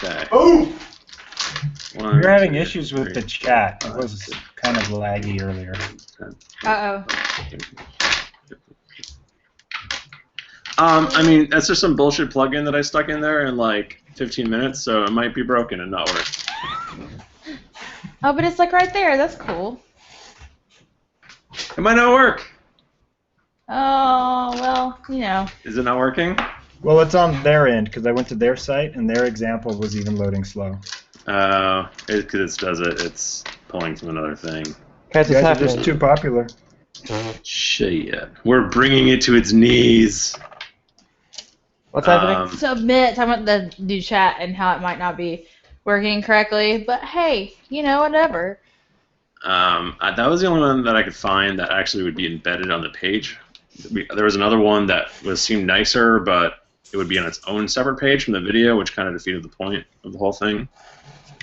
Okay. Oh! One, You're having 2, issues with 3, the chat. It 5, was 6, kind of laggy earlier. 10. Uh-oh. I mean, that's just some bullshit plugin that I stuck in there in like 15 minutes, so it might be broken and not work. Oh, but it's like right there. That's cool. It might not work. Oh, well, you know. Is it not working? Well, it's on their end because I went to their site and their example was even loading slow. Because it does it. It's pulling from another thing. Guys, You it's guys are happening. just too popular. Shit. We're bringing it to its knees. What's happening? Submit. I want the new chat and how it might not be working correctly, but hey, you know, whatever. That was the only one that I could find that actually would be embedded on the page. There was another one that seemed nicer, but it would be on its own separate page from the video, which kind of defeated the point of the whole thing.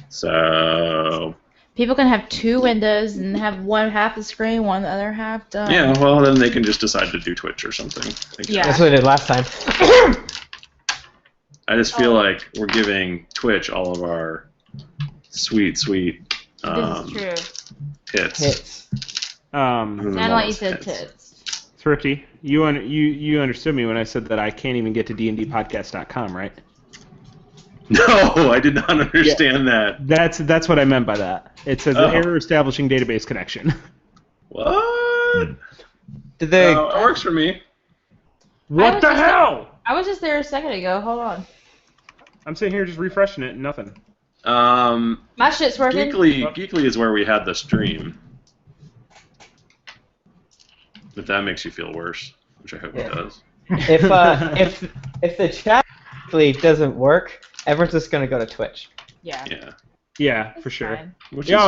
So People can have two windows and have one half the screen, one the other half done. yeah, well then they can just decide to do Twitch or something. Yeah. That's what I did last time. I just feel like we're giving Twitch all of our sweet This is true. hits. Hits. Sound like you said tits. Thrifty, you understood me when I said that I can't even get to dndpodcast.com, right? No, I did not understand that. That's what I meant by that. It says error establishing database connection. What? Did they? It works for me. What the hell? I was just there a second ago. Hold on. I'm sitting here just refreshing it and nothing. My shit's working. Geekly is where we had the stream. If that makes you feel worse, which I hope it does. If the chat actually doesn't work, everyone's just gonna go to Twitch. Yeah. Yeah. Yeah, That's for sure. fine.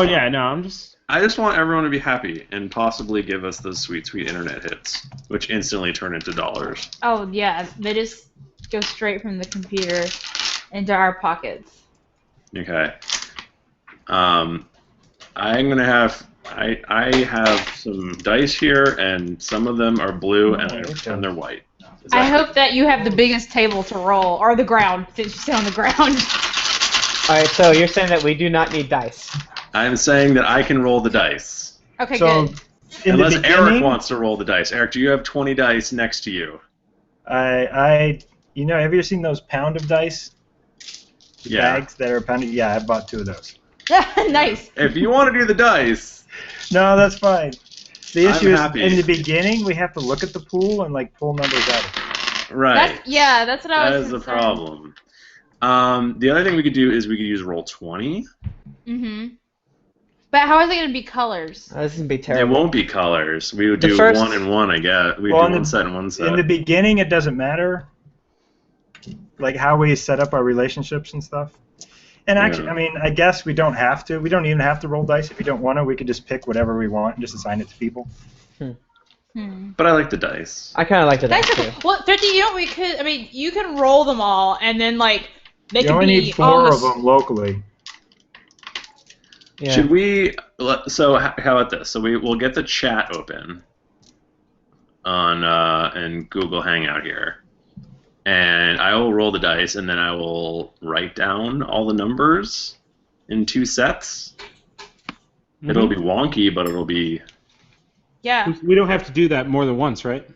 Yeah, no, I'm just... I just want everyone to be happy and possibly give us those sweet, sweet internet hits, which instantly turn into dollars. Oh, yeah. They just go straight from the computer into our pockets. Okay. I'm gonna have I have some dice here, and some of them are blue and they're white. I hope that you have the biggest table to roll, or the ground, since you sit on the ground. Alright, so you're saying that we do not need dice. I'm saying that I can roll the dice. Okay, So, good. in the Unless Eric beginning, wants to roll the dice. Eric, do you have 20 dice next to you? you know, have you ever seen those pound of dice Yeah. bags that are pounded? Yeah, I bought 2 of those. Nice. If you want to do the dice, No, that's fine. The I'm issue is, happy. in the beginning, we have to look at the pool and like pull numbers out of it. right. That's what I That was is the concerned. problem. The other thing we could do is we could use roll 20. Mm-hmm. But how is it going to be colors? This is gonna be It terrible. won't be colors. We would The do first- 1 and 1, I guess. We would Well, do in one the- set and one set. In the beginning, it doesn't matter, like how we set up our relationships and stuff. And actually, Yeah. I mean, I guess we don't have to. We don't even have to roll dice if we don't want to. We could just pick whatever we want and just assign it to people. But I like the dice. I kind of liked it That's too. well, 50. You know, you can roll them all, and then like they You can only be need 4 almost. of them locally. Yeah. Should we? So how about this? So we'll get the chat open on in Google Hangout here, and I will roll the dice, and then I will write down all the numbers in 2 sets. It'll be wonky, but it'll be. Yeah. We don't have to do that more than once, right?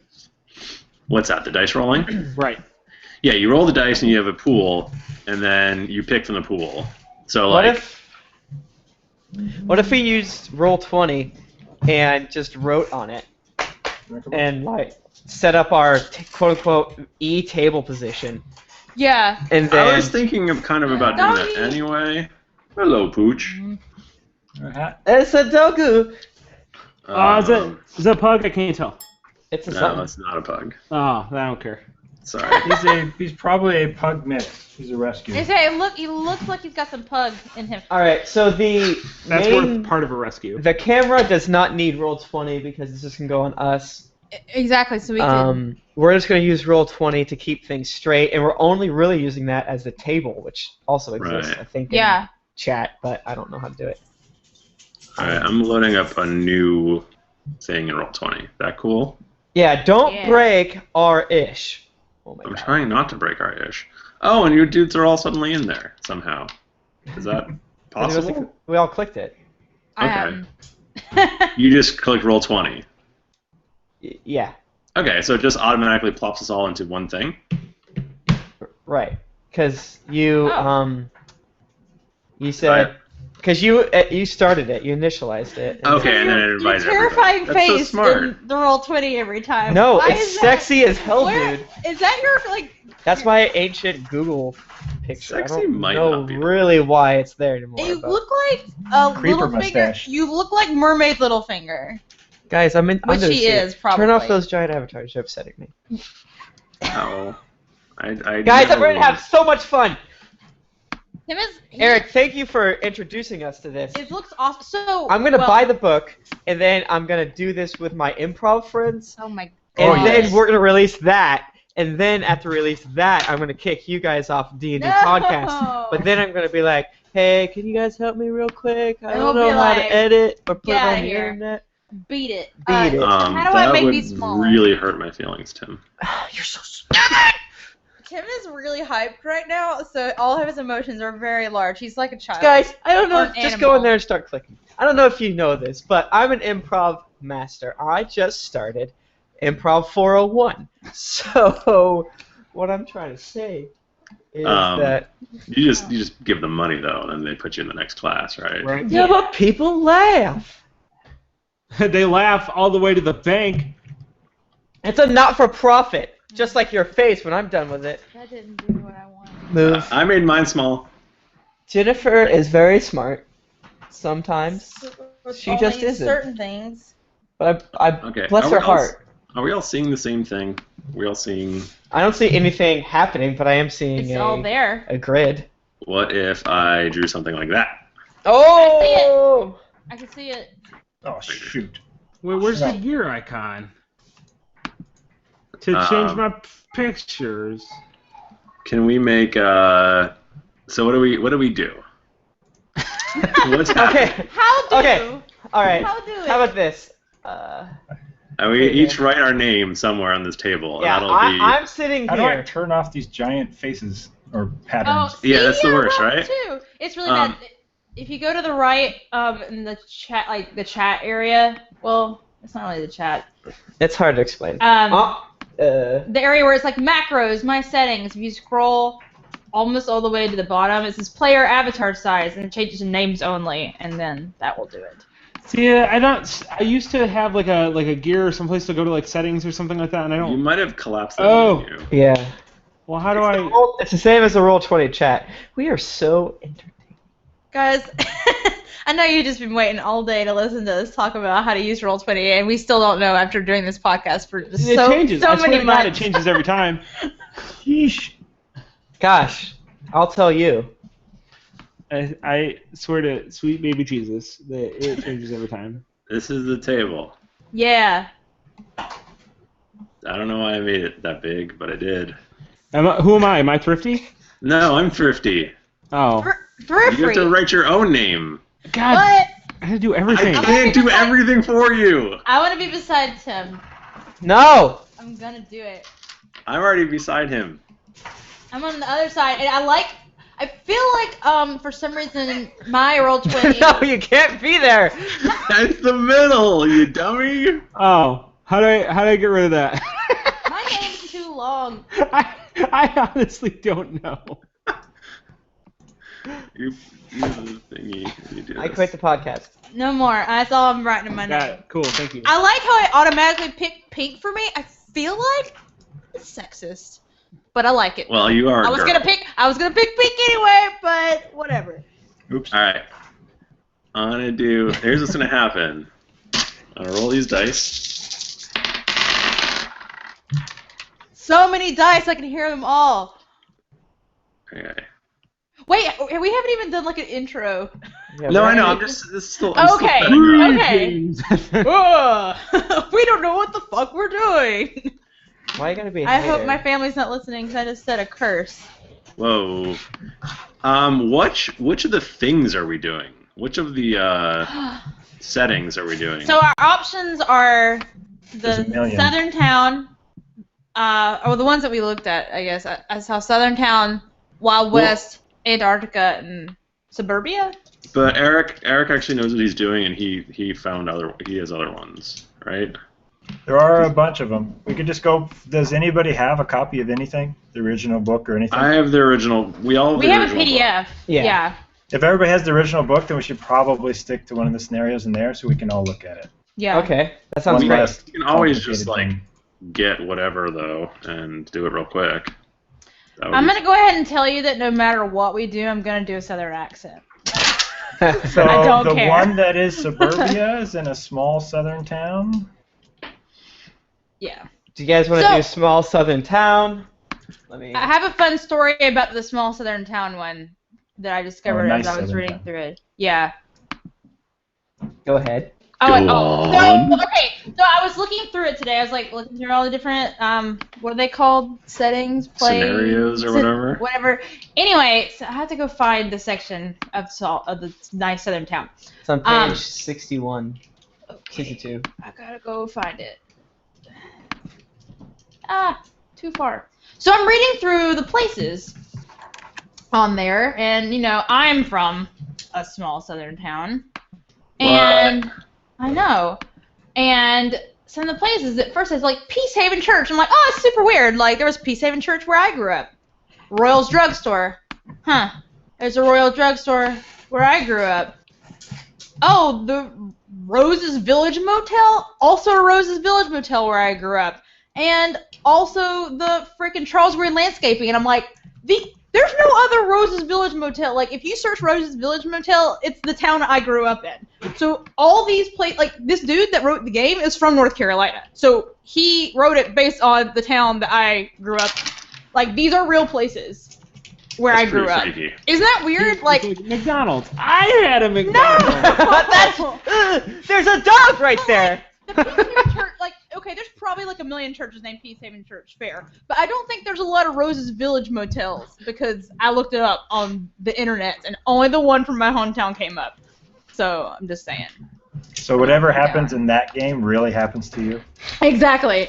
What's that? The dice rolling? Right. Yeah, you roll the dice and you have a pool, and then you pick from the pool. So What like. What if we used roll 20 and just wrote on it and like set up our quote unquote E table position Yeah. and I then was thinking of kind of about doing that Doggy. anyway. Hello, Pooch. it's a dogu. Is that a pug? I can't tell. It's a No, something. it's not a pug. Oh, I don't care. Sorry. He's probably a pug mix. He's a rescue. They say, look, he looks like he's got some pug in him. All right, so the That's main part of a rescue. the camera does not need roll 20 because it's just gonna go on us. Exactly. So we can. We're just gonna use roll 20 to keep things straight, and we're only really using that as the table, which also exists, Right. I think, Yeah. in chat, but I don't know how to do it. Alright, I'm loading up a new thing in Roll20. That cool? Yeah, don't Yeah. break our ish. Oh my I'm god. trying not to break our ish. Oh, and your dudes are all suddenly in there somehow. Is that Because possible? we all clicked it. Okay. You just click roll 20. Yeah. Okay, so it just automatically plops us all into one thing. Right. Because you Oh. you said because you started it, you initialized it. and Okay, and then it Your invited terrifying everybody. That's so face smart. in the roll 20 every time. No, Why it's is that? sexy as hell, Where, dude. is that your like? That's my ancient Google picture. Sexy I don't might know not be the really why it's there anymore. You but- look like a Creeper Littlefinger. mustache. You look like Mermaid Littlefinger. Guys, I'm in. Which under he the is, suit. Turn off probably. those giant avatars. You're upsetting me. Oh. I Guys, I'm never ready to have so much fun. Him is Eric, thank you for introducing us to this. It looks awesome. So I'm gonna well, buy the book, and then I'm gonna do this with my improv friends, Oh my and Oh, then yes. we're gonna release that, and then after release that, I'm gonna kick you guys off D&D No! podcast. But then I'm gonna be like, hey, can you guys help me real quick? I And don't we'll know be how like, to edit or put "Get it on outta the here." internet. Beat it. Beat it. How do I that make would these smaller? really hurt my feelings, Tim. You're so stupid. Tim is really hyped right now, so all of his emotions are very large. He's like a child. Guys, I don't know. Or an Just go in animal. there and start clicking. I don't know if you know this, but I'm an improv master. I just started Improv 401. So, what I'm trying to say is that You just give them money though, and then they put you in the next class, right? Right? yeah, but people laugh. They laugh all the way to the bank. It's a not-for-profit, just like your face when I'm done with it. That didn't do what I wanted. Move. I made mine small. Jennifer is very smart. Sometimes, With She just only isn't. certain things. but I Okay. bless are her we all- heart. Are we all seeing the same thing? Are we all seeing? I don't see anything happening, but I am seeing It's all there. a grid. What if I drew something like that? Oh! I can see it. Oh shoot. Wait, where's the No. gear icon? To change Um, my pictures. Can we make So what do we do? What's happening? Okay. How do? Okay. All right. How do it? How about this? And we each write our name somewhere on this table, Yeah, and that'll be. I'm sitting How do I here. turn off these giant faces or Oh, patterns? see, Yeah, that's the worst, well, right? Too. It's really Um, bad. If you go to the right, in the chat, like the chat area. Well, it's not really the chat. It's hard to explain. The area where it's like macros, my settings. If you scroll almost all the way to the bottom, it says player avatar size, and it changes to names only, and then that will do it. See, I used to have like a gear or someplace to go to like settings or something like that, and I You don't. might have collapsed that Oh. menu. yeah. Well, how do I? It's the same as the Roll20 chat. We are so entertaining. Guys, I know you've just been waiting all day to listen to us talk about how to use Roll20, and we still don't know after doing this podcast for It so changes. so I swear many to God, months. it changes every time. Yeesh. Gosh, I'll tell you. I swear to sweet baby Jesus that it changes every time. This is the table. Yeah. I don't know why I made it that big, but I did. Who am I? Am I thrifty? No, I'm thrifty. Oh, Thrifty. You have to write your own name. God! But I had to do I everything. can't do everything for you. I want to be beside Tim. No! I'm gonna do it. I'm already beside him. I'm on the other side, and I feel like for some reason my Roll20. No, you can't be there. That's the middle, you dummy. Oh, how do I get rid of that? My name's too long. I honestly don't know. You the thingy. You do I this. quit the podcast. No more. That's all I'm writing in my Got name. it. Cool. Thank you. I like how it automatically picked pink for me. I feel like it's sexist, but I like it. Well, you are. I was gonna pick pink anyway, but whatever. Oops. All right. I'm gonna do. Here's what's gonna happen. I'm gonna roll these dice. So many dice, I can hear them all. Okay. Wait, we haven't even done like an intro. Yeah, No, I know. right? I'm just. This is still. I'm still Okay. setting up. Okay. Ugh. We don't know what the fuck we're doing. Why you gotta be a I hater? hope my family's not listening because I just said a curse. Whoa. Which of the things are we doing? Which of the settings are we doing? So our options are There's a the million. Southern Town, or the ones that we looked at, I guess. I saw Southern Town, Wild West, Antarctica, and Suburbia. But Eric actually knows what he's doing, and he has other ones, right? There are a bunch of them. We could just go. Does anybody have a copy of anything? The original book or anything? I have the original. We all have We the have a original PDF. book. Yeah. If everybody has the original book, then we should probably stick to one of the scenarios in there so we can all look at it. Yeah. Okay, that sounds One great. less You can always just complicated get whatever though and do it real quick. I'm gonna go ahead and tell you that no matter what we do, I'm gonna do a Southern accent. So I don't the care. one that is suburbia is in a small southern town. Yeah. Do you guys want to So- do small southern town? Let me. I have a fun story about the small southern town one that I discovered nice as I was southern reading town. through it. Yeah. Go ahead. Go on. So, okay, so I was looking through it today. I was like looking through all the different what are they called? Settings, play, Scenarios or whatever. Whatever. Anyway, so I had to go find the section of the nice southern town. It's on page 61, Okay, 62. I gotta go find it. Too far. So I'm reading through the places on there, and I'm from a small southern town, and I know, and some of the places at first it's like Peace Haven Church. I'm like, oh, it's super weird. Like there was Peace Haven Church where I grew up. Royal's Drugstore, huh? There's a Royal Drugstore where I grew up. Oh, the Rose's Village Motel, also a Rose's Village Motel where I grew up. And also the freaking Charles Green Landscaping, and I'm like, there's no other Rose's Village Motel. Like, if you search Rose's Village Motel, it's the town I grew up in. So all these places, like, this dude that wrote the game is from North Carolina. So he wrote it based on the town that I grew up in. Like, these are real places where I grew up. Freaky. Isn't that weird? Like, McDonald's. I had a no! McDonald's. There's a dog right there. The Peace Haven Church, like, okay, there's probably like a million churches named Peace Haven Church, fair. But I don't think there's a lot of Rose's Village motels because I looked it up on the internet and only the one from my hometown came up. So I'm just saying. So whatever happens in that game really happens to you. Exactly.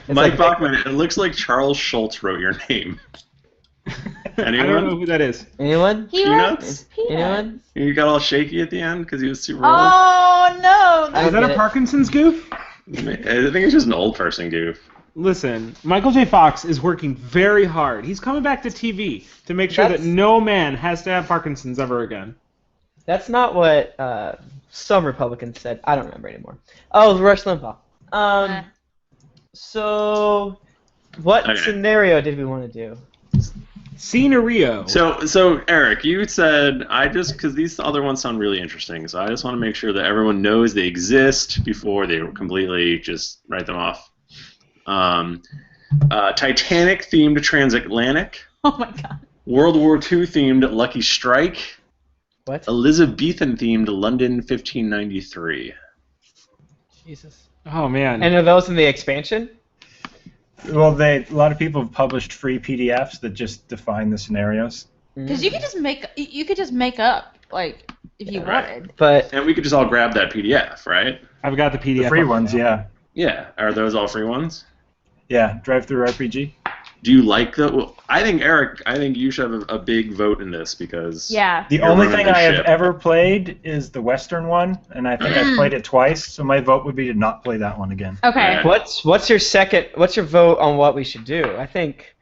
Mike Bachman, it looks like Charles Schultz wrote your name. I don't know Anyone? who that is. Anyone? He Peanuts? likes peanuts. Anyone? You got all shaky at the end because he was super old? Oh no! I Is that get a it. Parkinson's goof? I think it's just an old person goof. Listen, Michael J. Fox is working very hard. He's coming back to TV to make sure that That's- no man has to have Parkinson's ever again. That's not what some Republicans said. I don't remember anymore. Oh, Rush Limbaugh. So, what Okay. scenario did we want to do? Scenario. So Eric, you said because these other ones sound really interesting, so I just want to make sure that everyone knows they exist before they completely just write them off. Titanic themed transatlantic, Oh my god. World War II themed Lucky Strike, What? Elizabethan themed London 1593. Jesus. Oh man. And are those in the expansion? Well, a lot of people have published free PDFs that just define the scenarios. Because you could just make up like if you Right. wanted. But And we could just all grab that PDF, right? I've got the PDF. The free up ones, now. yeah. Yeah. Are those all free ones? Yeah, drive-through RPG. Do you like the? Well, I think Eric, you should have a big vote in this because Yeah. The You're only running thing the I have ship. ever played is the Western one, and I think I've played it twice, so my vote would be to not play that one again. Okay. Yeah. what's your vote on what we should do? I think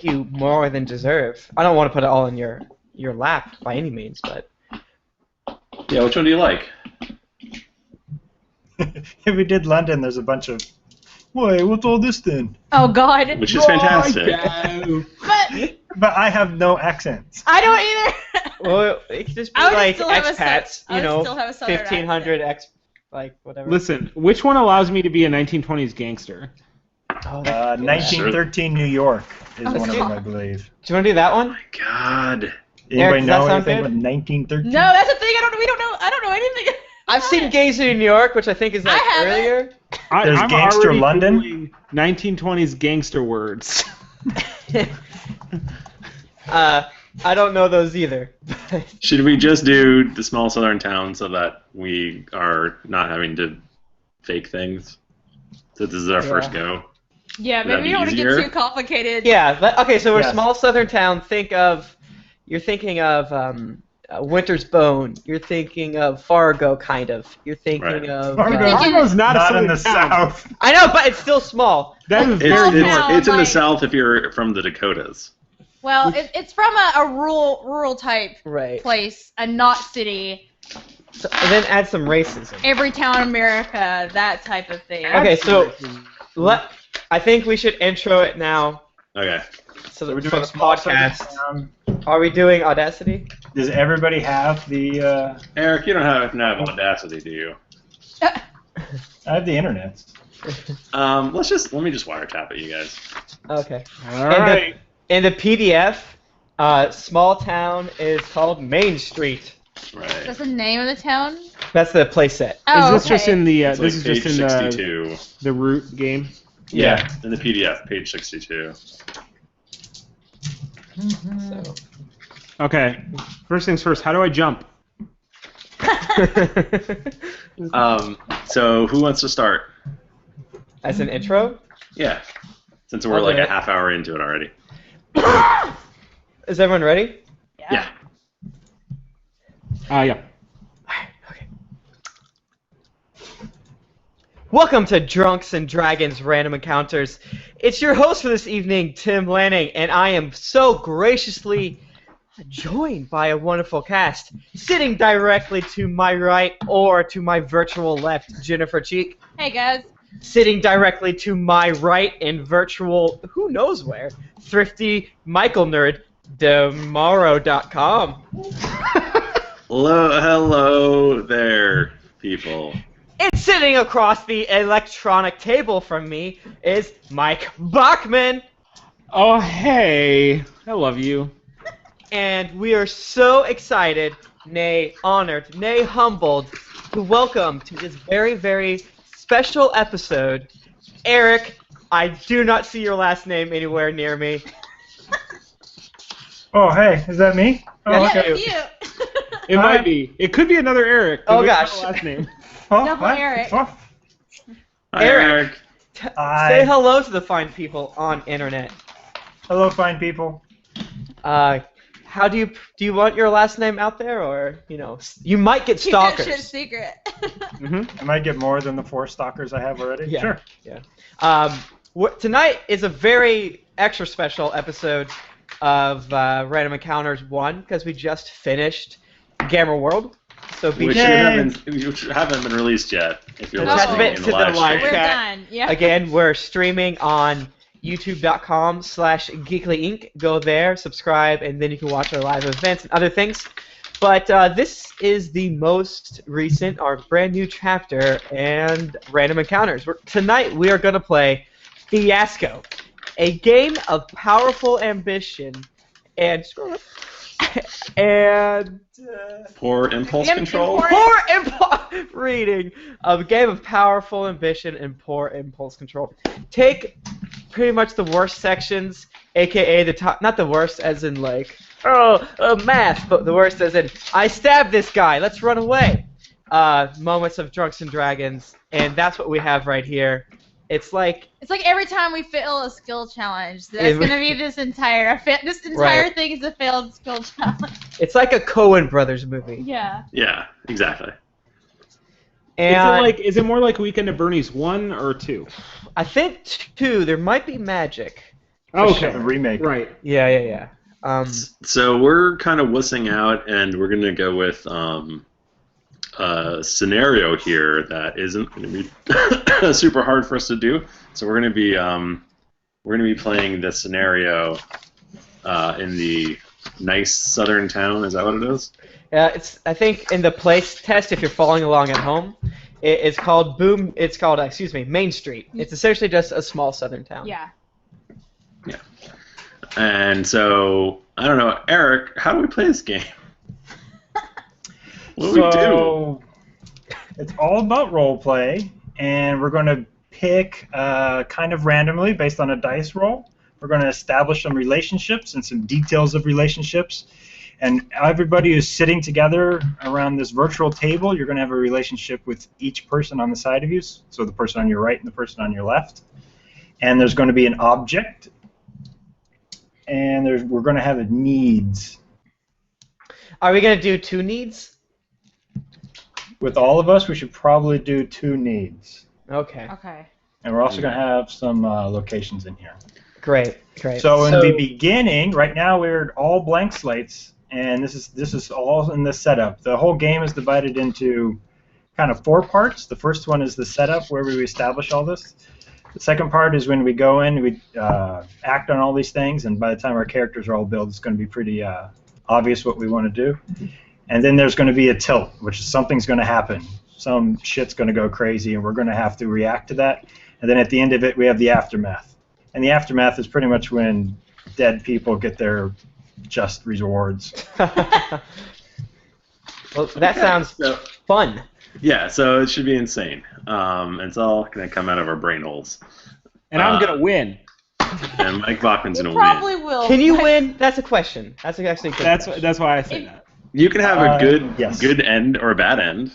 you more than deserve. I don't want to put it all in your lap by any means, but Yeah, which one do you like? If we did London, there's a bunch of, wait, what's all this then? Oh god. Which is fantastic. But But I have no accents. I don't either. well, it could just be I would like still have a expats, I would still have a Southern 1500 whatever. Listen, which one allows me to be a 1920s gangster? Oh, that's good. 1913 New York is Oh, one of shit. them, I believe. Do you want to do that one? God. Anybody does that know sound anything good? with 1913? No, that's the thing. I don't know anything. I've seen Gangster in New York, which I think is like I haven't. earlier. There's I'm Gangster already London? Googling 1920s gangster words. I don't know those either. Should we just do the small southern town so that we are not having to fake things? So this is our first go. Yeah, Would that maybe we be don't want to get easier? too complicated. Yeah. Okay. So we're a Yes. small southern town. You're thinking of Winter's Bone. You're thinking of Fargo, kind of. You're thinking Right. of. Fargo's not a Not southern in the town. south. I know, but it's still small. That is It's, Small very it's, north. town, it's in the like- south if you're from the Dakotas. Well, it's from a rural type Right. place, a not city. So, and then add some racism. Every town in America, that type of thing. Okay, so I think we should intro it now. Okay. So So we're for doing the a small podcast. town. Are we doing Audacity? Does everybody have the? Eric, you don't have Audacity, do you? I have the internet. Let me just wiretap it, you guys. Okay. All right. In the PDF, small town is called Main Street. Right. That's the name of the town? That's the play set. Oh, Is this just okay. in the? It's This like is just page in 62. the root game. Yeah, in the PDF, page 62. So. Okay. First things first. How do I jump? So who wants to start? As an intro, Yeah, since we're like Okay. a half hour into it already. is everyone ready? Yeah. Yeah. Okay. Welcome to Drunks and Dragons Random Encounters. It's your host for this evening, Tim Lanning, and I am so graciously joined by a wonderful cast. Sitting directly to my right or to my virtual left, Jennifer Cheek. Hey, guys. Sitting directly to my right in virtual, who knows where, thrifty Michael Nerd, Demaro.com. Hello there, people. And sitting across the electronic table from me is Mike Bachman. Oh hey, I love you. And we are so excited, nay honored, nay humbled, to welcome to this very, very special episode, Eric. I do not see your last name anywhere near me. Oh, hey, is that me? Oh, Yeah, Yeah, okay. it's you. It might be. It could be another Eric. Oh, We don't know gosh. the Last name. Oh, Double what? Eric. Oh, Hi, Eric. Eric. Hi. Say hello to the fine people on internet. hello, fine people. How do you want your last name out there, or you might get Keep that shit stalkers? secret. Mm-hmm. I might get more than the 4 stalkers I have already. Yeah. Sure. Tonight is a very extra special episode of Random Encounters 1 because we just finished Gamma World. So be Which sure. haven't been released yet. If you're Which has listening been in to the the live live stream. We're chat. done. Yeah. Again, we're streaming on youtube.com/geekly inc. Go there, subscribe, and then you can watch our live events and other things. But this is the most recent, our brand new chapter and Random Encounters. Tonight we are going to play Fiasco, a game of powerful ambition and and Poor impulse control. reading of a game of powerful ambition and poor impulse control. Take pretty much the worst sections, aka the top, not the worst as in like math, but the worst as in I stabbed this guy, let's run away. Moments of Drunks and Dragons, and that's what we have right here. It's like every time we fail a skill challenge, that's gonna be this entire Right. thing is a failed skill challenge. it's like a Coen Brothers movie. Yeah. Yeah, exactly. And Is it more like Weekend at Bernie's 1 or 2? I think 2, there might be magic. Okay. The remake. Right. Yeah. So we're kind of wussing out, and we're going to go with a scenario here that isn't going to be super hard for us to do. So we're going to be playing this scenario in the nice southern town. Is that what it is? It's I think in the place test, if you're following along at home, it's called Main Street. It's essentially just a small southern town. Yeah. And so I don't know, Eric, how do we play this game? What do we do? So it's all about role play, and we're going to pick kind of randomly based on a dice roll. We're going to establish some relationships and some details of relationships. And everybody who's sitting together around this virtual table, you're going to have a relationship with each person on the side of you, so the person on your right and the person on your left. and there's going to be an object, and we're going to have a needs. Are we gonna do 2 needs? With all of us, we should probably do 2 needs. Okay. Okay. And we're also going to have some locations in here. Great. So in the beginning, right now we're all blank slates, and this is all in the setup. The whole game is divided into kind of 4 parts. The first one is the setup, where we establish all this. The second part is when we go in, we act on all these things, and by the time our characters are all built, it's going to be pretty obvious what we want to do. And then there's going to be a tilt, which is something's going to happen. Some shit's going to go crazy, and we're going to have to react to that. And then at the end of it, we have the aftermath. And the aftermath is pretty much when dead people get their just rewards. Well, that sounds fun. Yeah, so it should be insane. It's all going to come out of our brain holes. And I'm going to win. And Mike Bachman's going to win. Probably will. Can you win? That's a question. That's actually a good question. That's why I said that. You can have a yes. good end or a bad end.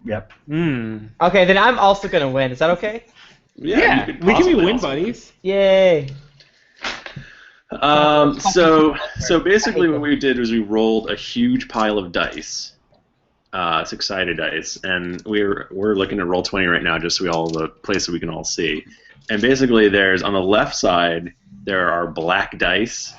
Yep. Okay, then I'm also gonna win. Is that okay? Yeah, we can be win also buddies. Yay. So basically what we did was we rolled a huge pile of dice, 6-sided dice, and we're looking at Roll20 right now just so we all the place that we can all see. And basically there's on the left side there are black dice.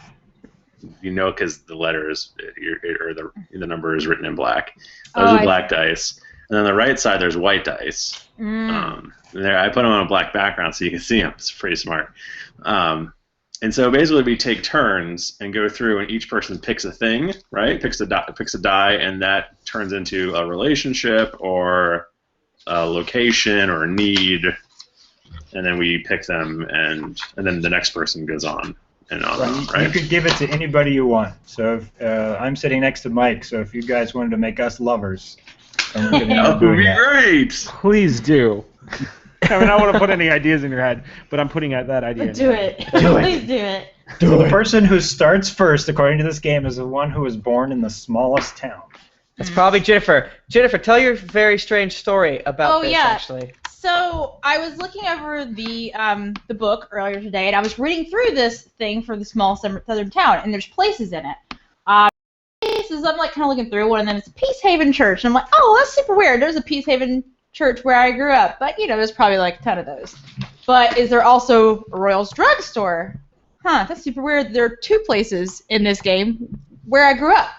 You know, because the letters or the number is written in black. Those are black dice. And on the right side, there's white dice. And there, I put them on a black background so you can see them. It's pretty smart. And so basically, we take turns and go through, and each person picks a thing, right? Picks a die, and that turns into a relationship or a location or a need. And then we pick them, and then the next person goes on. Right. You could give it to anybody you want. So if, I'm sitting next to Mike, so if you guys wanted to make us lovers, then we're that would be great. Please do. I mean, I don't want to put any ideas in your head, but I'm putting that idea in Do your it. head. Please do it. The person who starts first, according to this game, is the one who was born in the smallest town. That's probably Jennifer. Jennifer, tell your very strange story about this, actually. So I was looking over the book earlier today, and I was reading through this thing for the small southern town, and there's places in it. Places, I'm like kind of looking through one, and then it's a Peace Haven church, and I'm like, oh, that's super weird. There's a Peace Haven church where I grew up, but there's probably like a ton of those. But is there also a Royals drugstore? Huh, that's super weird. There are 2 places in this game where I grew up.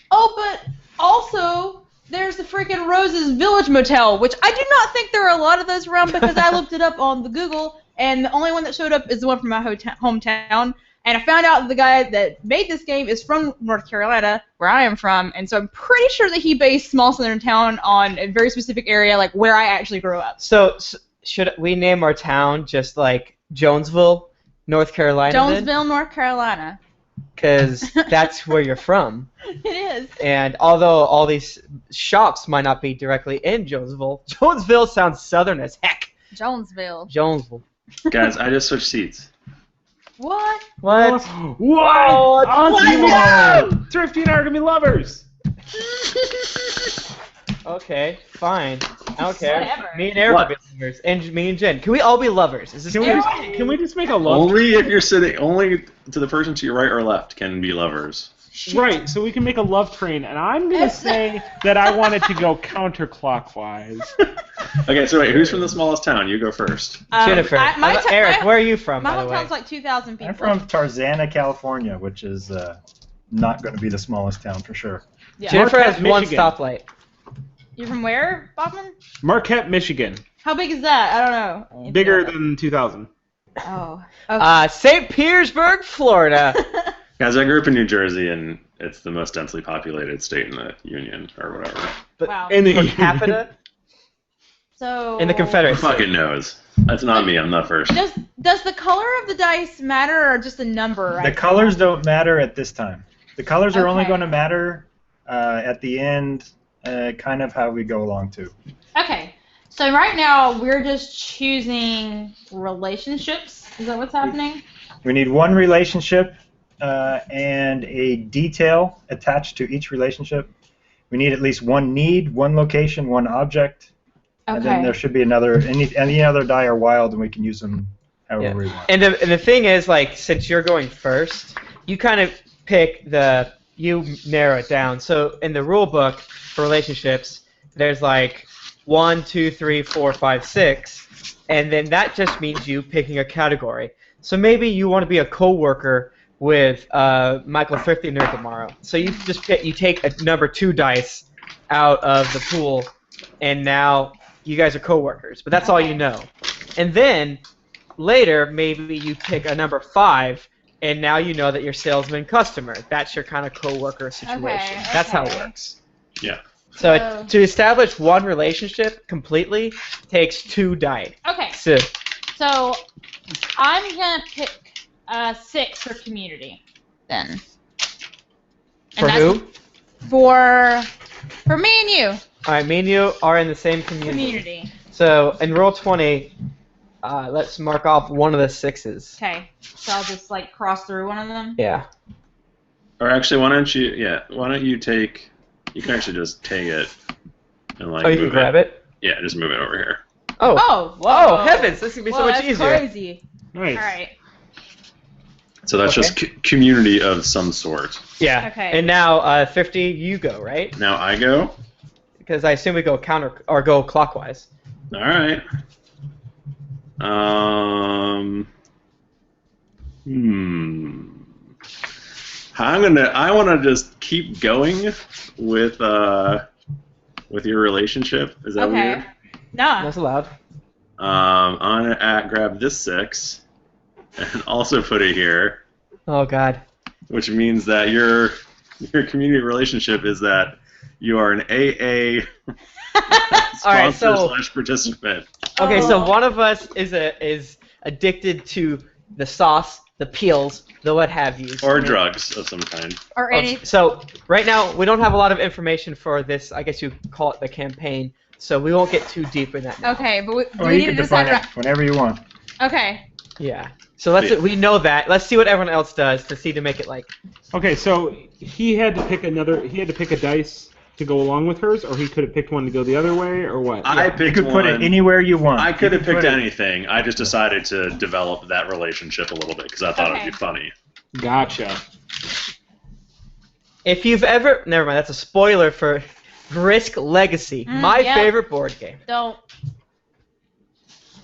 Oh, but also there's the freaking Rose's Village Motel, which I do not think there are a lot of those around because I looked it up on the Google, and the only one that showed up is the one from my hometown. And I found out the guy that made this game is from North Carolina, where I am from, and so I'm pretty sure that he based Small Southern Town on a very specific area, like where I actually grew up. So should we name our town just like Jonesville, North Carolina? Jonesville, North Carolina. Because that's where you're from. It is. And although all these shops might not be directly in Jonesville, Jonesville sounds southern as heck. Jonesville. Guys, I just switched seats. What? What? What? What? Thrifty and I are going to be lovers. Okay, fine. I don't care. Whatever. Me and Eric will be lovers. And me and Jen. Can we all be lovers? Is this Can we just make a love Only if you're sitting, only to the person to your right or left can be lovers. Right, so we can make a love train, and I'm going to say that I want it to go counterclockwise. Okay, so wait, who's from the smallest town? You go first. Jennifer. Eric, where are you from, by the way? My hometown's like 2,000 people. I'm from Tarzana, California, which is not going to be the smallest town for sure. Yeah. Jennifer has Marquette, one Michigan. stoplight. You're from where, Bachman? Marquette, Michigan. How big is that? I don't know. Bigger than 2,000. Oh. Okay. St. Petersburg, Florida. Guys, I grew up in New Jersey, and it's the most densely populated state in the Union, or whatever. But Wow. In the per capita? So. In the Who Confederacy. fucking knows? That's not me, I'm not first. Does the color of the dice matter, or just a number? The colors don't matter at this time. The colors are only Okay. going to matter at the end, kind of how we go along too. Okay. So right now we're just choosing relationships. Is that what's happening? We need one relationship and a detail attached to each relationship. We need at least one need, one location, one object, and then there Okay. should be another. Any other die are wild, and we can use them however we want. And the thing is, like, since you're going first, you kind of you narrow it down. So in the rule book for relationships, there's like 1, 2, 3, 4, 5, 6, and then that just means you picking a category. So maybe you want to be a co-worker with Michael Thrifty Nerd tomorrow. So you just take a number 2 dice out of the pool, and now you guys are co-workers. But that's all you know. And then later, maybe you pick a number 5, and now you know that you're salesman customer. That's your kind of co-worker situation. Okay, That's how it okay. works. Yeah. So to establish one relationship completely takes 2 die. Okay. So I'm gonna pick 6 for community then. For who? For me and you. All right, me and you are in the same community. Community. So in roll 20, let's mark off one of the 6s. Okay. So I'll just like cross through one of them. Yeah. Or actually, why don't you take? You can actually just take it and like. Oh, you move can grab it? Yeah, just move it over here. Oh. Oh, whoa. Oh, heavens! This is gonna be so much that's easier. Crazy. Nice. All right. So that's Okay. just community of some sort. Yeah. Okay. And now, Thrifty, you go, right? Now I go. Because I assume we go go clockwise. All right. I want to just keep going with your relationship. Is that Okay. weird? Nah. That's allowed. I'm gonna grab this 6 and also put it here, Oh God. which means that your community relationship is that you are an AA All right, sponsor so- slash participant. Okay, so Oh. one of us is addicted to the sauce, the peels, the what have you. Or drugs of some kind. Or any. So right now we don't have a lot of information for this. I guess you call it the campaign. So we won't get too deep in that now. Okay, but we Or need you to can define decide. it whenever you want. Okay. Yeah. So we know that. Let's see what everyone else does to make it like. Okay, so he had to pick a dice to go along with hers, or he could have picked one to go the other way, or what? I You picked could put it one. anywhere you want. I could have You can picked put it- anything. I just decided to develop that relationship a little bit because I thought Okay. it'd be funny. Gotcha. If you've ever, never mind. That's a spoiler for Risk Legacy, my yeah. favorite board game. Don't.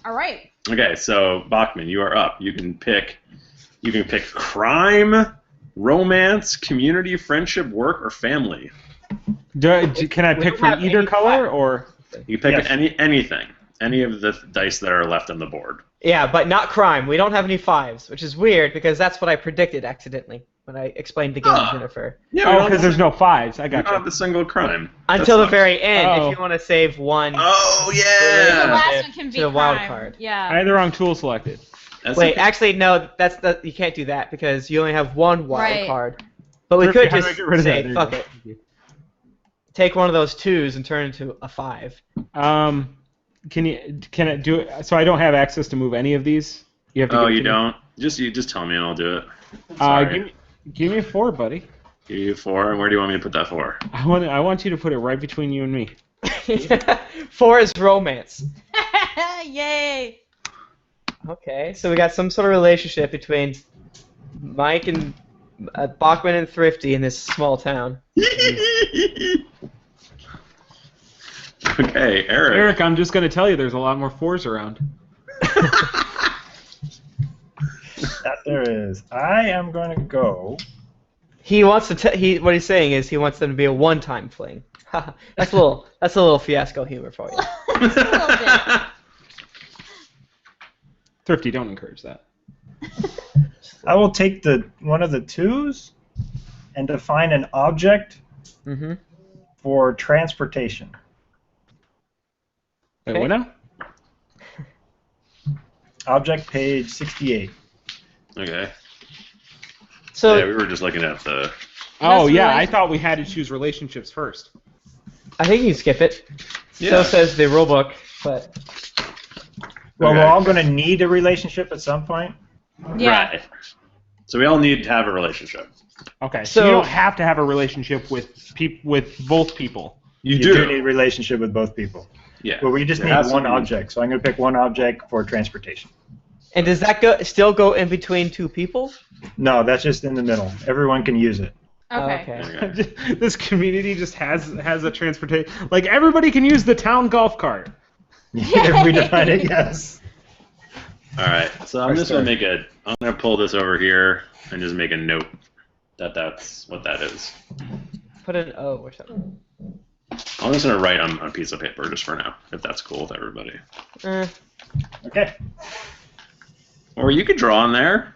All right. Okay, so Bachman, you are up. You can pick crime, romance, community, friendship, work, or family. Can I We pick don't from have either any color, five. or? You can pick Yes. anything, any of the dice that are left on the board. Yeah, but not crime. We don't have any 5s, which is weird because that's what I predicted accidentally when I explained the game to Jennifer. Yeah, Oh, because there's no 5s. I we don't have gotcha. the single crime. Until the That's very end, Oh. if you want to save one. Oh The yeah. last one can be to the wild crime. card. I Yeah. had the wrong tool selected. That's Wait, okay. actually, no. You can't do that because you only have one wild Right. card. But we Thrifty, could how do just I get rid of that? say, There you fuck go. it. Take one of those 2s and turn it into a 5. Can I do it? So I don't have access to move any of these. You have to. Oh, give it you to me? don't? You just tell me and I'll do it. Sorry. Give me a 4, buddy. Give you 4, and where do you want me to put that 4? I want you to put it right between you and me. 4 is romance. Yay. Okay, so we got some sort of relationship between Mike and Bachman and Thrifty in this small town. Okay, Eric. Eric, I'm just gonna tell you, there's a lot more 4s around. That there is. I am going to go. He wants to. What he's saying is he wants them to be a one-time fling. that's a little fiasco humor for you. Just a little bit. Thrifty, don't encourage that. I will take one of the 2s and define an object Mm-hmm. for transportation. Wait, Okay. what now? Object page 68. Okay. So Yeah, we were just looking at the. Oh That's yeah, really- I thought we had to choose relationships first. I think you can skip it. Yeah. So says the rulebook, but Well, Okay. we're all going to need a relationship at some point. Yeah. Right. So we all need to have a relationship. Okay, so So- you don't have to have a relationship with both people. You do do. need a relationship with both people. Yeah. But we just There need has to one be- object, so I'm going to pick one object for transportation. And does that still go in between two people? No, that's just in the middle. Everyone can use it. Okay. Okay. This community just has a transportation. Like everybody can use the town golf cart. If we define it, yes. All right. So I'm gonna pull this over here and just make a note that that's what that is. Put an O or something. I'm just gonna write on a piece of paper just for now, if that's cool with everybody. Okay. Or you could draw on there.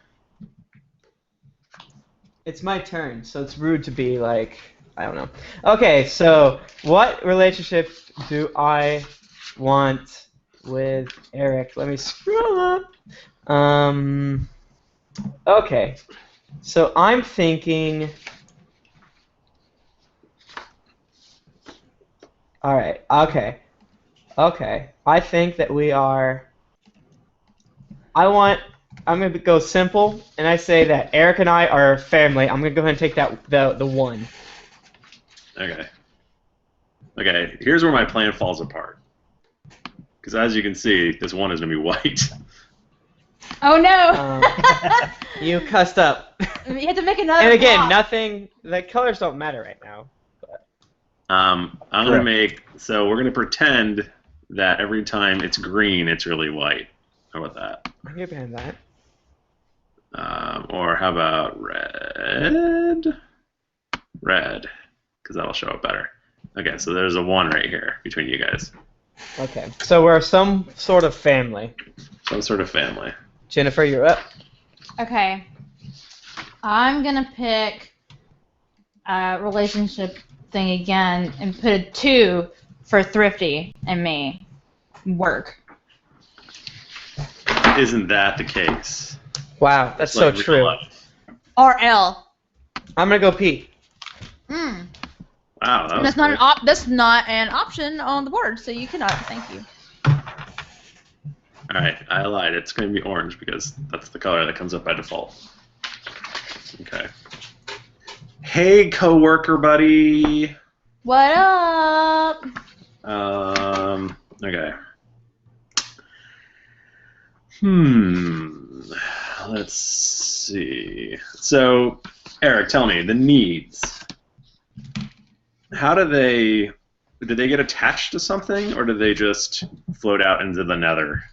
It's my turn, so it's rude to be like, I don't know. Okay, so what relationship do I want with Eric? Let me scroll up. Okay, so I'm thinking. All right. Okay. I think that we are. I'm gonna go simple, and I say that Eric and I are family. I'm gonna go ahead and take the one. Okay. Okay. Here's where my plan falls apart. Because as you can see, this one is gonna be white. Oh no! You cussed up. You have to make another. And again, block. nothing. The colors don't matter right now. But. I'm gonna we're gonna pretend that every time it's green, it's really white. How about that? I'm gonna behind that. Or how about red? Red, because that'll show up better. Okay, so there's a 1 right here between you guys. Okay, so we're some sort of family. Some sort of family. Jennifer, you're up. Okay. I'm gonna pick a relationship thing again and put a 2 for Thrifty and me. Work. Isn't that the case? Wow, that's so Like real true. life. Or L. I'm gonna go P. Mm. Wow, that was That's not an quick. that's not an option on the board, so you cannot. Thank you. All right, I lied. It's going to be orange because that's the color that comes up by default. Okay. Hey, coworker buddy. What up? Okay. Let's see. So, Eric, tell me the needs. How do they get attached to something, or do they just float out into the nether?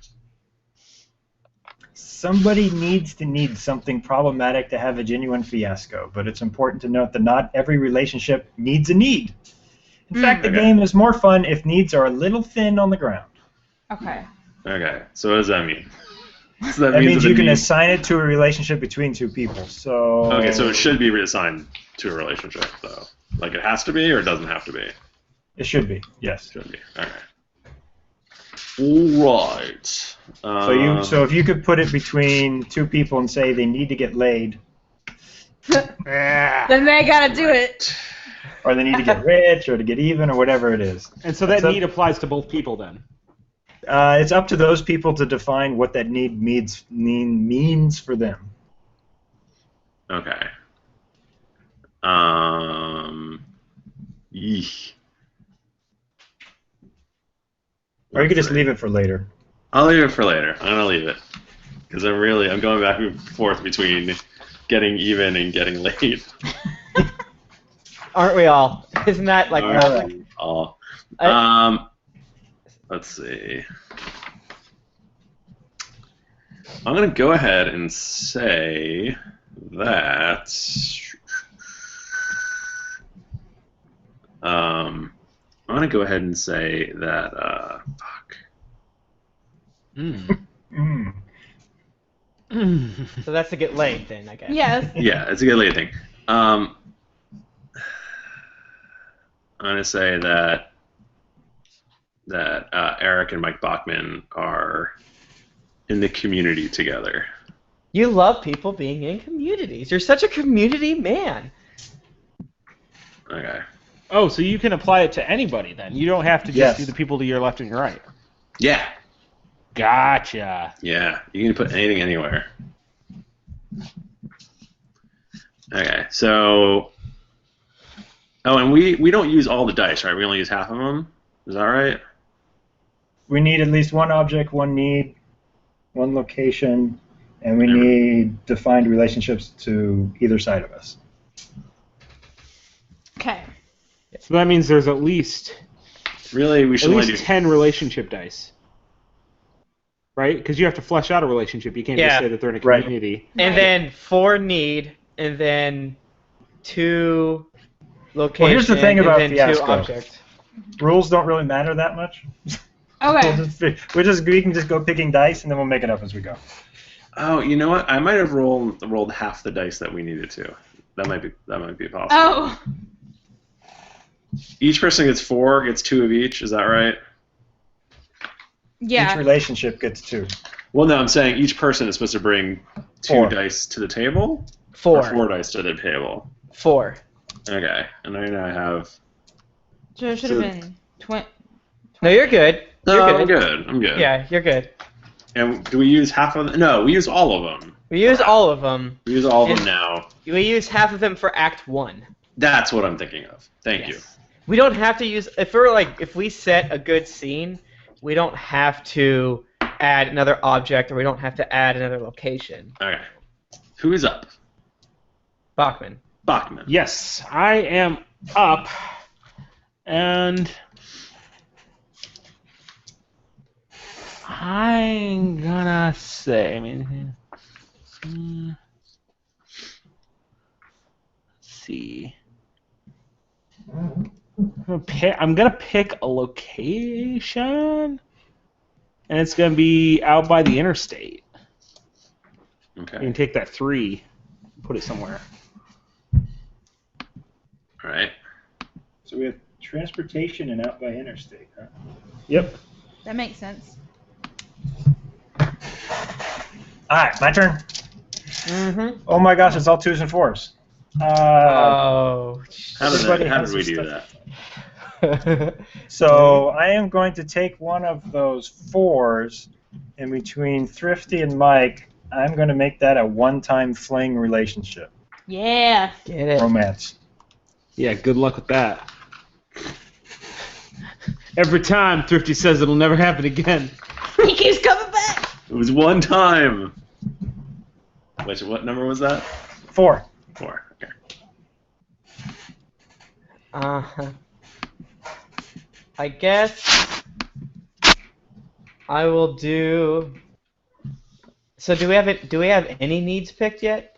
Somebody needs to need something problematic to have a genuine fiasco, but it's important to note that not every relationship needs a need. In fact, the Okay. game is more fun if needs are a little thin on the ground. Okay. Okay, so what does that mean? So That means that you can the assign it to a relationship between two people. So Okay, so it should be reassigned to a relationship, though. Like it has to be, or it doesn't have to be? It should be, yes. Should be. All right. All right. So if you could put it between two people and say they need to get laid, Then they gotta do it. or they need to get rich, or to get even, or whatever it is. And so that So- need applies to both people then. It's up to those people to define what that need means for them. Okay. Yeesh. Or you could just leave it for later. I'll leave it for later. I'm gonna leave it because I'm going back and forth between getting even and getting laid. Aren't we all? Isn't that like All perfect? right. All. Let's see. I'm gonna go ahead and say that. I'm gonna go ahead and say that. Fuck. Mm. So that's to get laid then, I guess. Yes. Yeah, it's a good lady thing. I'm gonna say that Eric and Mike Bachman are in the community together. You love people being in communities. You're such a community man. Okay. Oh, so you can apply it to anybody then. You don't have to just Yes. do the people to your left and your right. Yeah. Gotcha. Yeah. You can put anything anywhere. Okay. So. Oh, and we don't use all the dice, right? We only use half of them. Is that right? We need at least one object, one need. one location, and we need defined relationships to either side of us. Okay. So that means there's at least Really, we should only do 10 relationship dice. Right? Because you have to flesh out a relationship. You can't just say that they're in a Right. community. And then 4 need, and then 2 location, Well, here's the thing about and then 2 Fiasco. object. Rules don't really matter that much. Okay. We can just go picking dice, and then we'll make it up as we go. Oh, you know what? I might have rolled half the dice that we needed to. That might be possible. Oh. Each person gets 4, gets 2 of each. Is that right? Yeah. Each relationship gets 2. Well, no, I'm saying each person is supposed to bring 2 4. dice to the table. 4. Or 4 dice to the table. 4. Okay, and then I have. So it should have been 20. No, you're good. You're I'm good. I'm good. Yeah, you're good. And do we use half of them? No, we use all of them. We use all of them. We use all of them now. We use half of them for Act 1. That's what I'm thinking of. Thank you. We don't have to use if we set a good scene, we don't have to add another object or we don't have to add another location. Okay. Who is up? Bachman. Bachman. Yes, I am up, and I'm gonna say. Let's see. I'm gonna pick a location, and it's gonna be out by the interstate. Okay. You can take that 3, put it somewhere. All right. So we have transportation and out by interstate, huh? Yep. That makes sense. Alright, my turn. Mm-hmm. Oh my gosh, it's all 2s and 4s. Oh. How Everybody did has we their do stuff. that? So I am going to take one of those 4s, and between Thrifty and Mike, I'm going to make that a one-time fling relationship. Yeah. Get it. Romance. Yeah, good luck with that. Every time Thrifty says it'll never happen again. He keeps coming back. It was one time. What number was that? 4. 4. Okay. I guess I will do. So do we have any needs picked yet?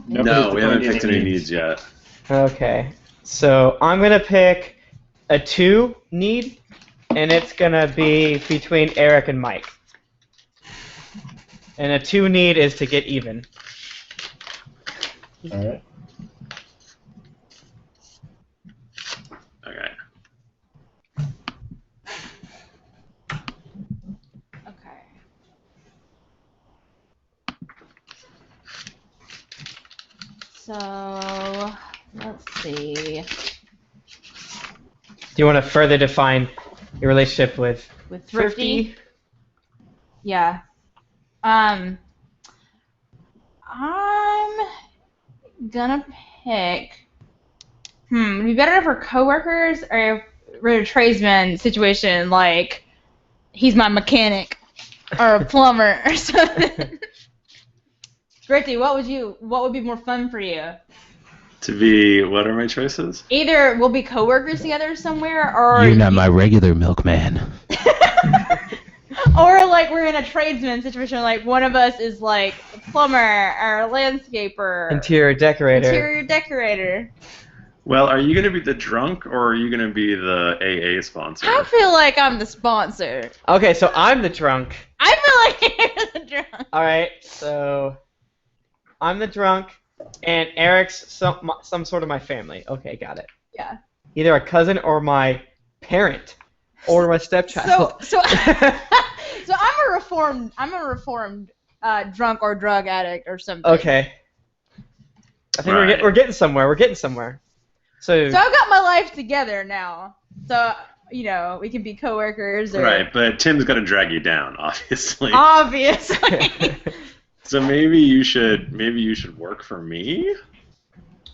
No, we haven't picked any needs yet. Okay. So I'm gonna pick a 2 need, and it's gonna be between Eric and Mike. And a 2 need is to get even. Alright. Okay. Okay. So, let's see. Do you want to further define your relationship with Thrifty? Yeah. I'm gonna pick. It'd be better if we're coworkers or if we're a tradesman situation, like he's my mechanic or a plumber or something. Thrifty, what would be more fun for you? To be, what are my choices? Either we'll be coworkers together somewhere, or You're not my regular milkman. or like we're in a tradesman situation, like one of us is like a plumber or a landscaper, interior decorator. Well, are you going to be the drunk or are you going to be the AA sponsor? I feel like I'm the sponsor. Okay, so I'm the drunk. I feel like you're the drunk. All right, so I'm the drunk, and Eric's some sort of my family. Okay, got it. Yeah. Either a cousin or my parent, or my stepchild. So I'm a reformed drunk or drug addict or something. Okay. I think Right. we're getting somewhere. We're getting somewhere. So So I've got my life together now. So we can be coworkers. Or, Right, but Tim's got to drag you down, obviously. Obviously. So maybe you should work for me,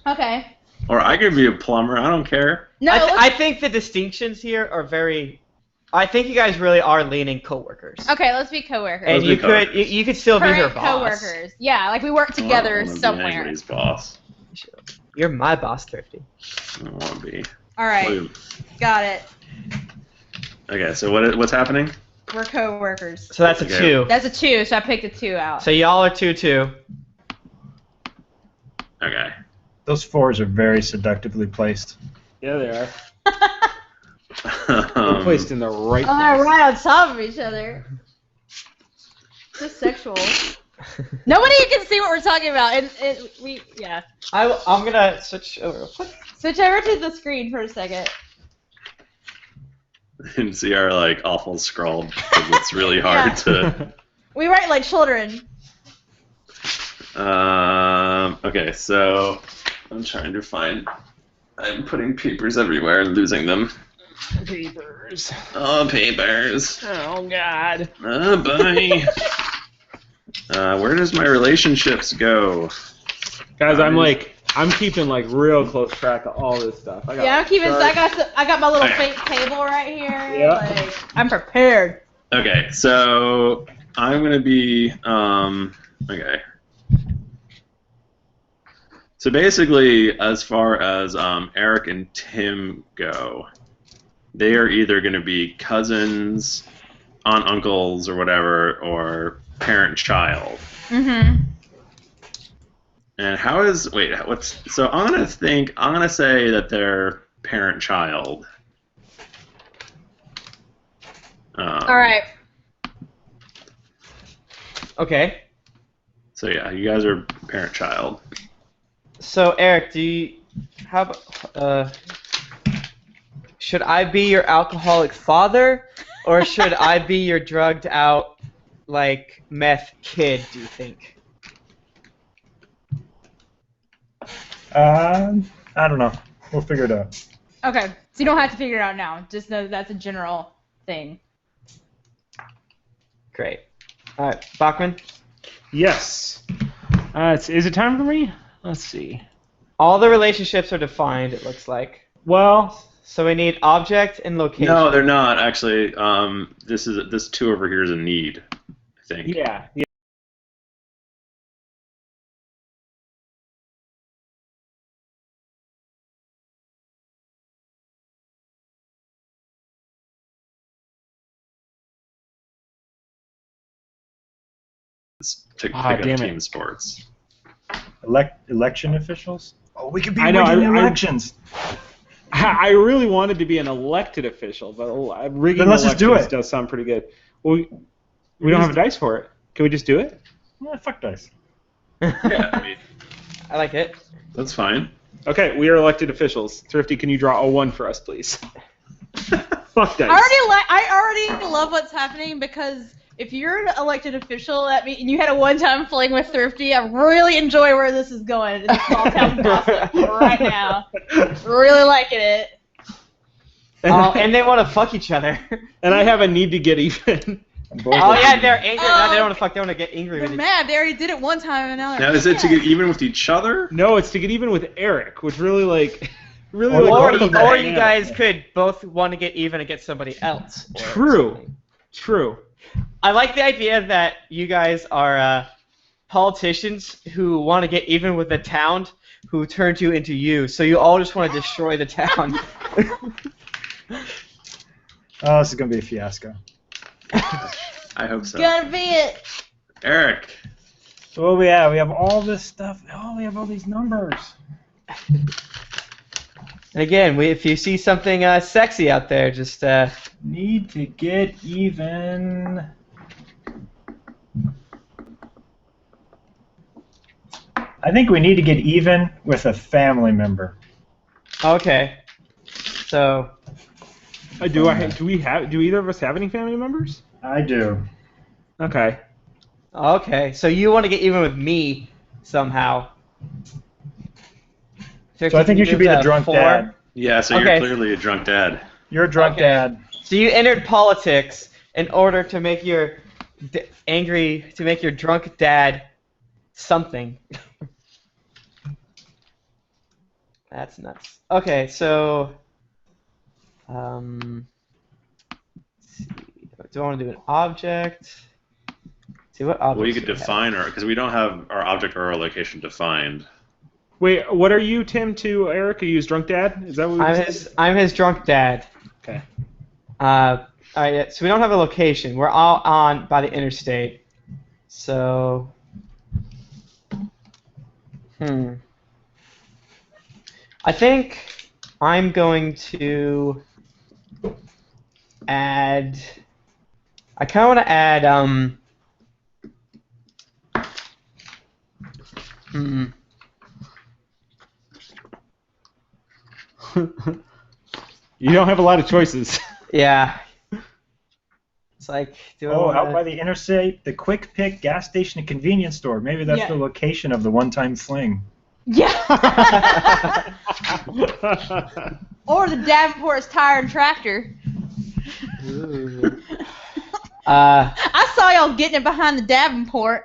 Okay. or I could be a plumber. I don't care. No. I think the distinctions here are very I think you guys really are leaning coworkers. Okay, let's be coworkers. And Let's you be could coworkers. you could still be her Current boss. coworkers. Yeah, like we work I don't together wanna be somewhere. anybody's boss. You're my boss, Thrifty. I don't want to be. All right, Wait, got it. Okay, so what's happening? We're coworkers. So that's a Okay. 2. That's a 2, so I picked a 2 out. So y'all are 2-2. Okay. Those 4s are very seductively placed. Yeah, they are. They're placed in the right Oh, they're place. right on top of each other. Just sexual. Nobody can see what we're talking about, and yeah. I'm gonna switch over real quick. Switch over to the screen for a second. And see our like awful scrawl because it's really hard to. We write like children. Okay, so I'm trying to find. I'm putting papers everywhere and losing them. Papers. Oh, papers. Oh God. Oh, boy. Where does my relationships go? Guys, I'm keeping like real close track of all this stuff. I got, Yeah, I'm keeping. charts. I got my little Okay. fake table right here. Yeah. Like, I'm prepared. Okay, so I'm gonna be okay. So basically, as far as Eric and Tim go, they are either gonna be cousins, aunt, uncles, or whatever, or parent-child. Mm-hmm. And so I'm gonna say that they're parent-child. All right. Okay. So yeah, you guys are parent-child. So Eric, do you have should I be your alcoholic father, or should I be your drugged out like meth kid? Do you think? I don't know. We'll figure it out. Okay. So you don't have to figure it out now. Just know that that's a general thing. Great. All right, Bachman. Yes. Is it time for me? Let's see. All the relationships are defined. It looks like. Well, So we need object and location. No, they're not actually. This 2 over here is a need, I think. yeah. To pick Ah, up damn it. team sports. Election officials? Oh, we could be I know, rigging I- elections. I really wanted to be an elected official, but rigging Then let's just do elections it. does sound pretty good. Well, we don't have a dice for it. Can we just do it? Yeah, fuck dice. Yeah, I mean, I like it. that's fine. Okay, we are elected officials. Thrifty, can you draw a 1 for us, please? Fuck dice. I already love what's happening because if you're an elected official, that means you had a one-time fling with Thrifty. I really enjoy where this is going in the small town gossip right now. Really liking it. Oh, and they want to fuck each other. And I have a need to get even. Oh yeah, they're angry. No, they Oh. don't want to fuck. They want to get angry They're with each mad. They already did it one time and now they're Now, is it to mad. get even with each other? No, it's to get even with Eric, which really really Or- Or, hurt you, the or you dynamic. guys could both want to get even against somebody else. or True. something. True. I like the idea that you guys are politicians who want to get even with the town who turned you into you, so you all just want to destroy the town. Oh, this is going to be a fiasco. I hope so. Gonna be it. Eric. So what we have? We have all this stuff. Oh, we have all these numbers. And again, if you see something sexy out there, just Need to get even. I think we need to get even with a family member. okay. So Do either of us have any family members? I do. Okay. okay, so you want to get even with me somehow. So I think you should be the drunk 4. dad. Yeah, so Okay. you're clearly a drunk dad. You're a drunk Okay. dad. So you entered politics in order to make your drunk dad something. That's nuts. Okay, so Do I want to do an object? See what object. Well, you could define our, because we don't have our object or our location defined. Wait, what are you, Tim, to Eric? Are you his drunk dad? Is that what we said? I'm his drunk dad. Okay. All right, so we don't have a location. We're all on by the interstate. So, I think I'm going to add. I kind of want to add. You don't have a lot of choices. Yeah. It's like, out by the interstate, the Quick Pick gas station and convenience store. Maybe that's the location of the one-time fling. Yeah. Or the Davenport's Tire and Tractor. Ooh. I saw y'all getting it behind the Davenport.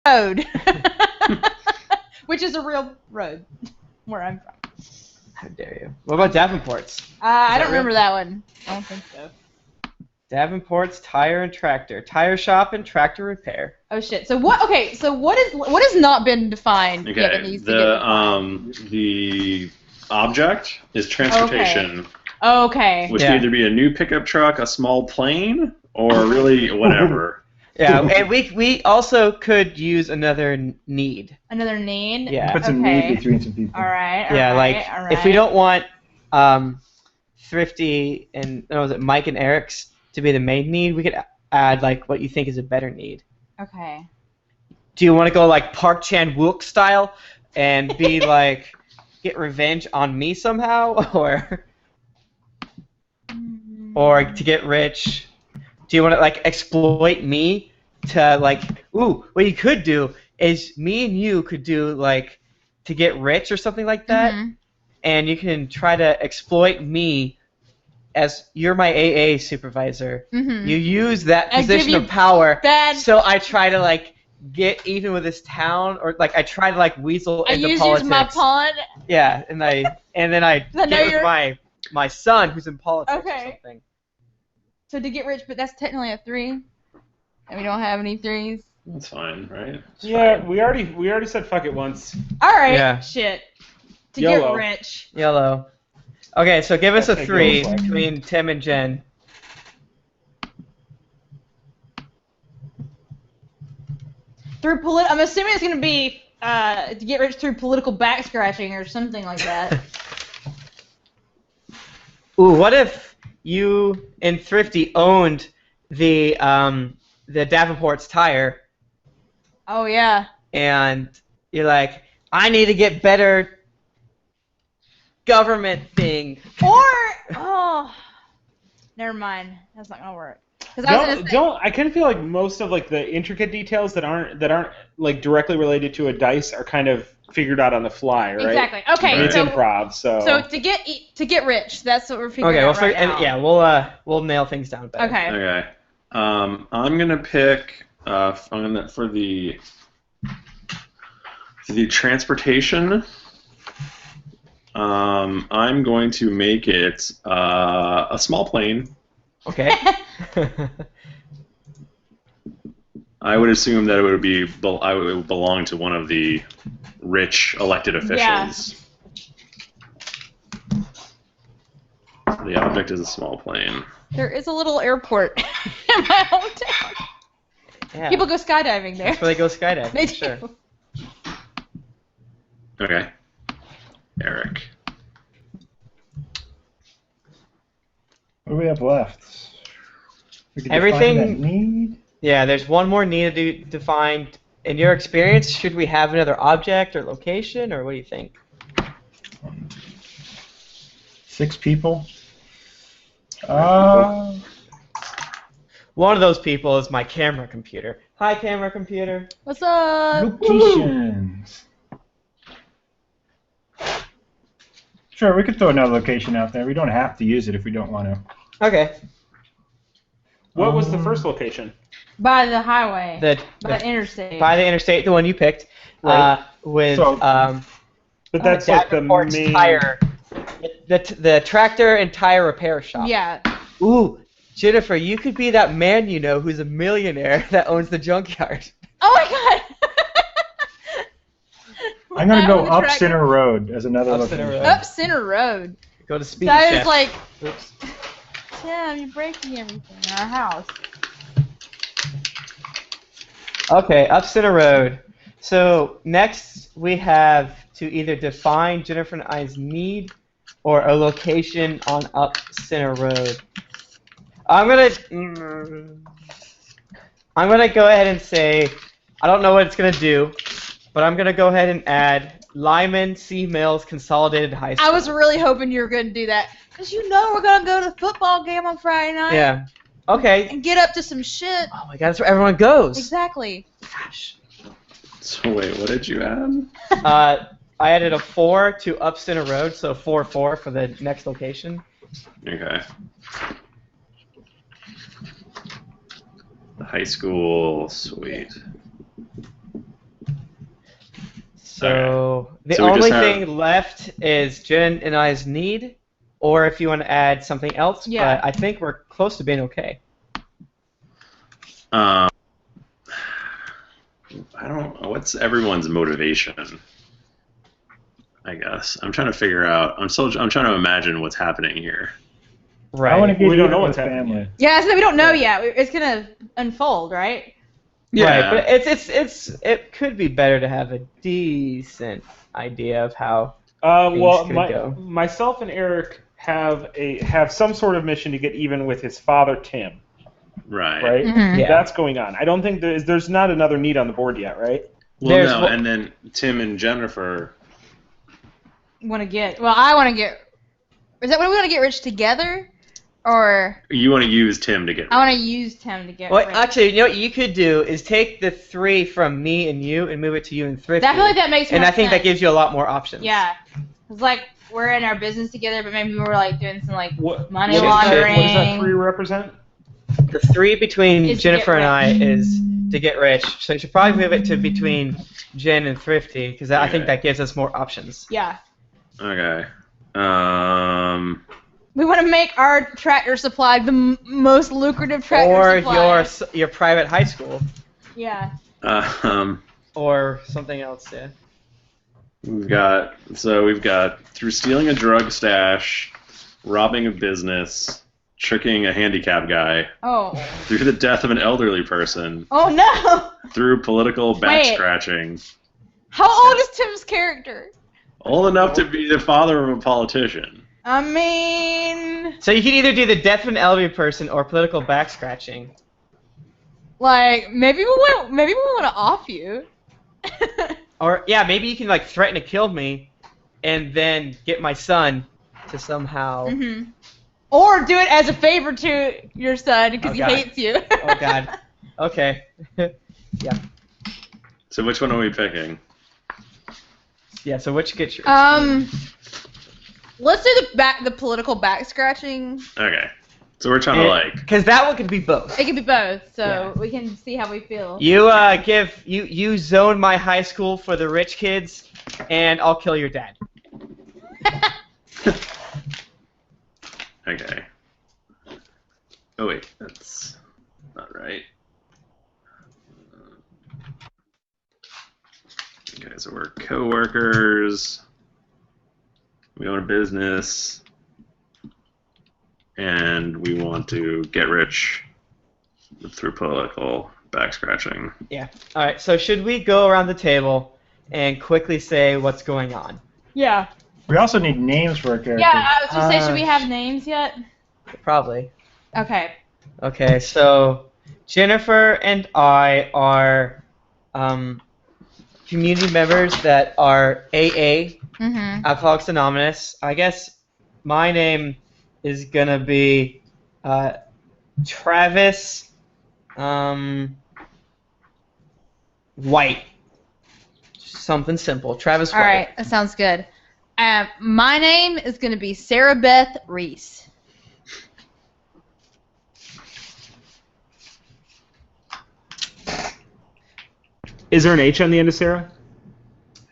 Road. Which is a real road where I'm from. How dare you? What about Davenport's? I don't remember that one. I don't think so. Davenport's Tire and Tractor. Tire shop and tractor repair. Oh shit. So what? Okay. So what has not been defined yet? That Okay. needs to get defined? The object is transportation, Okay. which can either be a new pickup truck, a small plane, or really whatever. Yeah, and we also could use another need. Another need. Yeah. Put some need between some people. All right. Yeah, all like right, all right. if we don't want Thrifty and was it Mike and Eric's to be the main need, we could add like what you think is a better need. Okay. Do you want to go like Park Chan Wook style and be like get revenge on me somehow, or to get rich? Do you want to like exploit me to like? Ooh, what you could do is me and you could do like to get rich or something like that, and you can try to exploit me as you're my AA supervisor. You use that position of power, so I try to like get even with this town, or like I try to like weasel into politics. I use my pawn. Yeah, and then I get with my son who's in politics or something. So to get rich, but that's technically a 3, and we don't have any 3s. That's fine, right? Yeah, we already said fuck it once. All right, Yeah. shit. To YOLO. get rich. Yellow. Okay, so give us a That's 3 like. between Tim and Jen. I'm assuming it's gonna be to get rich through political back scratching or something like that. Ooh, what if you and Thrifty owned the Davenport's Tire, Oh yeah. and you're like, I need to get better government thing. Or never mind. That's not gonna work. 'Cause I was gonna say, I kind of feel like most of like the intricate details that aren't like directly related to a dice are kind of figured out on the fly, right? Exactly. Okay. And it's So improv, so to get rich, that's what we're figuring Okay, out right now. and yeah, we'll nail things down better. Okay. Okay. I'm gonna pick for the transportation. I'm going to make it a small plane. Okay. I would assume that it would belong to one of the rich elected officials. The object is a small plane. There is a little airport in my hometown. Yeah. People go skydiving there. That's where they go skydiving. They for do. sure. Okay. Eric. What do we have left? We can Everything- define that need. Yeah, there's one more need to define. In your experience, should we have another object or location, or what do you think? 6 people. One of those people is my camera computer. Hi, camera computer. What's up? Locations. Sure, we could throw another location out there. We don't have to use it if we don't want to. Okay. What was the first location? By the highway. By The the interstate. by the interstate, the one you picked. Right. With So- But that's like the Davenport's main. tire. The tractor and tire repair shop. Yeah. Ooh, Jennifer, you could be that man you know who's a millionaire that owns the junkyard. Oh my god. I'm gonna go The up tractor. Center Road as another Up location. Center Road. Up Center Road. Go to Speed So I Chef. was like, Oops. Tim, you're breaking everything in our house. Okay, up Center Road. So next we have to either define Jennifer and I's need or a location on up Center Road. I'm gonna go ahead and say I don't know what it's gonna do, but I'm gonna go ahead and add Lyman C. Mills Consolidated High School. I was really hoping you were going to do that. Because you know we're going to go to the football game on Friday night. Yeah. Okay. And get up to some shit. Oh my God, that's where everyone goes. Exactly. Gosh. So wait, what did you add? I added a 4 to up Center Road, so 4-4 for the next location. Okay. The high school, sweet. So the So we only just have- thing left is Jen and I's need, or if you want to add something else. Yeah. But I think we're close to being okay. I don't. What's everyone's motivation? I guess I'm trying to figure out. I'm trying to imagine what's happening here. Right. I want to get We don't even know with what's happening family. yet. Yeah, so we don't know yet. It's going to unfold, right? Right, but it could be better to have a decent idea of how. Well, Things could go. myself and Eric have some sort of mission to get even with his father, Tim. Right. Right? Mhm. Yeah. That's going on. I don't think there's not another need on the board yet, right? Well, There's no, one- and then Tim and Jennifer. Want to get... Well, I want to get... Is that what we want to get rich together? Or You want to use Tim to get. I want to use Tim to get Well, rich? actually, you know what you could do is take the 3 from me and you and move it to you and Thrifty. I feel like that makes more and I think sense. that gives you a lot more options. Yeah. It's like we're in our business together, but maybe we're like doing some like What, money what laundering. does that 3 represent? The 3 between Is to Jennifer get and I rich. is to get rich. So you should probably move it to between Jen and Thrifty because I think Okay. that gives us more options. Yeah. Okay. We want to make our tractor supply the most lucrative tractor Or supply. your private high school Yeah. or something else. Yeah. We've got through stealing a drug stash, robbing a business, tricking a handicapped guy, Oh. through the death of an elderly person, Oh no. through political back Wait. scratching. How old is Tim's character? Old enough to be the father of a politician. I mean, So you can either do the death of an elderly person or political back scratching. like maybe we want to off you. Or yeah, maybe you can like threaten to kill me, and then get my son to somehow. hmm Or do it as a favor to your son because Oh, he God. hates you. Oh God. Okay. So which one are we picking? Yeah. So which gets your? Let's do the political back scratching. Okay. So we're trying to like. Because that one could be both. It can be both, so Yeah. we can see how we feel. You you zone my high school for the rich kids, and I'll kill your dad. Okay. Oh wait, that's not right. Okay, so we're co-workers. We own a business, and we want to get rich through political back scratching. Yeah. All right. So should we go around the table and quickly say what's going on? Yeah. We also need names for our characters. Yeah, I was gonna say, should we have names yet? Probably. Okay. Okay. So Jennifer and I are community members that are AA, Mm-hmm. Alcoholics Anonymous. I guess my name is gonna be Travis White. Something simple. Travis White. All right, that sounds good. My name is gonna be Sarah Beth Reese. Is there an H on the end of Sarah?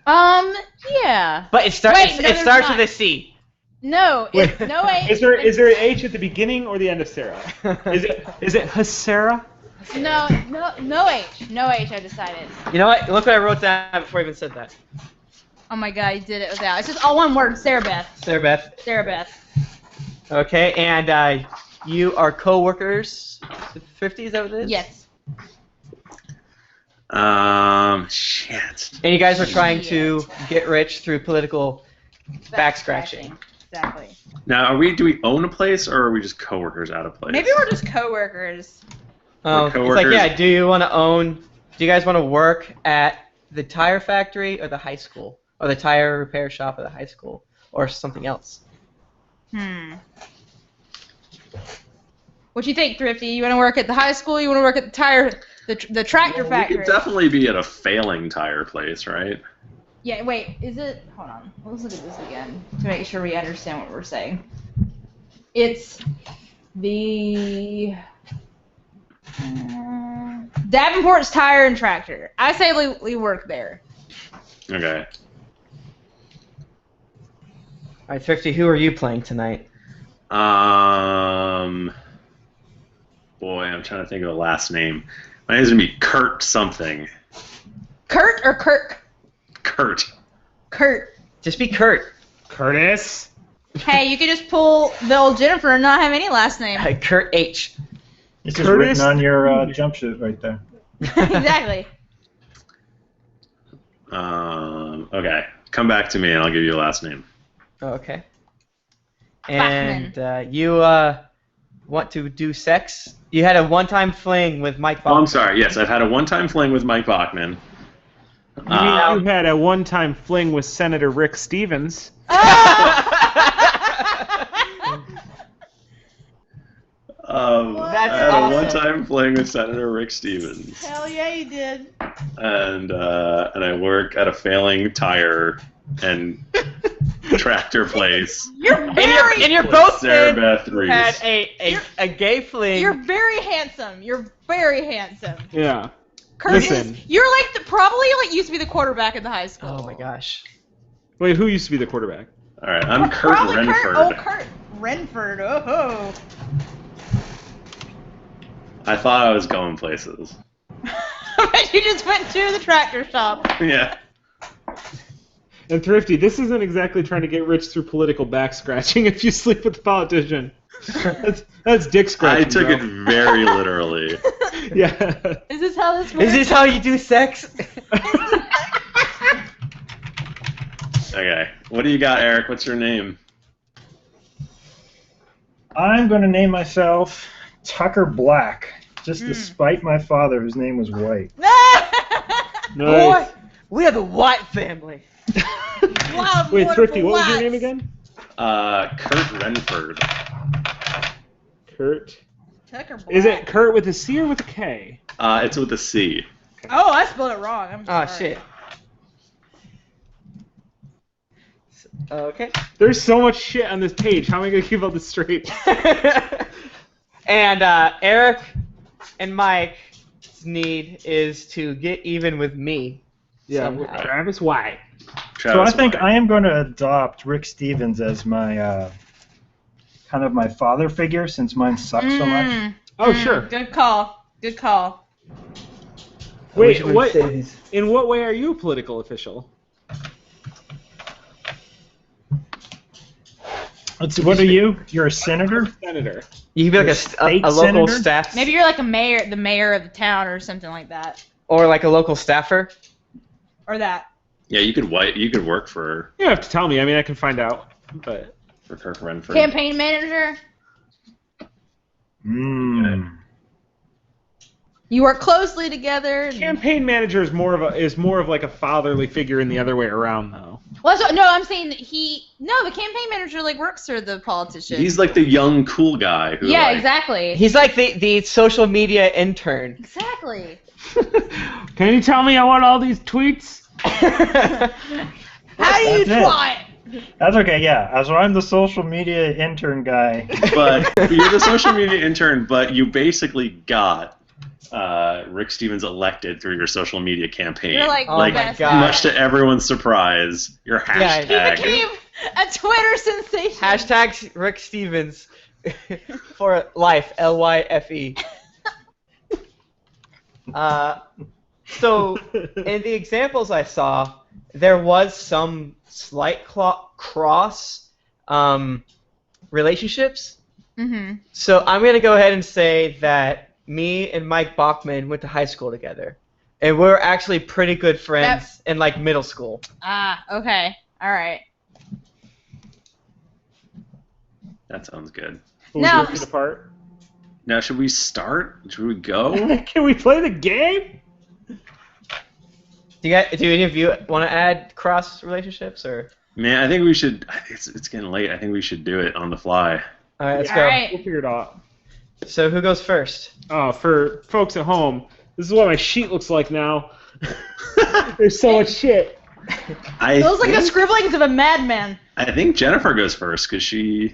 Yeah. But it starts. Wait, no, It there's starts not. with a C. No, Wait. no H. Is there an H at the beginning or the end of Sarah? Is it Hasara? No H. No H, I decided. You know what? Look what I wrote down before I even said that. Oh my god, you did it without. It's just all one word, Sarah Beth. Sarah Beth. Sarah Beth. Okay, and you are co-workers with Thrifty, is that what it is? Yes. Shit. And you guys are trying to get rich through political back scratching. Exactly. Now, do we own a place, or are we just coworkers out of place? Maybe we're just coworkers. Oh, We're it's coworkers. like, yeah, do you guys want to work at the tire factory or the high school? Or the tire repair shop at the high school? Or something else? What you think, Thrifty? You want to work at the high school? You want to work at the tractor factory? We could definitely be at a failing tire place, right? Yeah. Wait. Is it? Hold on. Let's look at this again to make sure we understand what we're saying. It's the Davenport's Tire and Tractor. I say we work there. Okay. All right, Thrifty, who are you playing tonight? Boy, I'm trying to think of a last name. My name's gonna be Kurt something. Kurt or Kirk? Kurt. Kurt. Just be Kurt. Curtis? Hey, you could just pull the old Jennifer and not have any last name. Kurt H. It's just Curtis? written on your jump suit right there. Exactly. Okay. Come back to me and I'll give you a last name. Okay. And you want to do sex? You had a one-time fling with Mike Bachman. Oh, I'm sorry. Yes, I've had a one-time fling with Mike Bachman. You had a one-time fling with Senator Rick Stevens. That's I had awesome. a one-time fling with Senator Rick Stevens. Hell yeah, you did. And I work at a failing tire and tractor place. You're very. And you're both Sarah men Beth who Reese. had a gay fling. You're very handsome. You're very handsome. Yeah. Curtis, Listen. you're like probably used to be the quarterback in the high school. Oh my gosh. Wait, who used to be the quarterback? All right, I'm Kurt Probably Renford. Kurt Renford. Oh. I thought I was going places. But you just went to the tractor shop. Yeah. And Thrifty, this isn't exactly trying to get rich through political back scratching if you sleep with the politician. That's dick scratching. I took bro. it very literally. Yeah. Is this how this works? Is this how you do sex? Okay. What do you got, Eric? What's your name? I'm going to name myself Tucker Black, just to spite my father, whose name was White. Nice. Boy, we are the White family. Wild, Wait, Thrifty, wonderful what was your name whites. again? Kurt Renford. Kurt. Tucker Black. Is it Kurt with a C or with a K? It's with a C. Oh, I spelled it wrong. I'm Oh sorry. shit. Okay. There's so much shit on this page. How am I going to keep all this straight? And Eric and Mike's need is to get even with me. Yeah, somehow. Travis White. So I Travis think White. I am going to adopt Rick Stevens as my kind of my father figure, since mine sucks so much. Oh, sure. Good call. Good call. Wait, what? In what way are you a political official? Let's see, what are you? You're a senator? Senator. You could be like a State local senator? staff, Maybe you're like the mayor of the town or something like that. or like a local staffer. Or that. Yeah, you could work for You don't have to tell me. I mean, I can find out. But Kirk Renford. Campaign manager. Mmm. You work closely together. and- campaign manager is more of like a fatherly figure in the other way around, though. Well, no, I'm saying that the campaign manager like works for the politician. He's like the young cool guy who. yeah, like, exactly. He's like the social media intern. Exactly. Can you tell me I want all these tweets? How do you That's it. try it? That's okay, yeah. So I'm the social media intern guy. But you're the social media intern, but you basically got Rick Stevens elected through your social media campaign. You're like, Oh like my God. much to everyone's surprise, your Yeah, hashtag. He became a Twitter sensation. Hashtag Rick Stevens for life. LYFE. So in the examples I saw, there was some slight cross relationships. Mm-hmm. So I'm gonna go ahead and say that me and Mike Bachman went to high school together, and we're actually pretty good friends in like middle school. Ah, okay. All right. That sounds good. We'll Now- drift apart. Now, should we start? Should we go? Can we play the game? Do any of you want to add cross relationships or? Man, I think we should. It's getting late. I think we should do it on the fly. All right, let's All go. right. We'll figure it out. So who goes first? For folks at home, this is what my sheet looks like now. There's so much shit. It looks like the scribblings of a madman. I think Jennifer goes first because she's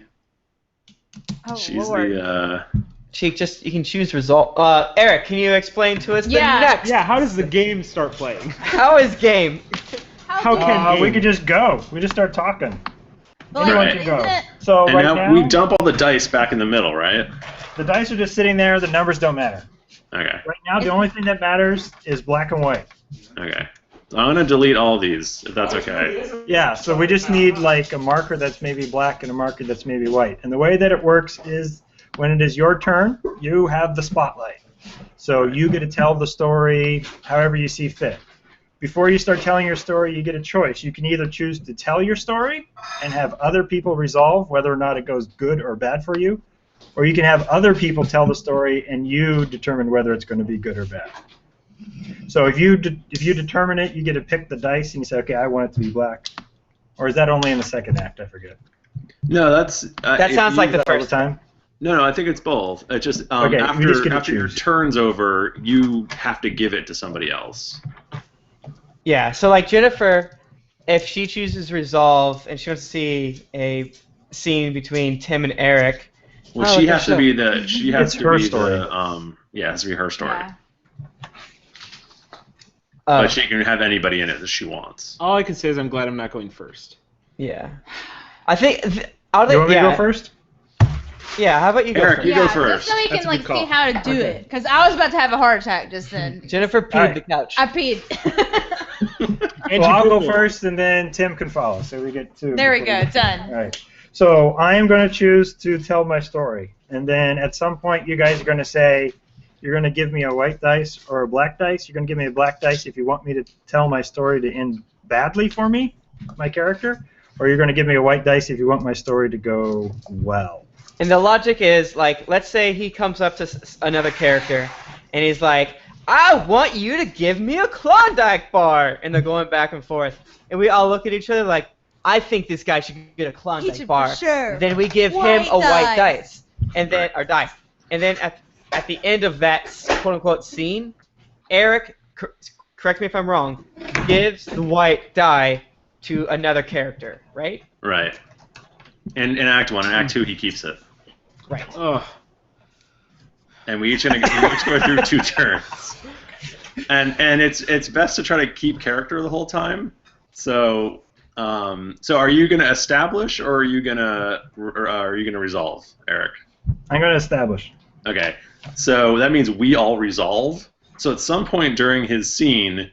Lord. the. Cheek, you can choose result. Eric, can you explain to us Yeah. the next? Yeah, how does the game start playing? How is game? How can We could just go. We just start talking. But, like, Anyone Right. can go. isn't it- So And right now, now, we dump all the dice back in the middle, right? the dice are just sitting there. The numbers don't matter. Okay. Right now, the only thing that matters is black and white. Okay. So I'm gonna delete all these if that's okay. Yeah, so we just need like a marker that's maybe black and a marker that's maybe white. And the way that it works is when it is your turn, you have the spotlight. So you get to tell the story however you see fit. Before you start telling your story, you get a choice. You can either choose to tell your story and have other people resolve whether or not it goes good or bad for you, or you can have other people tell the story and you determine whether it's going to be good or bad. So if you determine it, you get to pick the dice and you say, okay, I want it to be black. Or is that only in the second act? I forget. No, that's. That sounds like the All the first time. No, I think it's both. It's just Okay, we just get to after your choose. turn's over, you have to give it to somebody else. Yeah. So like Jennifer, if she chooses resolve and she wants to see a scene between Tim and Eric. Well, Oh, she I has guess to be the. She has It's to her be story. the. Yeah, it has to be her story. Yeah. But she can have anybody in it that she wants. All I can say is I'm glad I'm not going first. Yeah. I think. You want me to go first? Yeah. How about you go Eric, first? you go Just first. so we That's can a like good call. see how to do Okay. it, because I was about to have a heart attack just then. Jennifer peed Alright. the couch. I peed. And Well, you I'll go Google. first, and then Tim can follow. So we get two. There we before go. Done. All right. So I am going to choose to tell my story, and then at some point you guys are going to say you're going to give me a white dice or a black dice. You're going to give me a black dice if you want me to tell my story to end badly for me, my character, or you're going to give me a white dice if you want my story to go well. And the logic is, like, let's say he comes up to another character, and he's like, I want you to give me a Klondike bar! And they're going back and forth. And we all look at each other like, I think this guy should get a Klondike should for bar. sure. Then we give White him a white dice. dice. And then, or dice. And then at the end of that quote-unquote scene, Eric, correct me if I'm wrong, gives the white die to another character, right? Right. In Act 1. In Act 2, he keeps it. Right. Ugh. And we each go through 2 turns. And it's best to try to keep character the whole time. So are you gonna establish or are you gonna resolve, Eric? I'm going to establish. Okay. So that means we all resolve. So at some point during his scene,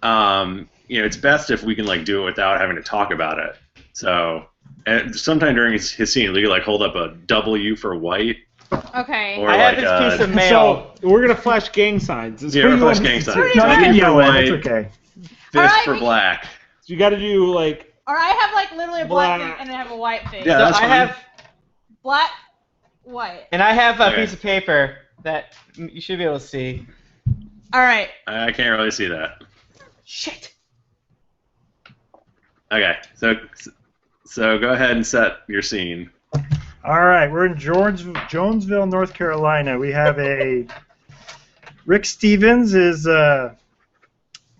it's best if we can like do it without having to talk about it. So sometime during his scene, we could like hold up a W for white. Okay. Or I have like this piece of mail. So we're gonna flash gang signs. Is Yeah, what we're you want flash us gang to signs. do. No, I can W for yell at it. white, It's okay. fist Alright, for we- black. So you got to do like Or I have like literally a black Black. thing and then I have a white thing. Yeah, So that's I fine. have, Black, white. and I have a Okay. piece of paper that you should be able to see. All right. I can't really see that. Shit. Okay, so go ahead and set your scene. All right, we're in Jonesville, North Carolina. We have a Rick Stevens is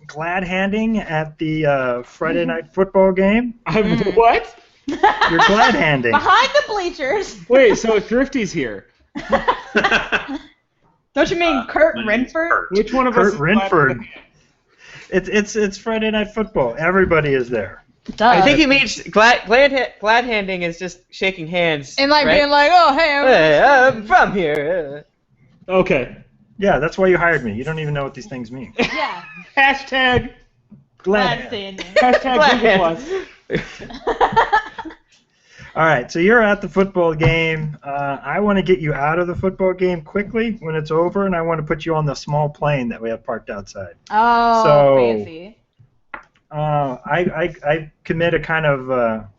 glad handing at the Friday night football game. I'm what? You're glad handing. Behind the bleachers. Wait, so Thrifty's here. Don't you mean Kurt my name's Renford? Kurt. Which one of Kurt us is Renford. It's Friday Night Football. Everybody is there. Duh. I think he means glad handing is just shaking hands. and like right? being like, oh hey, Hey, I'm from here. Okay. Yeah, that's why you hired me. You don't even know what these things mean. yeah. Hashtag Glad. seeing you. hashtag Google Plus. All right, so you're at the football game. I want to get you out of the football game quickly when it's over, and I want to put you on the small plane that we have parked outside. Oh, So- fancy. I commit a kind of a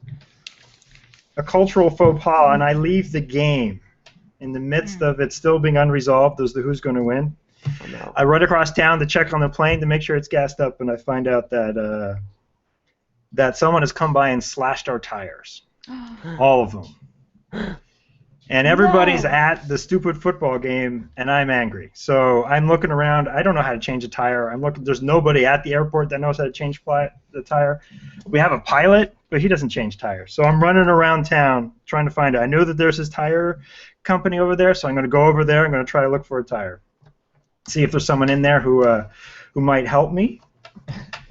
cultural faux pas, and I leave the game in the midst of it still being unresolved as to who's going to win. Oh, no. I run across town to check on the plane to make sure it's gassed up, and I find out that that someone has come by and slashed our tires, all of them. And everybody's No. at the stupid football game, and I'm angry. So I'm looking around. I don't know how to change a tire. I'm looking. There's nobody at the airport that knows how to change the tire. We have a pilot, but he doesn't change tires. So I'm running around town trying to find it. I know that there's this tire company over there, so I'm going to go over there. I'm going to try to look for a tire. See if there's someone in there who might help me.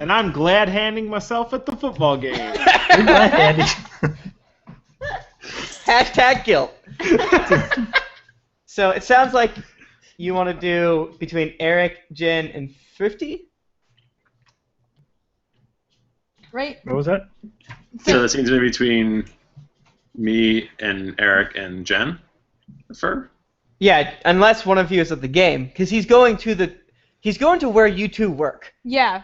And I'm glad handing myself at the football game. You're glad handy. Hashtag guilt. So it sounds like you want to do between Eric, Jen, and Thrifty? Right? What was that? So that seems to be between me and Eric and Jen. Fur. Yeah, unless one of you is at the game, because he's going to where you two work. Yeah.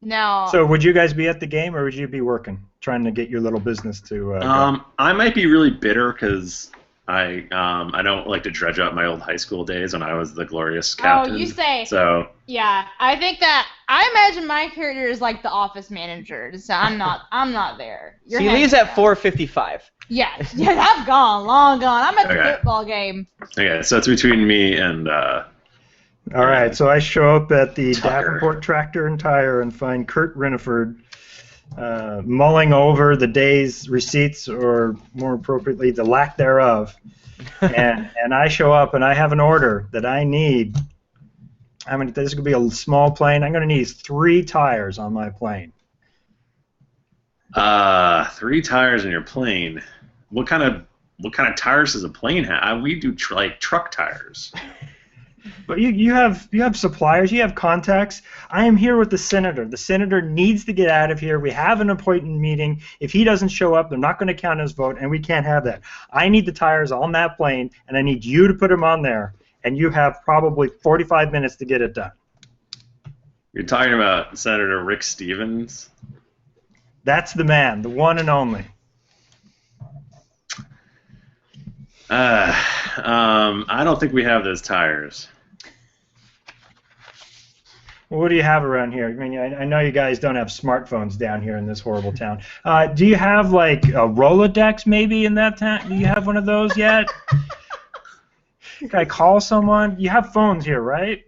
Now. So would you guys be at the game, or would you be working, trying to get your little business to go? I might be really bitter because I don't like to dredge up my old high school days when I was the glorious captain. Oh, you say. So Yeah, I think that I imagine my character is like the office manager. So I'm not there. So he leaves at hanging out. 4:55. Yeah, I've gone, long gone. I'm at the Okay. football game. okay, so it's between me and All right, so I show up at the Tucker. Davenport Tractor and Tire and find Kurt Renford mulling over the day's receipts, or more appropriately, the lack thereof. And I show up and I have an order that I need. This is going to be a small plane. I'm going to need 3 tires on my plane. 3 tires in your plane. What kind of tires does a plane have? We do like truck tires. But you have suppliers, you have contacts. I am here with the senator. The senator needs to get out of here. We have an appointment meeting. If he doesn't show up, they're not going to count his vote, and we can't have that. I need the tires on that plane, and I need you to put them on there, and you have probably 45 minutes to get it done. You're talking about Senator Rick Stevens? That's the man, the one and only. I don't think we have those tires. Well, what do you have around here? I mean, I know you guys don't have smartphones down here in this horrible town. Do you have, like, a Rolodex maybe in that town? Do you have one of those yet? Can I call someone? You have phones here, right?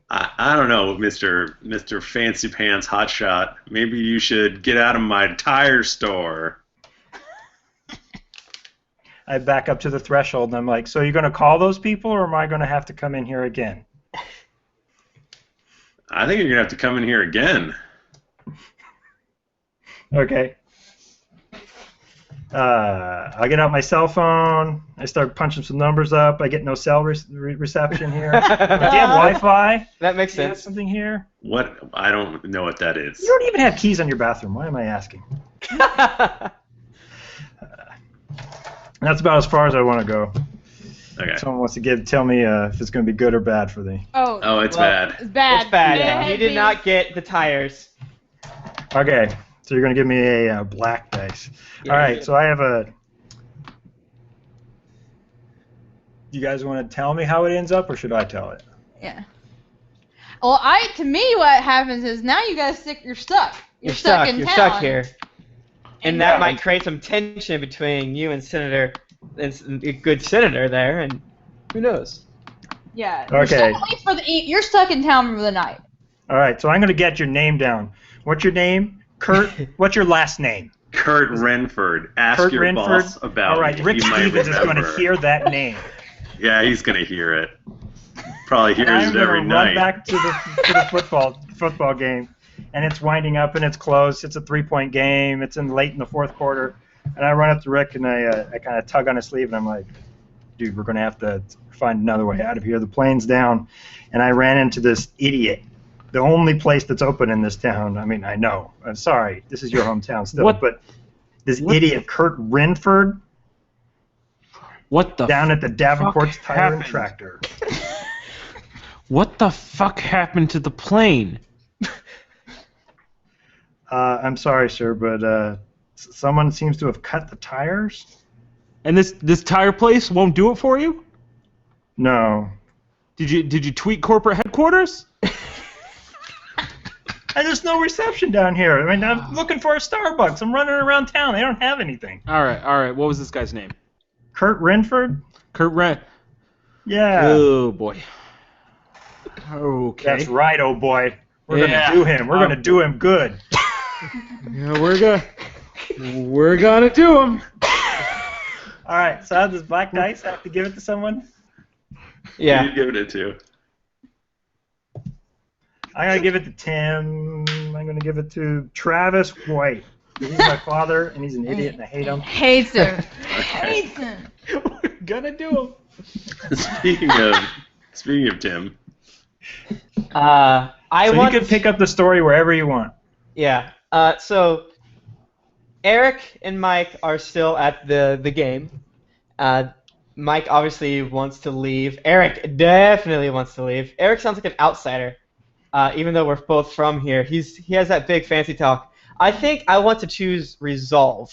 I don't know, Mr. Fancy Pants Hotshot. Maybe you should get out of my tire store. I back up to the threshold and I'm like, so you're going to call those people, or am I going to have to come in here again? I think you're going to have to come in here again. Okay. I get out my cell phone. I start punching some numbers up. I get no cell reception here. Do you have Wi-Fi? That makes Do you have sense. something here? What? I don't know what that is. You don't even have keys on your bathroom. Why am I asking? That's about as far as I want to go. Okay. Someone wants to tell me if it's going to be good or bad for the. Oh, it's Well, bad. It's bad. It's bad. Yeah, You did not get the tires. Okay, so you're going to give me a black dice. Yeah, All right, yeah. so I have a. You guys want to tell me how it ends up, or should I tell it? Yeah. Well, to me, what happens is now you guys you're stuck. You're stuck in You're town. stuck here. And that Yeah. might create some tension between you and Senator, and a good senator there, and who knows? Yeah. Okay. You're stuck in town for the night. All right, so I'm going to get your name down. What's your name? Kurt. What's your last name? Kurt Renford. Ask Kurt your Renford. boss about All right, me. Rick He might Stevens is going to remember. hear that name. Yeah, he's going to hear it. Probably And hears I'm it gonna every run night. back to the football game, and it's winding up and it's close. It's a 3-point game. It's in late in the fourth quarter, and I run up to Rick and I kind of tug on his sleeve and I'm like, dude, we're gonna have to find another way out of here. The plane's down, and I ran into this idiot. The only place that's open in this town. I mean, I know. I'm sorry. This is your hometown still, but this idiot Kurt Renford What the down at the Davenport's fuck Tire and happened? Tractor. What the fuck happened to the plane? I'm sorry, sir, but someone seems to have cut the tires. And this tire place won't do it for you? No. Did you tweet corporate headquarters? And there's no reception down here. I mean, I'm looking for a Starbucks. I'm running around town. They don't have anything. All right. What was this guy's name? Kurt Renford? Kurt Ren. Yeah. Oh boy. Okay. That's right, oh boy. We're Yeah. gonna do him. We're gonna do him good. Yeah, we're gonna do him. All right. So how does Black Dice have to give it to someone? Who Yeah. you giving it to? I'm gonna give it to Tim. I'm gonna give it to Travis White. He's my father, and he's an idiot, and I hate him. Hates him. Hates him. We're gonna do him. Speaking of Tim, I So want. you can pick up the story wherever you want. Yeah. So Eric and Mike are still at the game. Mike obviously wants to leave. Eric definitely wants to leave. Eric sounds like an outsider, even though we're both from here. He has that big fancy talk. I think I want to choose resolve.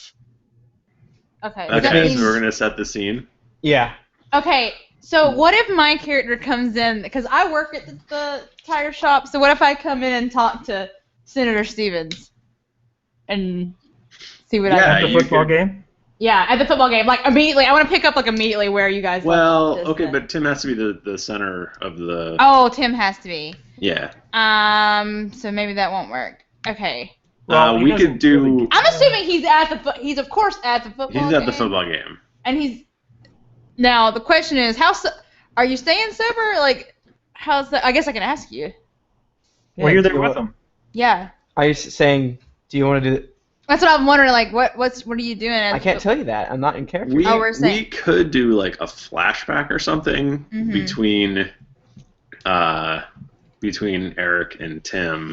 Okay. that okay, means- so we're gonna set the scene. Yeah. Okay, so what if my character comes in, because I work at the tire shop, so what if I come in and talk to Senator Stevens and see what Yeah, I At can the you football could- game. Yeah, at the football game, like immediately, I want to pick up like immediately where you guys Well, left okay, this. but Tim has to be the center of the. Oh, Tim has to be. Yeah. So maybe that won't work. Okay. Well, he We doesn't could do. really- I'm assuming he's of course at the football game. He's at the football game. And he's now the question is are you staying sober? Like, how's that? I guess I can ask you. Well, you're there do you with want- him. Yeah, Are you saying? Do you want to do? that's what I'm wondering. Like, what are you doing? I can't tell you that. I'm not in character. We, Oh, we're saying- we could do like a flashback or something Mhm. between Eric and Tim.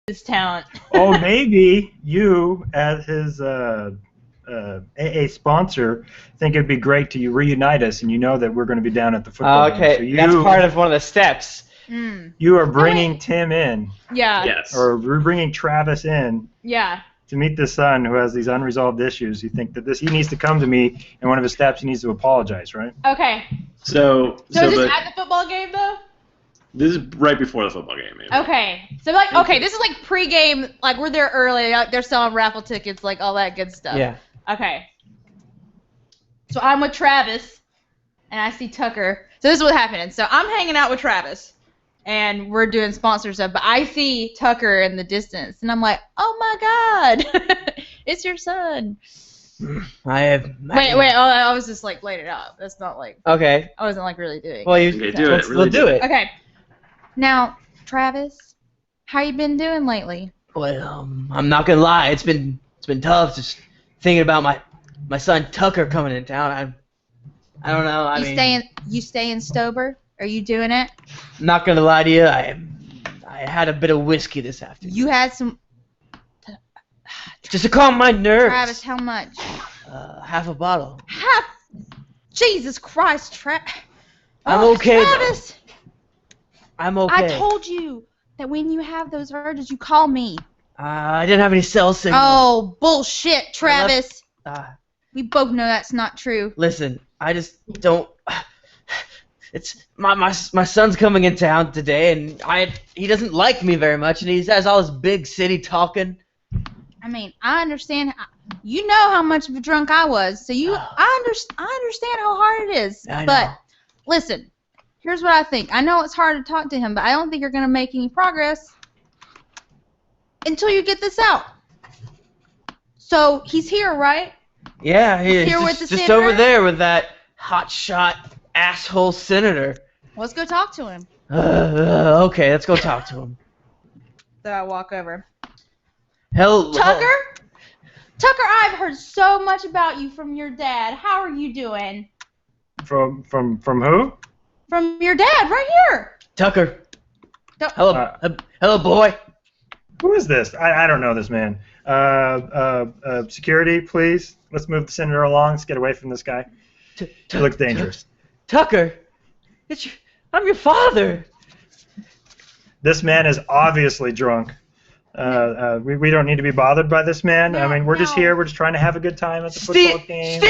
His talent. Oh, maybe you, as his AA sponsor, think it'd be great to reunite us, and you know that we're going to be down at the football game. Okay, So you, that's part of one of the steps. Mm. you are bringing Tim in, Yeah. Yes. or we're bringing Travis in Yeah. to meet this son who has these unresolved issues. You think that he needs to come to me, and one of his steps he needs to apologize, right? Okay. So So is this but at the football game though? this is right before the football game. Maybe. Okay. So like, okay, this is like pre-game. Like we're there early. Like, they're selling raffle tickets, like all that good stuff. Yeah. Okay. So I'm with Travis, and I see Tucker. So this is what's happening. So I'm hanging out with Travis, and we're doing sponsor stuff. But I see Tucker in the distance, and I'm like, oh my God, it's your son. I have. Wait. Oh, I was just like laying it out. That's not like Okay. I wasn't like really doing. Well, you Okay, do it. let's Really do it. Okay. Now, Travis, how you been doing lately? Well, I'm not gonna lie. It's been tough just thinking about my son Tucker coming in town. I don't know. You staying sober? Are you doing it? I'm not gonna lie to you. I had a bit of whiskey this afternoon. You had some. Just to calm my nerves. Travis, how much? Half a bottle. Half. Jesus Christ, I'm okay, though. Travis, I'm okay. I told you that when you have those urges, you call me. I didn't have any cell signal. Oh, bullshit, Travis. We both know that's not true. Listen, I just don't. It's my son's coming in town today, and he doesn't like me very much, and he has all this big city talking. I mean, I understand. You know how much of a drunk I was, so I understand how hard it is. I know. But listen, here's what I think. I know it's hard to talk to him, but I don't think you're going to make any progress until you get this out. So he's here, right? Yeah, Here he's with the just senator? over there with that hotshot asshole senator. Let's go talk to him. Okay, let's go talk to him. So I walk over. Hello. Tucker? Tucker, I've heard so much about you from your dad. How are you doing? From who? From your dad, right here. Tucker. Tu- Hello, hello, boy. Who is this? I don't know this man. Security, please. Let's move the senator along. Let's get away from this guy. He looks dangerous. Tucker, I'm your father. This man is obviously drunk. We don't need to be bothered by this man. I mean, we're just here. We're just trying to have a good time at the football game.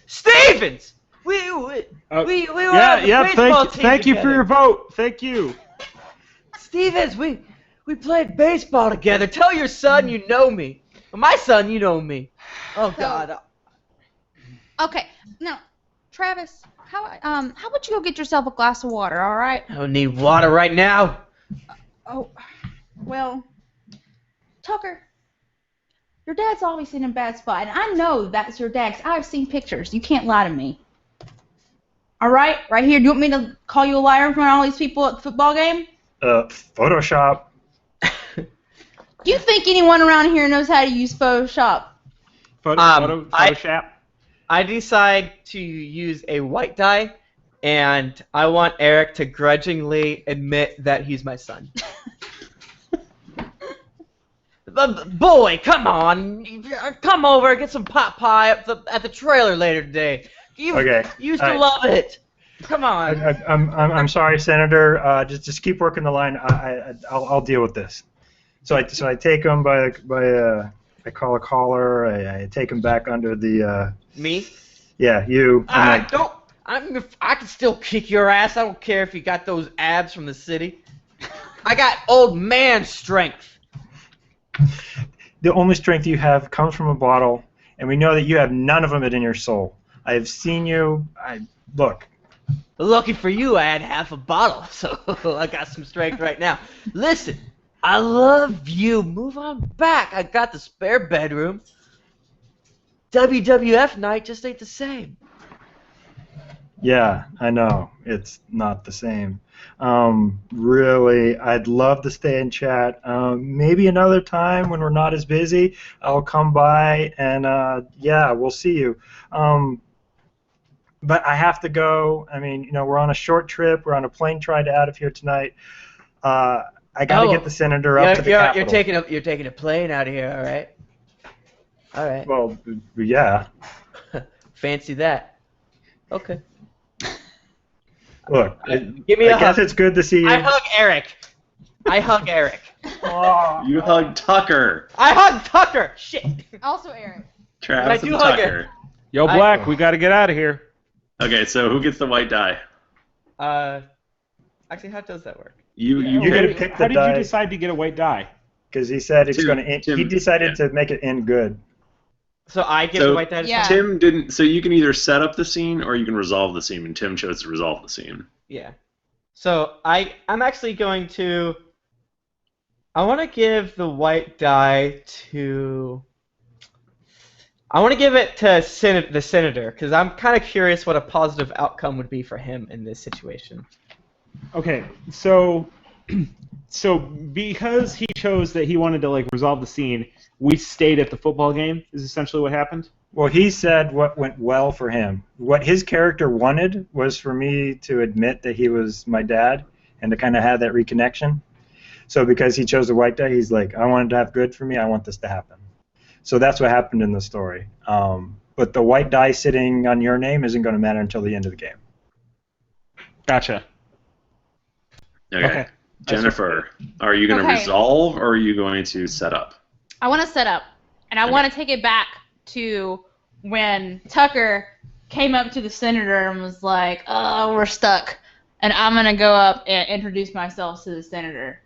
Stevens. We were on the baseball team Thank you for together. your vote. Thank you. Stevens, we played baseball together. Tell your son you know me. Well, my son, you know me. Oh God. Okay, now, Travis, how about you go get yourself a glass of water, all right? I don't need water right now. Oh, well, Tucker, your dad's always in a bad spot, and I know that's your dad 'cause I've seen pictures. You can't lie to me. All right, right here. Do you want me to call you a liar in front of all these people at the football game? Photoshop. Do you think anyone around here knows how to use Photoshop? Photoshop. I decide to use a white die, and I want Eric to grudgingly admit that he's my son. Boy, come on. Come over, get some pot pie at the trailer later today. You used to love it. Come on. I'm sorry, Senator. Just keep working the line. I'll deal with this. So I take him by I call a caller. I take him back under the. Me? Yeah, you. I can still kick your ass. I don't care if you got those abs from the city. I got old man strength. The only strength you have comes from a bottle, and we know that you have none of it in your soul. I have seen you. Look. Lucky for you, I had half a bottle, so I got some strength right now. Listen, I love you. Move on back. I got the spare bedroom. WWF night just ain't the same. Yeah, I know. It's not the same. Really, I'd love to stay and chat. Maybe another time when we're not as busy, I'll come by and, yeah, we'll see you. But I have to go. I mean, we're on a short trip. We're on a plane ride out of here tonight. I got to get the senator up to the Capitol. You're taking a plane out of here, all right? All right. Well, yeah. Fancy that. Okay. Look, Give me a I guess hug. it's good to see you. I hug Eric. You hug Tucker. I hug Tucker. Shit. Also, Eric. Travis I do and hug Tucker. Yo, Black, we got to get out of here. Okay, so who gets the white die? Actually, how does that work? You're gonna pick the How did die. you decide to get a white die? Because he said it's Tim- going to end. Tim- He decided yeah. to make it end good. So I get So- the white die. Yeah. Tim didn't. So you can either set up the scene or you can resolve the scene, and Tim chose to resolve the scene. Yeah. So I'm actually going to. I want to give the white die to. I want to give it to the senator because I'm kind of curious what a positive outcome would be for him in this situation. Okay, so because he chose that he wanted to resolve the scene, we stayed at the football game. Is essentially what happened. Well, he said what went well for him. What his character wanted was for me to admit that he was my dad and to kind of have that reconnection. So because he chose the white die, he's like, I wanted to have good for me. I want this to happen. So that's what happened in the story. But the white die sitting on your name isn't going to matter until the end of the game. Gotcha. Okay. Jennifer, are you going to resolve or are you going to set up? I want to set up, and I want to take it back to when Tucker came up to the senator and was like, "Oh, we're stuck," and I'm gonna go up and introduce myself to the senator.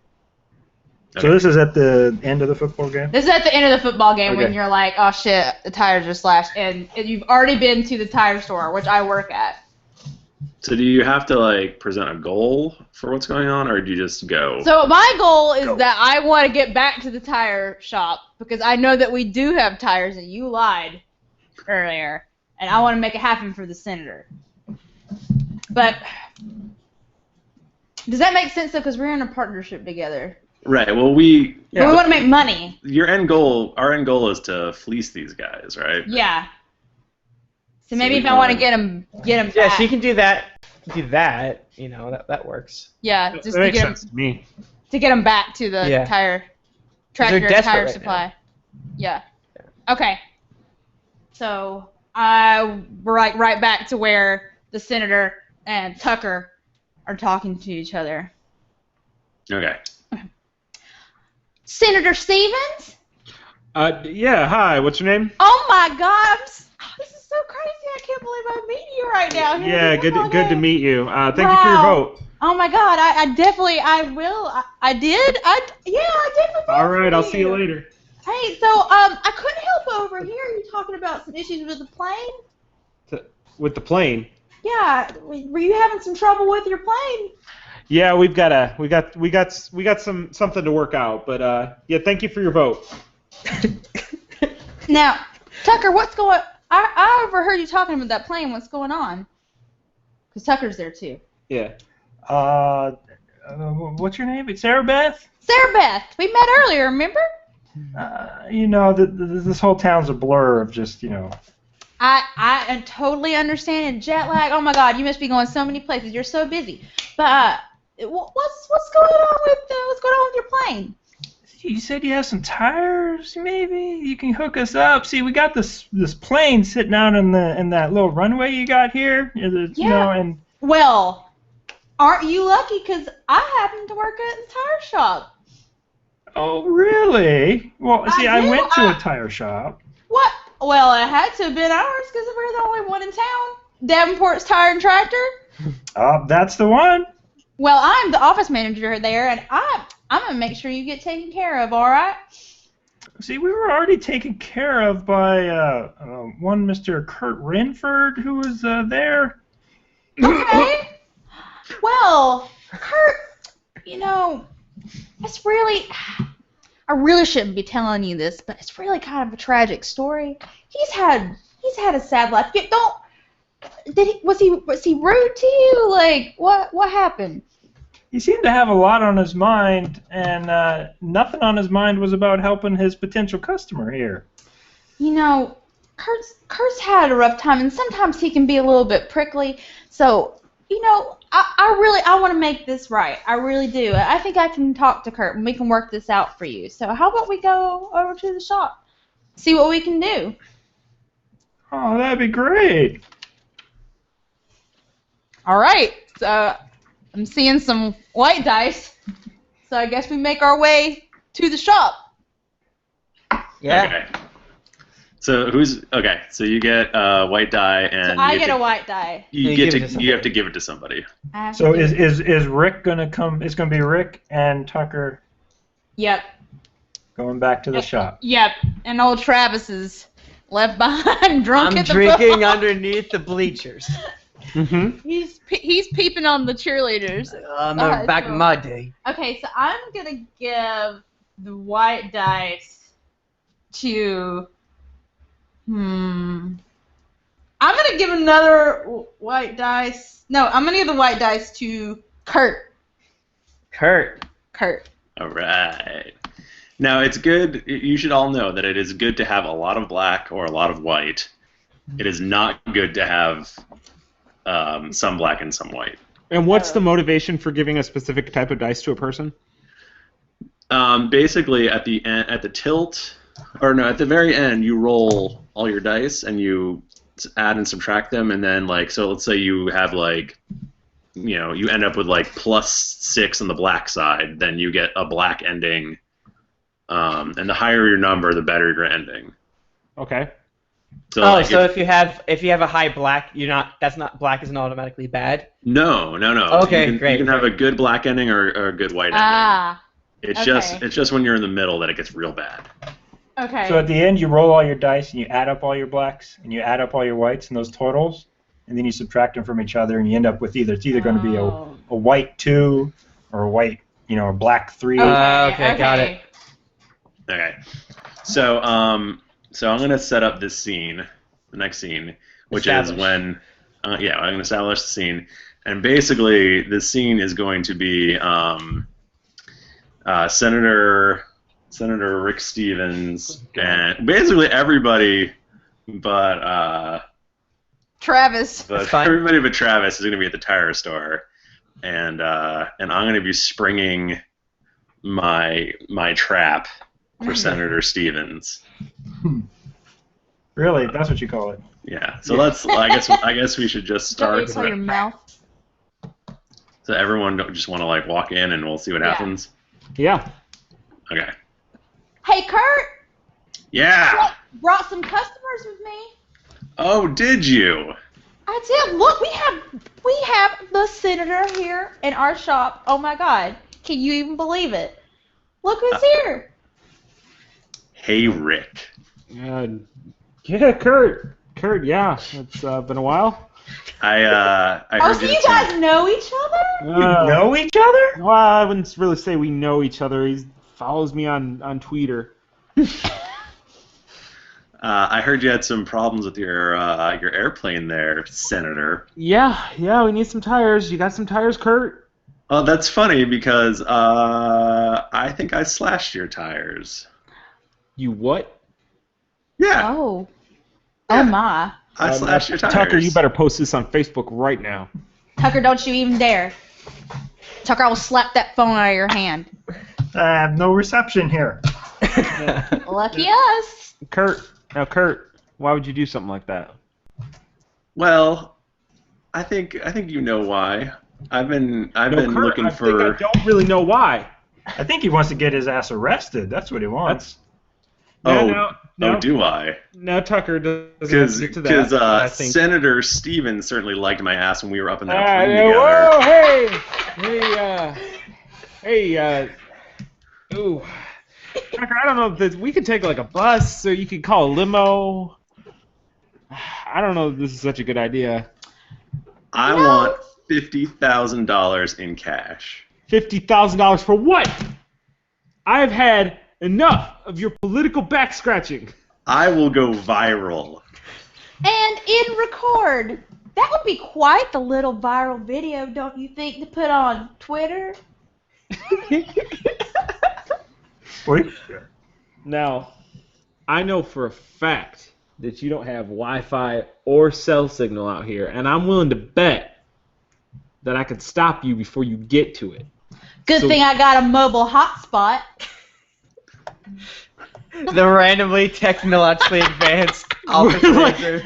So this is at the end of the football game? This is at the end of the football game when Okay. you're like, "Oh shit, the tires are slashed," and you've already been to the tire store, which I work at. So do you have to like present a goal for what's going on, or do you just go? So my goal is Go. that I want to get back to the tire shop because I know that we do have tires and you lied earlier, and I want to make it happen for the senator. But does that make sense though? Because we're in a partnership together. Right. Well, But we want to make money. Our end goal is to fleece these guys, right? Yeah. So So maybe we if I can, want to like- get him Yeah, back. so you can do that. Do that. You know, that works. Yeah, That just to makes get him sense to me. back to the Yeah. tire They're tractor desperate tire right supply. Yeah. Okay. So we're like right back to where the senator and Tucker are talking to each other. Okay. Senator Stevens? Yeah. Hi. What's your name? Oh my God! This is so crazy. I can't believe I'm meeting you right now. Here Yeah. we Good. go. Good to meet you. Thank you for your Wow. vote. Oh my God! I definitely will. I did. I definitely. All right. voted I'll for see you later. Hey, so I couldn't help over here. You're talking about some issues with the plane. With the plane. Yeah, were you having some trouble with your plane? Yeah, we got something to work out, but yeah, thank you for your vote. Now, Tucker, what's going? I overheard you talking about that plane. What's going on? Because Tucker's there too. Yeah. What's your name? It's Sarah Beth. Sarah Beth, we met earlier. Remember? This whole town's a blur of just, I totally understand and jet lag. Oh my God, you must be going so many places. You're so busy. But what's going on with your plane? You said you have some tires, maybe? You can hook us up. See, we got this plane sitting out in that little runway you got here. And Well, aren't you lucky? Because I happen to work at the tire shop. oh, really? Well, see, I do. went to a tire shop. What? Well, it had to have been ours because we're the only one in town. Davenport's Tire and Tractor. That's the one. Well, I'm the office manager there, and I'm gonna make sure you get taken care of. All right? See, we were already taken care of by one Mr. Kurt Renford who was there. Okay. Well, Kurt, it's really. I really shouldn't be telling you this, but it's really kind of a tragic story. He's had a sad life. Was he rude to you? Like what happened? He seemed to have a lot on his mind, and nothing on his mind was about helping his potential customer here. Kurt's had a rough time, and sometimes he can be a little bit prickly. So, I want to make this right. I really do. I think I can talk to Kurt, and we can work this out for you. So how about we go over to the shop, see what we can do? Oh, that'd be great. All right. So I'm seeing some white dice. So I guess we make our way to the shop. Yeah. Okay. So So you get white die, and So I get a white die. You You get give it to to you have to give it to somebody. I have So to do it. is Rick gonna come? It's gonna be Rick and Tucker Yep. going back to the shop. Yep. And old Travis is left behind, drunk I'm at the drinking bar. underneath the bleachers. Mm-hmm. He's peeping on the cheerleaders. Back in my day. Okay, so I'm gonna give the white dice to. I'm gonna give another white dice. No, I'm gonna give the white dice to Kurt. Kurt. All right. Now it's good. You should all know that it is good to have a lot of black or a lot of white. It is not good to have some black and some white. And what's the motivation for giving a specific type of dice to a person? Basically, at the end, at the very end, you roll all your dice and you add and subtract them, and then so let's say you have you end up with +6 on the black side, then you get a black ending, and the higher your number, the better your ending. Okay. So So if you have a high black, black isn't automatically bad. No. Okay, you great, can have a good black ending or a good white ending. Ah. It's okay. just when you're in the middle that it gets real bad. Okay. So at the end, you roll all your dice and you add up all your blacks and you add up all your whites and those totals. and then you subtract them from each other, and you end up with it's either going to be a white 2 or a white, a black 3. Okay, got it. Okay. So I'm gonna set up this scene, the next scene, which is when, I'm gonna establish the scene, and basically the scene is going to be Senator Rick Stevens and basically everybody, but Travis. But everybody but Travis is gonna be at the tire store, and I'm gonna be springing my trap for Senator Stevens. Really? That's what you call it? Yeah. So I guess we should just start. Don't your mouth. So everyone don't just want to like walk in and we'll see what happens. Yeah. Okay. Hey, Kurt. Yeah. Brought some customers with me. Oh, did you? I did. Look, we have the senator here in our shop. Oh my God. Can you even believe it? Look who's here. Hey, Rick. Yeah, Kurt. Kurt, yeah. It's been a while. I Oh, heard so you guys know each other? You know each other? Well, I wouldn't really say we know each other. He follows me on Twitter. I heard you had some problems with your airplane there, Senator. Yeah, we need some tires. You got some tires, Kurt? Oh, that's funny because I think I slashed your tires. You what? Yeah. Oh. Yeah. Oh my. I slashed your tires. Tucker, you better post this on Facebook right now. Tucker, don't you even dare. Tucker, I will slap that phone out of your hand. I have no reception here. Lucky us. Kurt, why would you do something like that? Well, I think you know why. I've been Kurt, looking for. I don't really know why. I think he wants to get his ass arrested. That's what he wants. Oh, do I? No, Tucker doesn't have to get to that. Because Senator Stevens certainly liked my ass when we were up in that plane together. Whoa, hey, ooh. Tucker, I don't know if we could take like a bus, or you could call a limo. I don't know if this is such a good idea. I want $50,000 in cash. $50,000 for what? I've had enough of your political back scratching. I will go viral. And in record. That would be quite the little viral video, don't you think, to put on Twitter? Wait. Now, I know for a fact that you don't have Wi-Fi or cell signal out here, and I'm willing to bet that I could stop you before you get to it. Good thing I got a mobile hotspot. The randomly technologically advanced officer.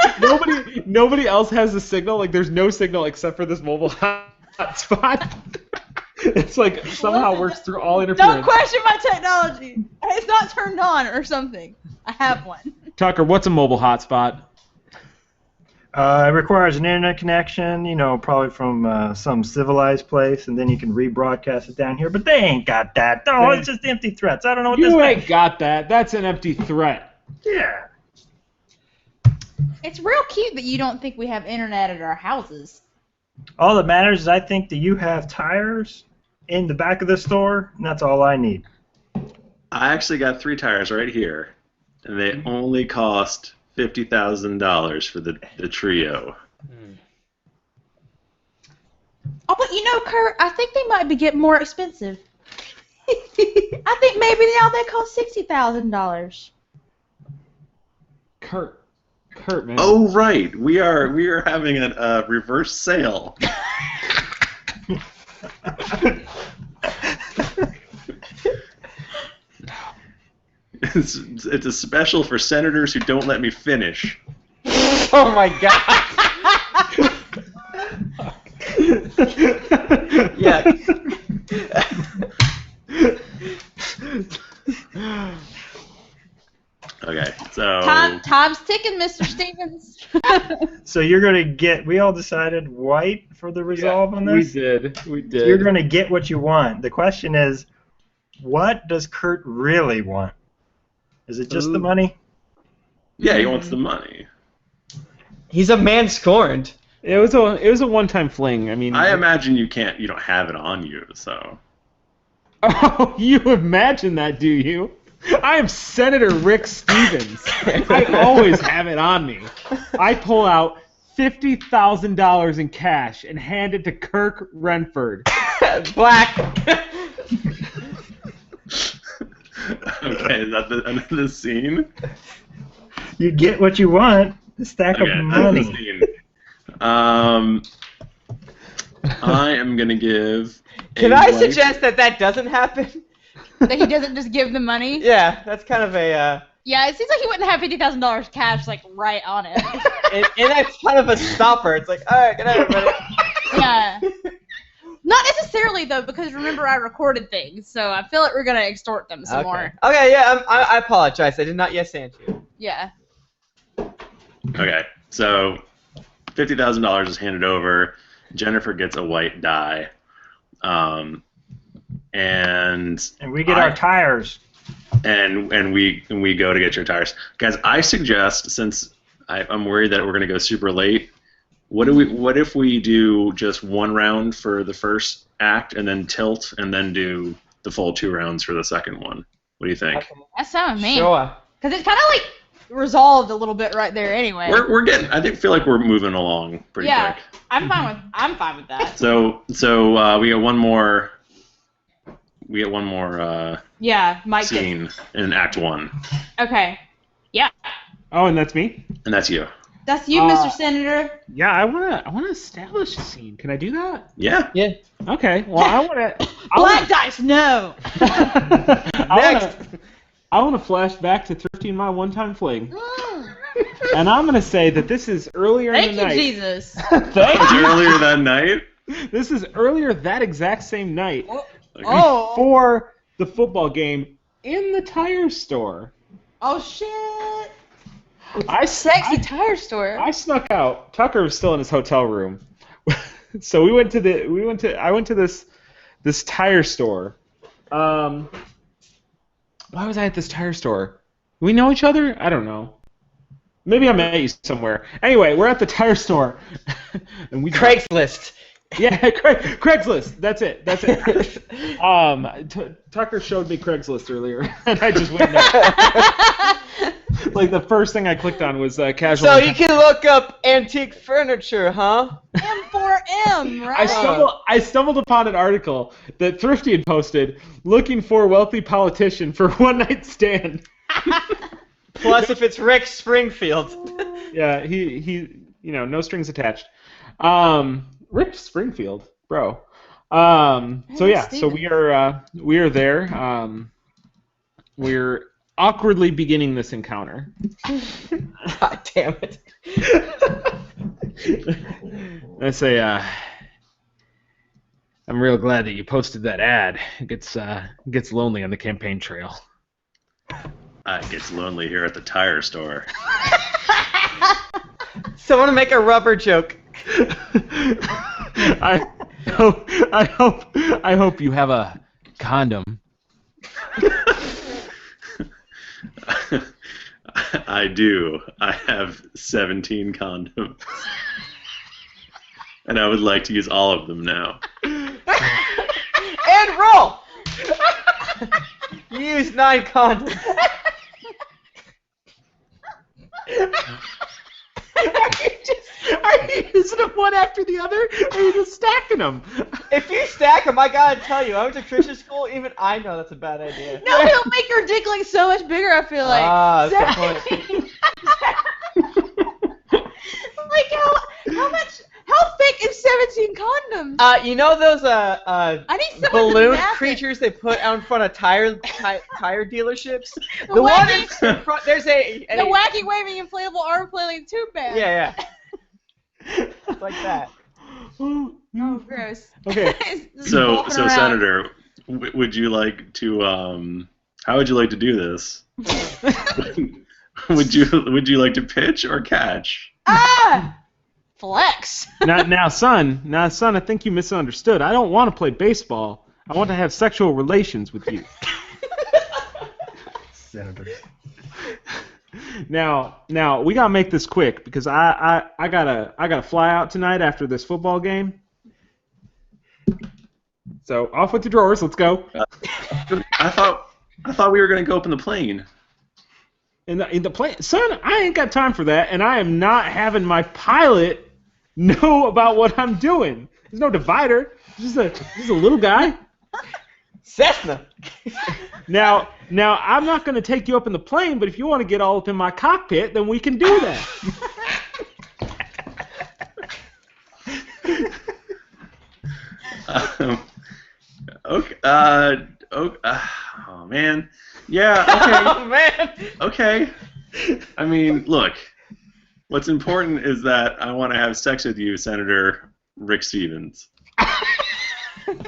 Nobody else has a signal. Like, there's no signal except for this mobile hotspot. It's like somehow works through all interference. Don't question my technology. It's not turned on or something. I have one. Tucker, what's a mobile hotspot? It requires an internet connection, probably from some civilized place, and then you can rebroadcast it down here. But they ain't got that. No, it's just empty threats. I don't know what this You means. ain't got that. That's an empty threat. Yeah. It's real cute that you don't think we have internet at our houses. All that matters is I think that you have tires in the back of the store, and that's all I need. I actually got 3 tires right here, and they only cost $50,000 for the trio. Oh, but Kurt, I think they might be getting more expensive. I think maybe now they cost $60,000. Kurt, man. Oh right, we are having a reverse sale. It's a special for senators who don't let me finish. Oh my god. Yeah. Okay, so Time's ticking, Mr. Stevens. So you're going to get, we all decided white for the resolve on this? We did. You're going to get what you want. The question is, what does Kurt really want? Is it just the money? Yeah, he wants the money. He's a man scorned. It was a one-time fling. I mean, I imagine you don't have it on you, so. Oh, you imagine that, do you? I am Senator Rick Stevens. I always have it on me. I pull out $50,000 in cash and hand it to Kirk Renford. Black. Okay, is that the end of the scene? You get what you want. A stack Okay, of that's money. the scene. I am gonna give. Can a I wife- suggest that doesn't happen? That he doesn't just give the money. Yeah, that's kind of a. Yeah, it seems like he wouldn't have $50,000 cash like right on it. And that's kind of a stopper. It's like, all right, good night, everybody. Yeah. Not necessarily though, because remember I recorded things, so I feel like we're gonna extort them some more. Okay, yeah, I apologize. I did not yes and you. Yeah. Okay, so $50,000 is handed over. Jennifer gets a white die, and And we get our tires. and we go to get your tires, guys. I suggest, since I'm worried that we're gonna go super late, what if we do just one round for the first act and then tilt and then do the full 2 rounds for the second one? What do you think? Okay. That's fine, man. Sure. Because it's kind of like resolved a little bit right there anyway. We're getting. Feel like we're moving along pretty Yeah. quick. I'm fine with that. So we get one more. Yeah, Mike. Scene in Act 1, Okay. Yeah. Oh, and that's me? and that's you. That's you, Mr. Senator. Yeah, I wanna establish a scene. Can I do that? Yeah. Yeah. Okay. Well, Black dice, no. I want to flash back to Thrifty and my one-time fling. And I'm going to say that this is earlier in Thank the you, night. Jesus. Thank you. Earlier that night. This is earlier that exact same night Oh. before the football game in the tire store. Oh shit. I Sexy tire store. I snuck out. Tucker was still in his hotel room. So I went to this tire store. Why was I at this tire store? Do we know each other? I don't know. Maybe I met you somewhere. Anyway, we're at the tire store. And we Craigslist. Yeah, Craigslist. That's it. Tucker showed me Craigslist earlier, and I just went there. Like the first thing I clicked on was casual. So you can look up antique furniture, huh? M4M, right? I stumbled upon an article that Thrifty had posted looking for wealthy politician for one night stand. Plus, if it's Rick Springfield. Yeah, he no strings attached. Rick Springfield, bro. So yeah, so we are there. We're awkwardly beginning this encounter. God damn it. I say, I'm real glad that you posted that ad. It gets lonely on the campaign trail. It gets lonely here at the tire store. Someone make a rubber joke. I hope you have a condom. I do. I have 17 condoms. And I would like to use all of them now. And roll! Use 9 condoms. Are you using them one after the other, or are you just stacking them? If you stack them, I gotta tell you, I went to Christian school, even I know that's a bad idea. No, it'll make your dick like so much bigger, I feel like. That's a good point. Like how thick is 17 condoms? You know those I need someone balloon to map it. creatures they put out in front of tire dealerships? The The one wacky- in front, there's a The wacky waving inflatable arm flailing tube bag. yeah. It's like that. Oh, gross. Okay. Just So walking around. Senator, would you like to how would you like to do this? Would you like to pitch or catch? Ah! Flex. Now, son, I think you misunderstood. I don't want to play baseball. I want to have sexual relations with you. Senator. Now we gotta make this quick because I gotta fly out tonight after this football game. So off with the drawers. Let's go. I thought we were gonna go up in the plane. In the plane, son, I ain't got time for that, and I am not having my pilot know about what I'm doing. There's no divider. Just a little guy. Cessna. Now I'm not going to take you up in the plane, but if you want to get all up in my cockpit, then we can do that. Okay. Oh man. Yeah. Okay. Oh man. Okay. I mean, look. What's important is that I want to have sex with you, Senator Rick Stevens.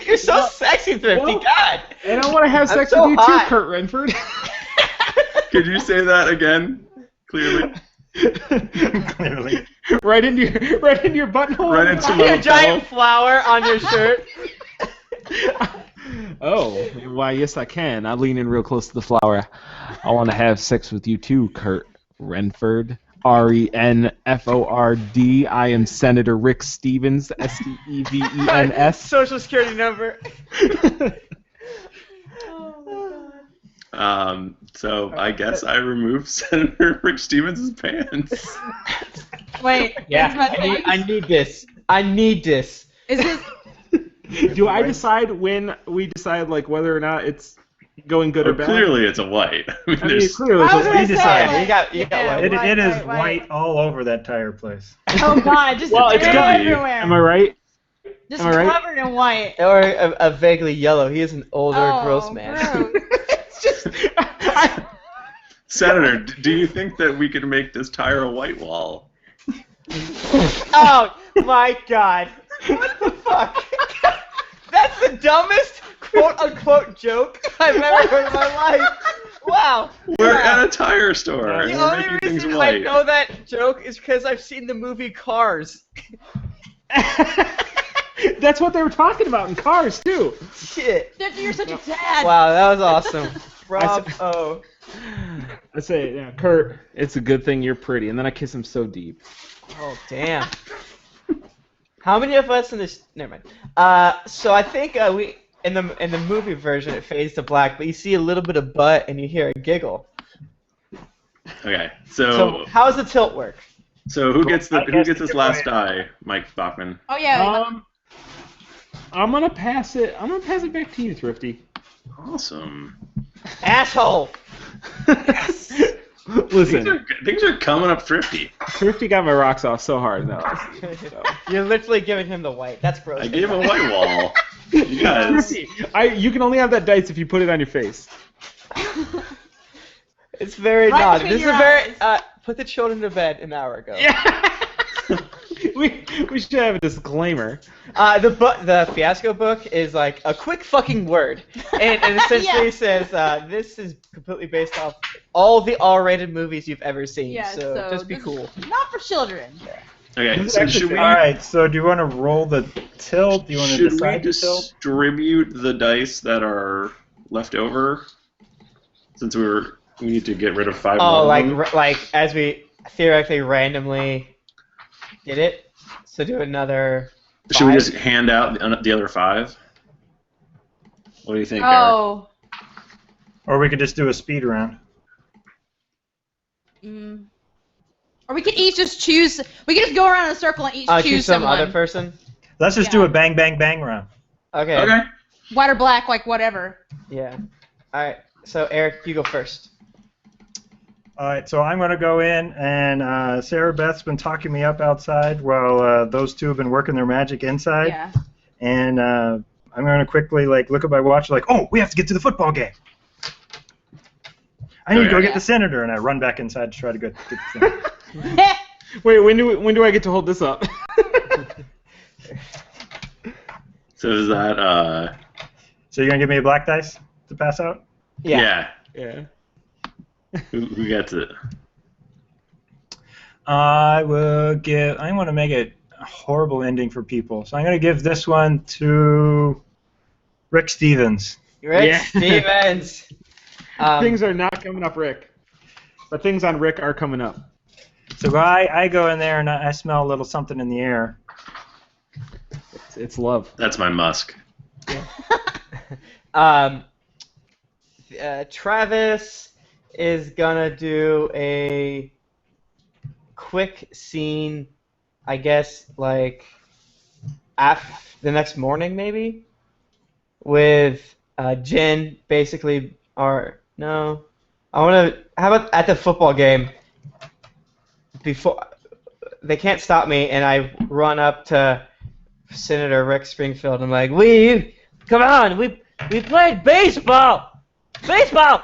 You're so sexy, Thrifty. Well, God. And I want to have I'm sex so with you hot. too, Kurt Renford. Could you say that again, clearly? Clearly. right into your butthole. Right into Your my giant flower on your shirt. Oh, why? Yes, I can. I lean in real close to the flower. I want to have sex with you too, Kurt Renford. Renford. I am Senator Rick Stevens. Stevens. Social security number. So I guess I removed Senator Rick Stevens' pants. Wait. Yeah, is my face- I need this. I need this. Is this? Do I decide when we decide like whether or not it's going good or bad? Clearly, it's a white. I mean, I mean, there's- clearly. I was gonna You say, decide. like, You got yeah, one. It is white. white all over that tire place. Oh God, just Well, it's gotta be. everywhere. Am I right? Just am I right? covered in white. Or a vaguely yellow. He is an older, gross man. Gross. It's just. Senator, do you think that we could make this tire a white wall? Oh my God! What the fuck? That's the dumbest quote-unquote joke I've ever heard in my life. Wow. We're at a tire store. The and The we're only making things reason I white. know that joke is because I've seen the movie Cars. That's what they were talking about in Cars too. Shit. You're such a dad. Wow, that was awesome. Bravo. I say, yeah, Kurt, it's a good thing you're pretty, and then I kiss him so deep. Oh damn. How many of us in this? Never mind. So I think we in the movie version it fades to black, but you see a little bit of butt and you hear a giggle. Okay, So so how does the tilt work? who gets I guess this you're last right. die, Mike Bachman? Oh yeah. I'm gonna pass it. I'm gonna pass it back to you, Thrifty. Awesome. Asshole. Listen, Things are coming up thrifty. Thrifty got my rocks off so hard. No, so. You're literally giving him the white. That's gross. I gave him a white wall. You guys. Thrifty, you can only have that dice if you put it on your face. It's very Right naughty. between This is your a very eyes. put the children to bed an hour ago. Yeah. we should have a disclaimer. The Fiasco book is like a quick fucking word, and it essentially says this is completely based off all the R-rated movies you've ever seen. Yeah, so just be this cool. is Not for children. Okay, so should we, All right. So do you want to roll the tilt? Do you want to should we decide the tilt? distribute the dice that are left over? Since we need to get rid of 5 Oh, more of them? like as we theoretically randomly did it. So do another. Should we 5? just hand out the other 5? What do you think, Eric? Oh. Or we could just do a speed round. Mm. Or we could each just choose. We could just go around in a circle and each choose choose some someone. other person. Let's just do a bang, bang, bang round. Okay. Okay. White or black, like whatever. Yeah. All right. So Eric, you go first. All right, so I'm going to go in, and Sarah Beth's been talking me up outside while those two have been working their magic inside. Yeah. And I'm going to quickly look at my watch, oh, we have to get to the football game. I need to go Okay. get the senator, and I run back inside to try to get the senator. Wait, when do I get to hold this up? So is that, So you're going to give me a black dice to pass out? yeah. Yeah. Who gets it? I want to make it a horrible ending for people, so I'm going to give this one to Rick Stevens. Rick Yeah. Stevens. Things are not coming up, Rick. But things on Rick are coming up. So I go in there and I smell a little something in the air. It's love. That's my musk. Travis is gonna do a quick scene, I guess, like the next morning maybe, with Jin basically, or no, how about at the football game, before they can't stop me, and I run up to Senator Rick Springfield and I'm like, come on, we played baseball! Baseball!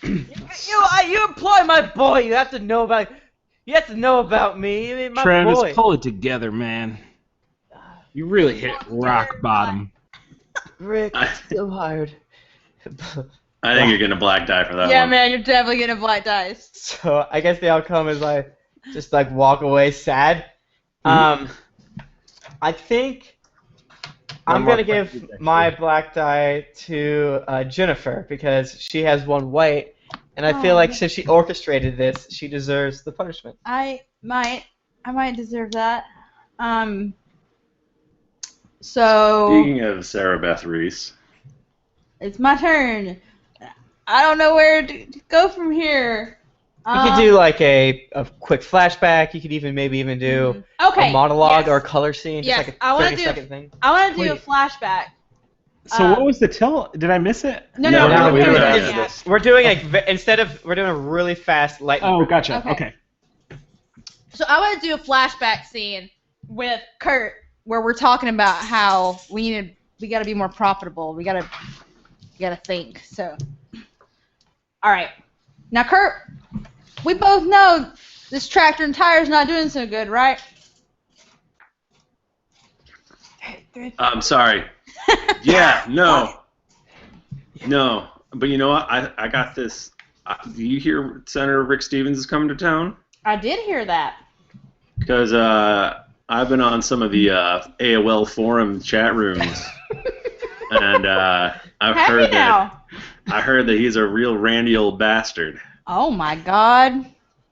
you employ my boy, you have to know about me, I mean, my Travis, boy. pull it together, man. You really hit rock bottom. Rick, I'm so hard. I think you're getting a black die for that Yeah, one. man, you're definitely getting black dice. So I guess the outcome is just walk away sad. I think I'm gonna give my black die to Jennifer because she has one white, and I feel like since she orchestrated this, she deserves the punishment. I might deserve that. So Speaking of Sarah Beth Reese, it's my turn. I don't know where to go from here. You could do like a quick flashback. You could maybe even do okay, a monologue yes. or a color scene. Yes, Just I like wanna a do- 30-second thing. I want to do a flashback. So what was the tell? Did I miss it? No, No, we're we doing don't it have yet. this. We're doing we're doing a really fast lightning. Oh, gotcha. Okay. Okay. So I want to do a flashback scene with Kurt where we're talking about how we got to be more profitable. We got to think. So, all right. Now, Kurt, we both know this tractor and tire's not doing so good, right? I'm sorry. Yeah, no. But you know what? I got this. Do you hear Senator Rick Stevens is coming to town? I did hear that. Because I've been on some of the AOL forum chat rooms, and I've Happy heard now. I heard that he's a real randy old bastard. Oh my God.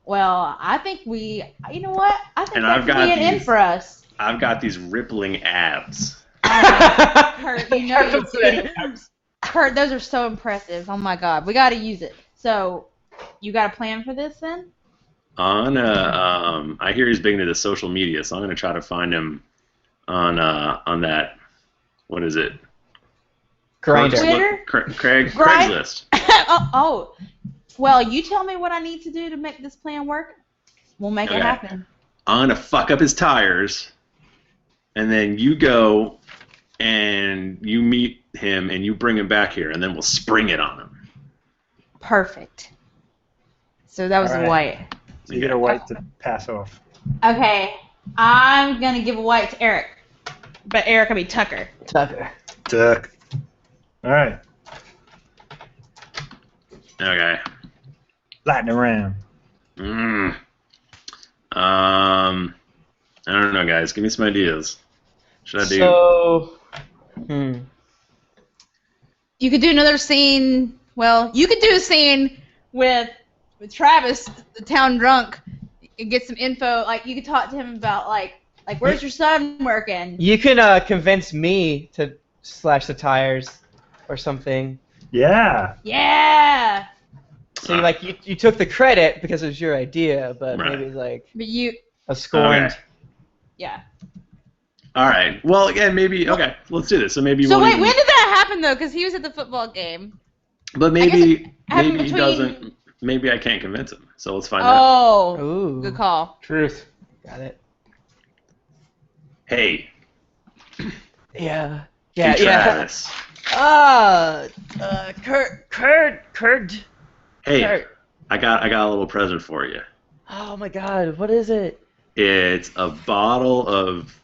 Well, I think you know what? I think And that I've could got be an in these- for us. I've got these rippling abs. Kurt, you know you do. Kurt, those are so impressive. Oh my God, we got to use it. So, you got a plan for this then? I hear he's big into the social media, so I'm gonna try to find him on that. What is it? Grindr. Twitter? Craigslist. oh. Well, you tell me what I need to do to make this plan work. We'll make it Okay. happen. I'm gonna fuck up his tires, and then you go and you meet him and you bring him back here, and then we'll spring it on him. Perfect. So that was All a right. white. So you get a white to pass off. Okay, I'm gonna give a white to Eric, but Eric will be Tucker. Tucker. Duck. All right. Okay. Lightning round. I don't know, guys. Give me some ideas. Should I do? So, You could do another scene. Well, you could do a scene with Travis, the town drunk, and get some info. Like you could talk to him about like where's your son working? you can convince me to slash the tires or something. Yeah. Yeah. So you took the credit because it was your idea, but Right. maybe like But you. a scorned. Okay. Yeah. All right. Well, again, maybe. Okay, let's do this. So maybe. So we'll wait, even- when did that happen though? Because he was at the football game. But guess maybe it happened maybe he between- doesn't. Maybe I can't convince him. So let's find out. Oh. Ooh. Good call. Truth. Got it. Hey, Yeah. hey, Yeah. Travis. Kurt. Hey, Kurt. I got a little present for you. Oh my God, what is it? It's a bottle of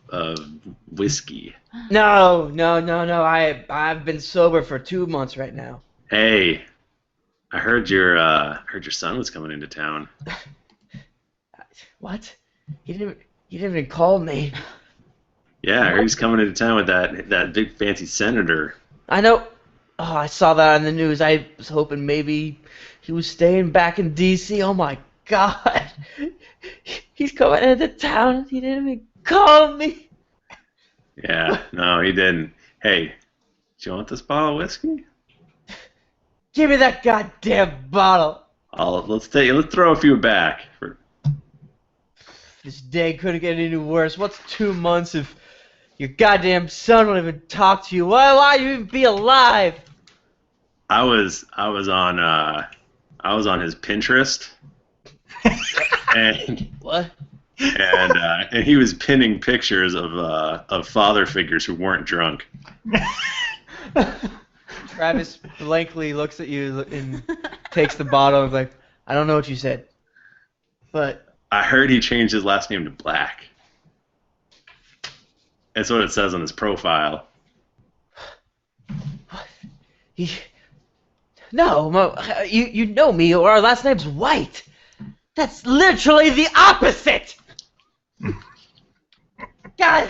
whiskey. No. I've been sober for 2 months right now. Hey, I heard your son was coming into town. What? He didn't even call me. Yeah, I heard he's coming into town with that big fancy senator. I know. I saw that on the news. I was hoping maybe he was staying back in D.C. Oh my God. He's coming into town. He didn't even call me. Yeah, no, he didn't. Hey, do you want this bottle of whiskey? Give me that goddamn bottle. Let's throw a few back. This day couldn't get any worse. What's 2 months if your goddamn son won't even talk to you? Why you even be alive? I was on his Pinterest, and What? and he was pinning pictures of father figures who weren't drunk. Travis blankly looks at you and takes the bottle and is like, I don't know what you said, but I heard he changed his last name to Black. That's what it says on his profile. No, you know me, or our last name's White. That's literally the opposite. God.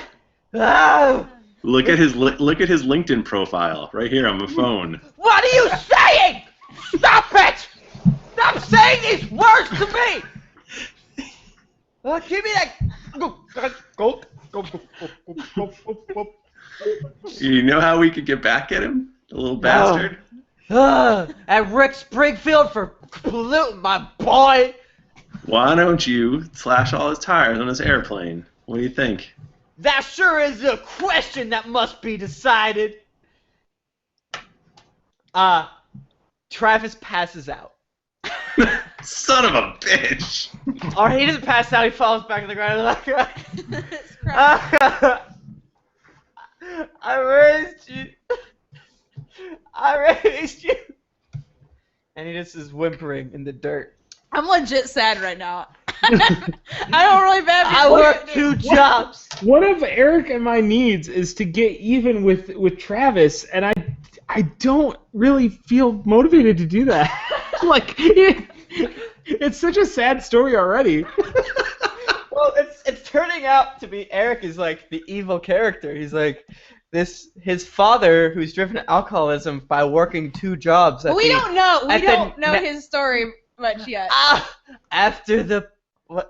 Oh. Look at his LinkedIn profile right here on my phone. What are you saying? Stop it! Stop saying these words to me! Give me that. Go. You know how we could get back at him, the little bastard? At Rick Springfield for polluting my boy. Why don't you slash all his tires on his airplane? What do you think? That sure is a question that must be decided. Travis passes out. Son of a bitch! Or he doesn't pass out, he falls back on the ground. I raised you. I raised you. And he just is whimpering in the dirt. I'm legit sad right now. I don't really bad. I work 2 jobs. One of Eric and my needs is to get even with Travis, and I don't really feel motivated to do that. Like, it's such a sad story already. Well, it's turning out to be Eric is like the evil character. He's like his father who's driven to alcoholism by working 2 jobs. We don't know his story much yet. After the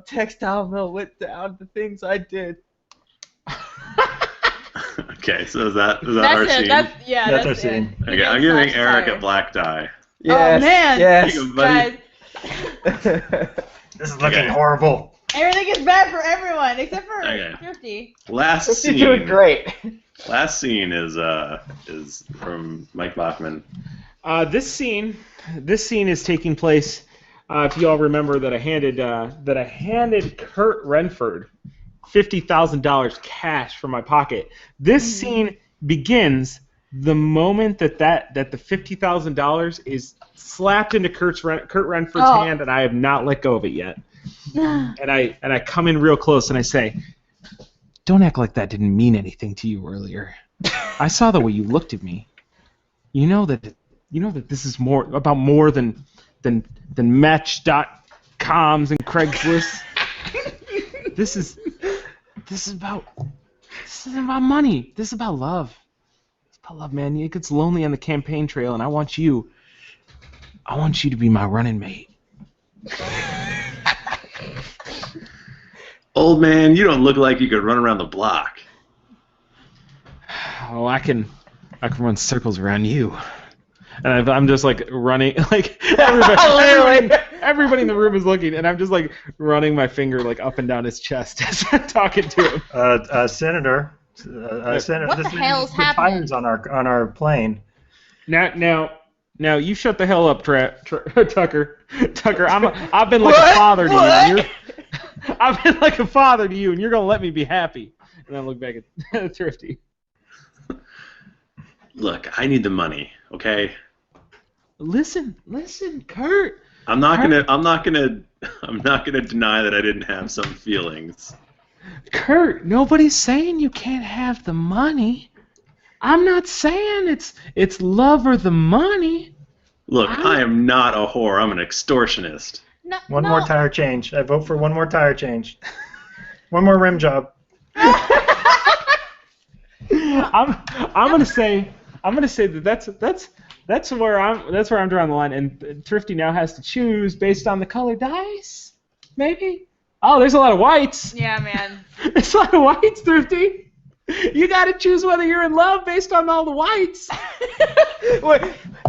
textile mill went down, the things I did. Okay, so is that our scene? That's our scene. Okay, I'm giving Eric a black die. Yes, Oh man! Yes. Buddy. Guys, This is looking horrible. everything is bad for everyone except for Okay. Thrifty. Last You're scene. doing great. Last scene is from Mike Bachman. This scene is taking place. If you all remember that I handed Kurt Renford $50,000 cash from my pocket. This scene begins the moment that the $50,000 is slapped into Kurt Renford's hand, and I have not let go of it yet. And I come in real close and I say, "Don't act like that didn't mean anything to you earlier. I saw the way you looked at me. You know that this is more than Match.coms and Craigslist. This is about money. This is about love. It's about love, man. It gets lonely on the campaign trail, and I want you to be my running mate." Old man, you don't look like you could run around the block. Oh, I can run circles around you. And I'm just like running, like everybody in the room is looking, and I'm just like running my finger like up and down his chest as I'm talking to him. Senator. Senator. What the hell's happening? Tires on our plane. Now, you shut the hell up, Tucker. Tucker, I've been like a father to you. And I've been like a father to you, and you're gonna let me be happy. And I look back at Thrifty. Look, I need the money, okay? Listen, Kurt. I'm not gonna deny that I didn't have some feelings. Kurt, nobody's saying you can't have the money. I'm not saying it's love or the money. Look, I am not a whore. I'm an extortionist. No, One more tire change. I vote for one more tire change. One more rim job. I'm gonna say I'm gonna say that's where I'm drawing the line, and Thrifty now has to choose based on the color dice. Maybe. Oh, there's a lot of whites. Yeah, man. There's a lot of whites, Thrifty. You got to choose whether you're in love based on all the whites. Wait,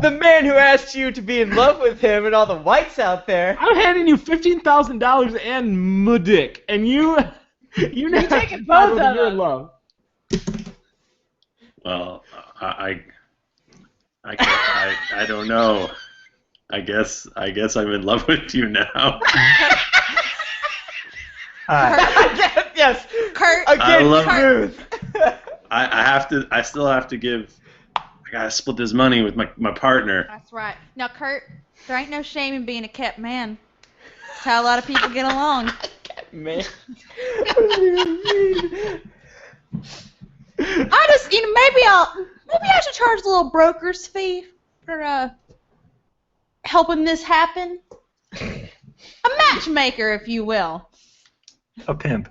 the man who asked you to be in love with him and all the whites out there. I'm handing you $15,000 and Mudik, and you now You're taking decide both whether of you're them. in love. Well, I don't know. I guess I'm in love with you now. Yes. Kurt. Again, love- smooth. I still have to give. I gotta split this money with my partner. That's right. Now, Kurt, there ain't no shame in being a kept man. That's how a lot of people get along. Man. I just, maybe I should charge a little broker's fee for helping this happen. A matchmaker, if you will. A pimp.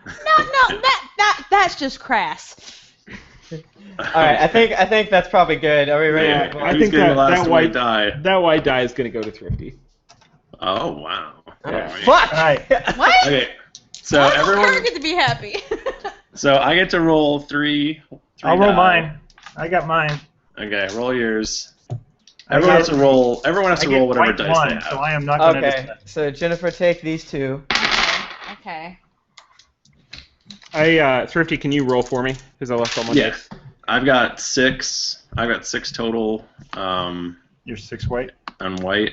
No, that's just crass. All right, I think that's probably good. Are we ready? Yeah, to I Who's think getting that- the last that white white- die. That white die is gonna go to Thrifty. Oh wow. Yeah. Fuck! All right. What? Okay. So Why does everyone. Kurt get to be happy? So I get to roll three I'll roll die. mine. I got mine. Okay, roll yours. I Everyone has get- to roll. Everyone has I to get roll whatever white dice one, they have. so I am not going to Okay, so Jennifer, take these two. Okay. Thrifty, can you roll for me? Because I left all my Yeah. dice. I've got six total You're 6 white. on white.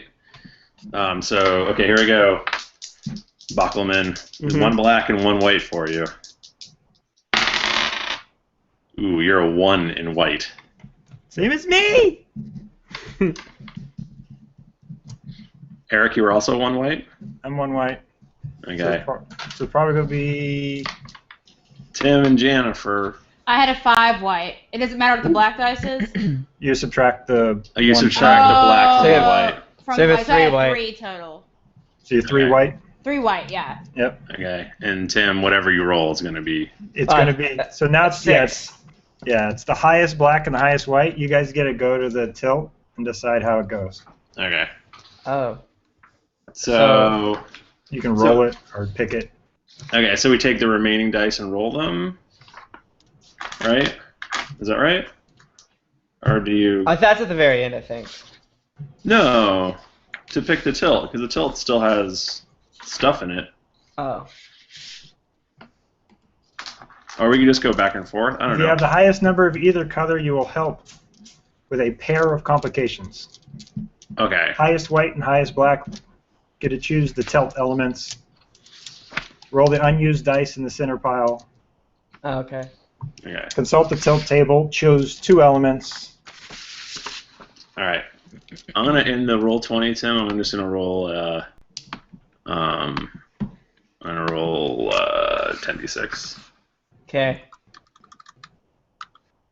So okay, here we go. Bockelman, there's Mhm. one black and one white for you. Ooh, you're a 1 in white. Same as me. Eric, you were also 1 white. I'm 1 white. Okay. So probably going to be. Tim and Jennifer. I had a 5 white. It doesn't matter what the black dice is. You subtract the. You one- subtract the black from So you the have- white. From So you have white. So I had 3 white. 3 total. So you're 3 Okay. white. 3 white, yeah. Yep. Okay, and Tim, whatever you roll is going to be. It's going to be. So now it's 6. it's the highest black and the highest white. You guys get to go to the tilt and decide how it goes. Okay. Oh. So You can roll it or pick it. okay, so we take the remaining dice and roll them, right? Is that right? Or do you? That's at the very end, I think. No, to pick the tilt because the tilt still has stuff in it. Oh. Or we can just go back and forth. I don't If you know. have the highest number of either color, you will help with a pair of complications. Okay. Highest white and highest black get to choose the tilt elements. Roll the unused dice in the center pile. Oh, okay. Okay. Consult the tilt table. Choose 2 elements. All right. I'm gonna end the roll 20, Tim. I'm just gonna roll. I'm gonna roll 10d6. Okay.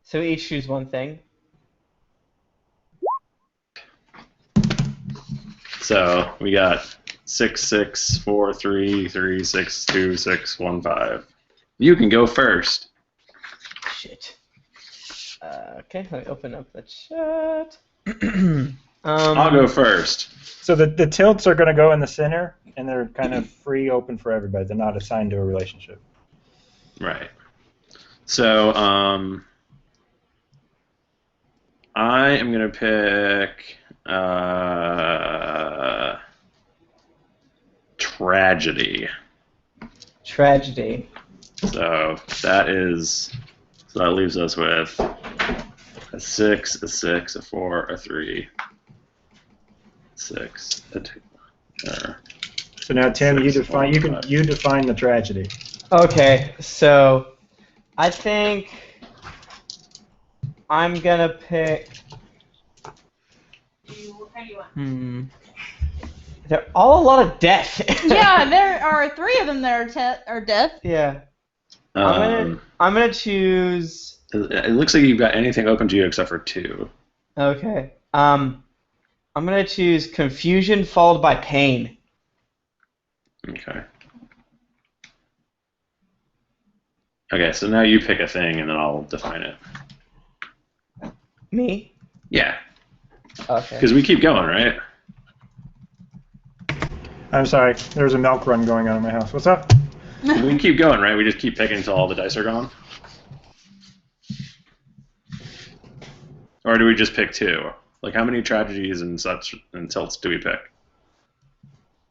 So we each choose one thing. So we got 6, 6, 4, 3, 3, 6, 2, 6, 1, 5. You can go first. Shit. Okay, let me open up the chat. I'll go first. So the tilts are going to go in the center, and they're kind of free, open for everybody. They're not assigned to a relationship. Right. So I am gonna pick tragedy. Tragedy. So that leaves us with a 6, a 6, a 4, a 3, 6, a 2. So now, Tim, you 6, define. 1, 5. You define the tragedy. Okay, so I think I'm gonna pick. They're all a lot of death. Yeah, there are 3 of them that are death. Yeah. Um, I'm gonna choose. it looks like you've got anything open to you except for 2. Okay. I'm gonna choose confusion followed by pain. Okay. Okay, so now you pick a thing and then I'll define it. Me? Yeah, Okay. because we keep going, right? I'm sorry. There's a milk run going on in my house. What's up? We keep going, right? We just keep picking until all the dice are gone? Or do we just pick 2? Like, how many tragedies and such and tilts do we pick?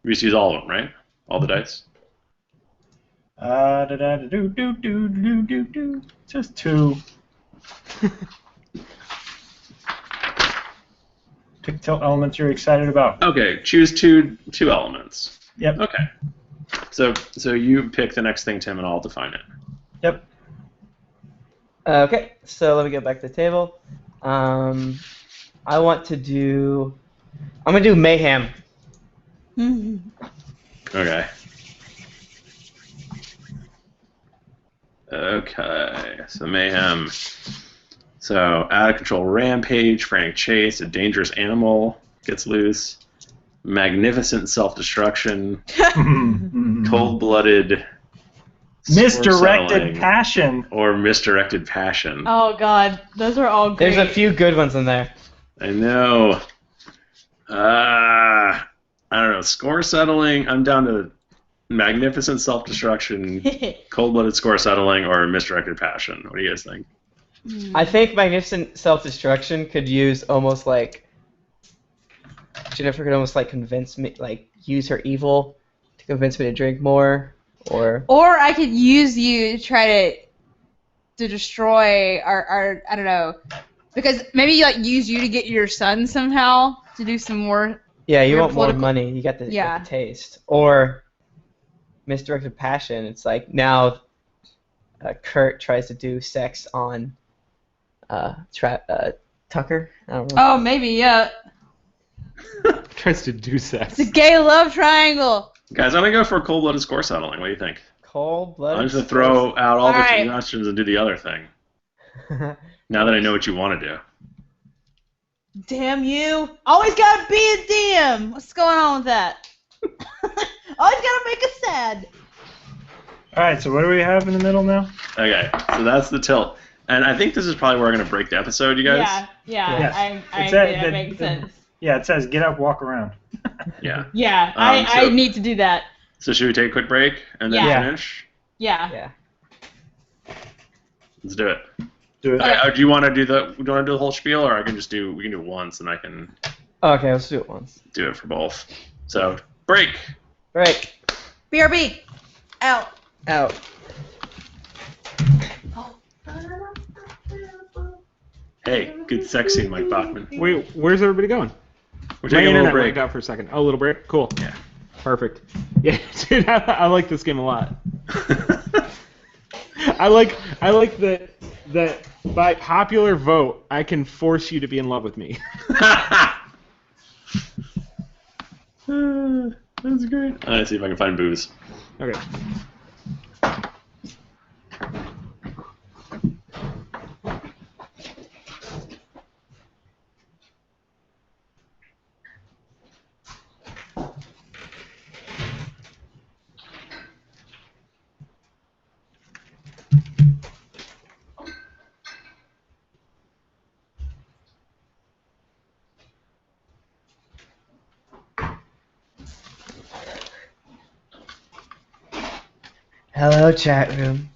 We just use all of them, right? All the dice? Do. Just 2. Pick tilt elements you're excited about. Okay, choose two elements. Yep. Okay. So you pick the next thing, Tim, and I'll define it. Yep. Okay, so let me get back to the table. I want to do. I'm gonna do mayhem. Okay. Okay, so mayhem. So out of control rampage, frantic chase, a dangerous animal gets loose, magnificent self-destruction, cold-blooded, Misdirected passion. or misdirected passion. Oh God, those are all great. There's a few good ones in there. I know. I don't know. Score settling. I'm down to magnificent self-destruction, cold-blooded score settling, or misdirected passion. What do you guys think? I think magnificent self-destruction could use almost like Jennifer could almost like convince me, like use her evil to convince me to drink more, or I could use you to try to destroy our I don't know, because maybe like use you to get your son somehow to do some more. yeah, you Your want more political- money, you got the taste, or misdirected passion. It's like now Kurt tries to do sex on Tucker. I don't know. Oh, maybe yeah. Tries to do sex. It's a gay love triangle. Guys, I'm gonna go for cold-blooded score settling. What do you think? Cold-blooded. I'm just gonna throw out all the Alright. suggestions and do the other thing. Now that I know what you want to do. Damn you! Always gotta be a DM. What's going on with that? Always gotta make us sad. All right. So what do we have in the middle now? Okay, so that's the tilt. And I think this is probably where we're gonna break the episode, you guys. Yeah. Yes. I It's agree. that- That makes sense. Yeah. It says get up, walk around. Yeah. Yeah, So- I need to do that. So should we take a quick break and then Yeah. finish? Yeah. Yeah. Let's do it. Do it. Do you want to do the whole spiel, or we can do it once, and I can Okay, let's do it once. do it for both. So break. Break. BRB. Out. Out. Hey, good sex scene, Mike Bachman. Wait, where's everybody going? We're My taking a little internet break. went out for a second. Oh, a little break? Cool. Yeah. Perfect. Yeah, dude, I like this game a lot. I like that by popular vote, I can force you to be in love with me. That's great. I'm gonna see if I can find booze. Okay. Hello, chat room.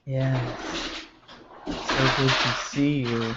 Yeah. So good to see you.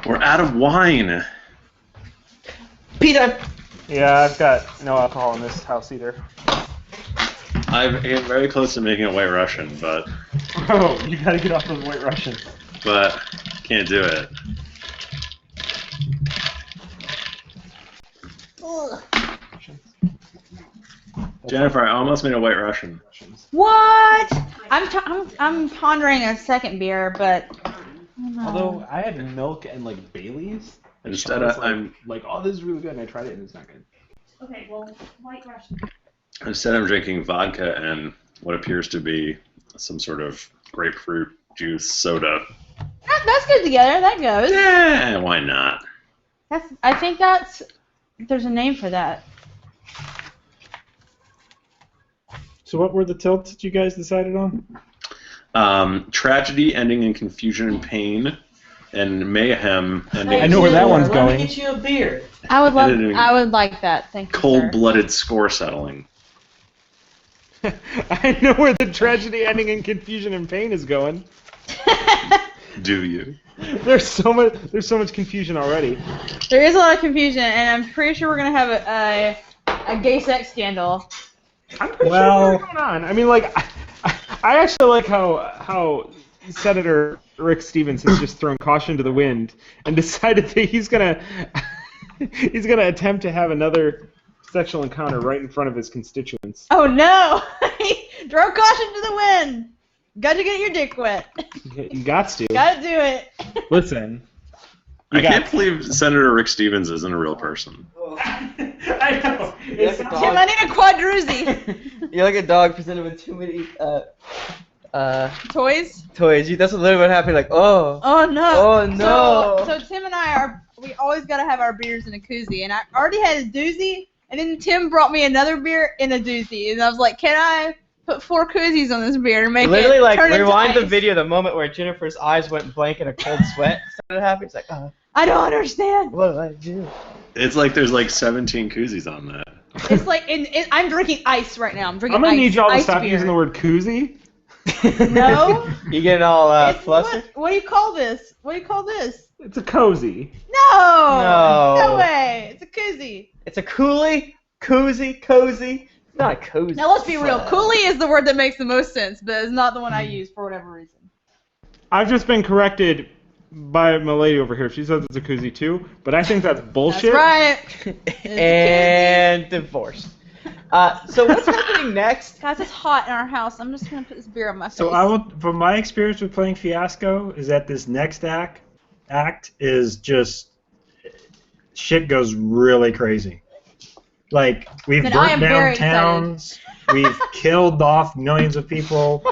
We're out of wine. Peter. Yeah, I've got no alcohol in this house either. I'm very close to making a White Russian, but Bro, you gotta get off those White Russians. can't do it. Jennifer, I almost made a White Russian. What? I'm pondering a second beer, but I don't know. Although I had milk and like Bailey's. Instead, I was I'm like, oh, this is really good, and I tried it and it's not good. Okay, well, White Russian. drinking vodka and what appears to be some sort of grapefruit juice soda. That's good together. That goes. Yeah, why not? I think there's a name for that. So what were the tilts that you guys decided on? Tragedy ending in confusion and pain, and mayhem ending. I know where that one's Let going. me get you a beer. I would Editing. I would like that. Thank you, sir. Cold-blooded score settling. I know where the tragedy ending in confusion and pain is going. Do you? There's so much confusion already. There is a lot of confusion, and I'm pretty sure we're gonna have a gay sex scandal. I'm pretty Well- sure what's going on. I mean, like, I actually like how Senator Rick Stevens has just thrown caution to the wind and decided that he's gonna attempt to have another sexual encounter right in front of his constituents. Oh no! Throw caution to the wind. Got to get your dick wet. You got to. Got to do it. Listen. I can't believe Senator Rick Stevens isn't a real person. I know. It's Tim, I need a quadroozy. You're like a dog presented with too many Toys? toys. That's literally what happened. Like, oh. Oh no. Oh, no. So Tim and I we always gotta have our beers in a koozie, and I already had a doozy, and then Tim brought me another beer in a doozy, and I was like, can I put 4 koozies on this beer and make Literally, it like, turn into rewind the ice? video, the moment where Jennifer's eyes went blank and a cold sweat started happening. It's like, I don't understand. what do I do? It's like there's like 17 koozies on that. It's like I'm drinking ice right now. I'm drinking I'm gonna ice, need y'all to ice stop beer. using the word koozie. No. You getting all It's flustered? what do you call this? What do you call this? It's a cozy. No. No. No way. It's a koozie. It's a coolie, koozie, cozy. It's not a cozy. Now let's be real. Coolie is the word that makes the most sense, but it's not the one I use for whatever reason. I've just been corrected by my lady over here. She says it's a koozie too, but I think that's bullshit. That's right. And divorced. So what's happening next? Guys, it's hot in our house. I'm just gonna put this beer on my face. So I will, from my experience with playing Fiasco, is that this next act is just shit goes really crazy. Like we've Then I am burnt very down towns, we've killed off millions of people.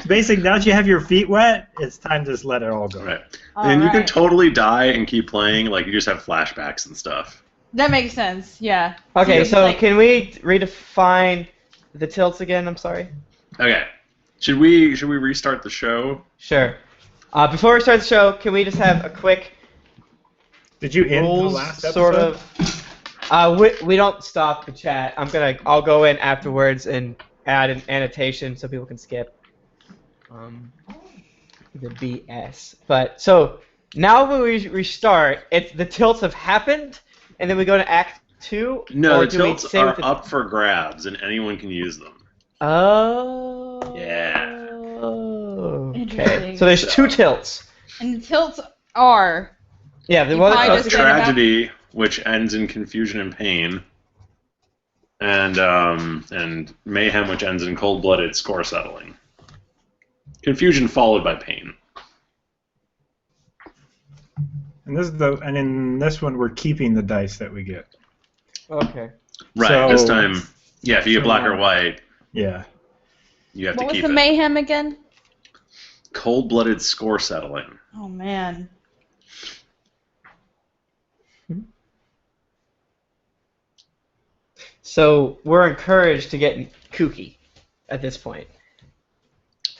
Basically, now that you have your feet wet, it's time to just let it all go. Right. All And you can right. totally die and keep playing. Like you just have flashbacks and stuff. That makes sense. Yeah. Okay, It's so like- can we redefine the tilts again? I'm sorry. Okay. Should we restart the show? Sure. Before we start the show, can we just have a quick Did you end the rules, last episode? sort of? We don't stop the chat. I'll go in afterwards and add an annotation so people can skip the BS. But so now when we restart, the tilts have happened, and then we go to Act 2. No, or the do we tilts say are what the- up for grabs, and anyone can use them. Oh. Yeah. Okay. Interesting. So there's 2 tilts. And the tilts are. Yeah. The You one probably Uh, just said about- tragedy, which ends in confusion and pain, and mayhem, which ends in cold-blooded score settling. Confusion followed by pain. And in this one, we're keeping the dice that we get. Okay. Right. So- this time, yeah. If you get black or white, Yeah. you have What to was keep the it. mayhem again? Cold-blooded score settling. Oh man. So we're encouraged to get kooky at this point.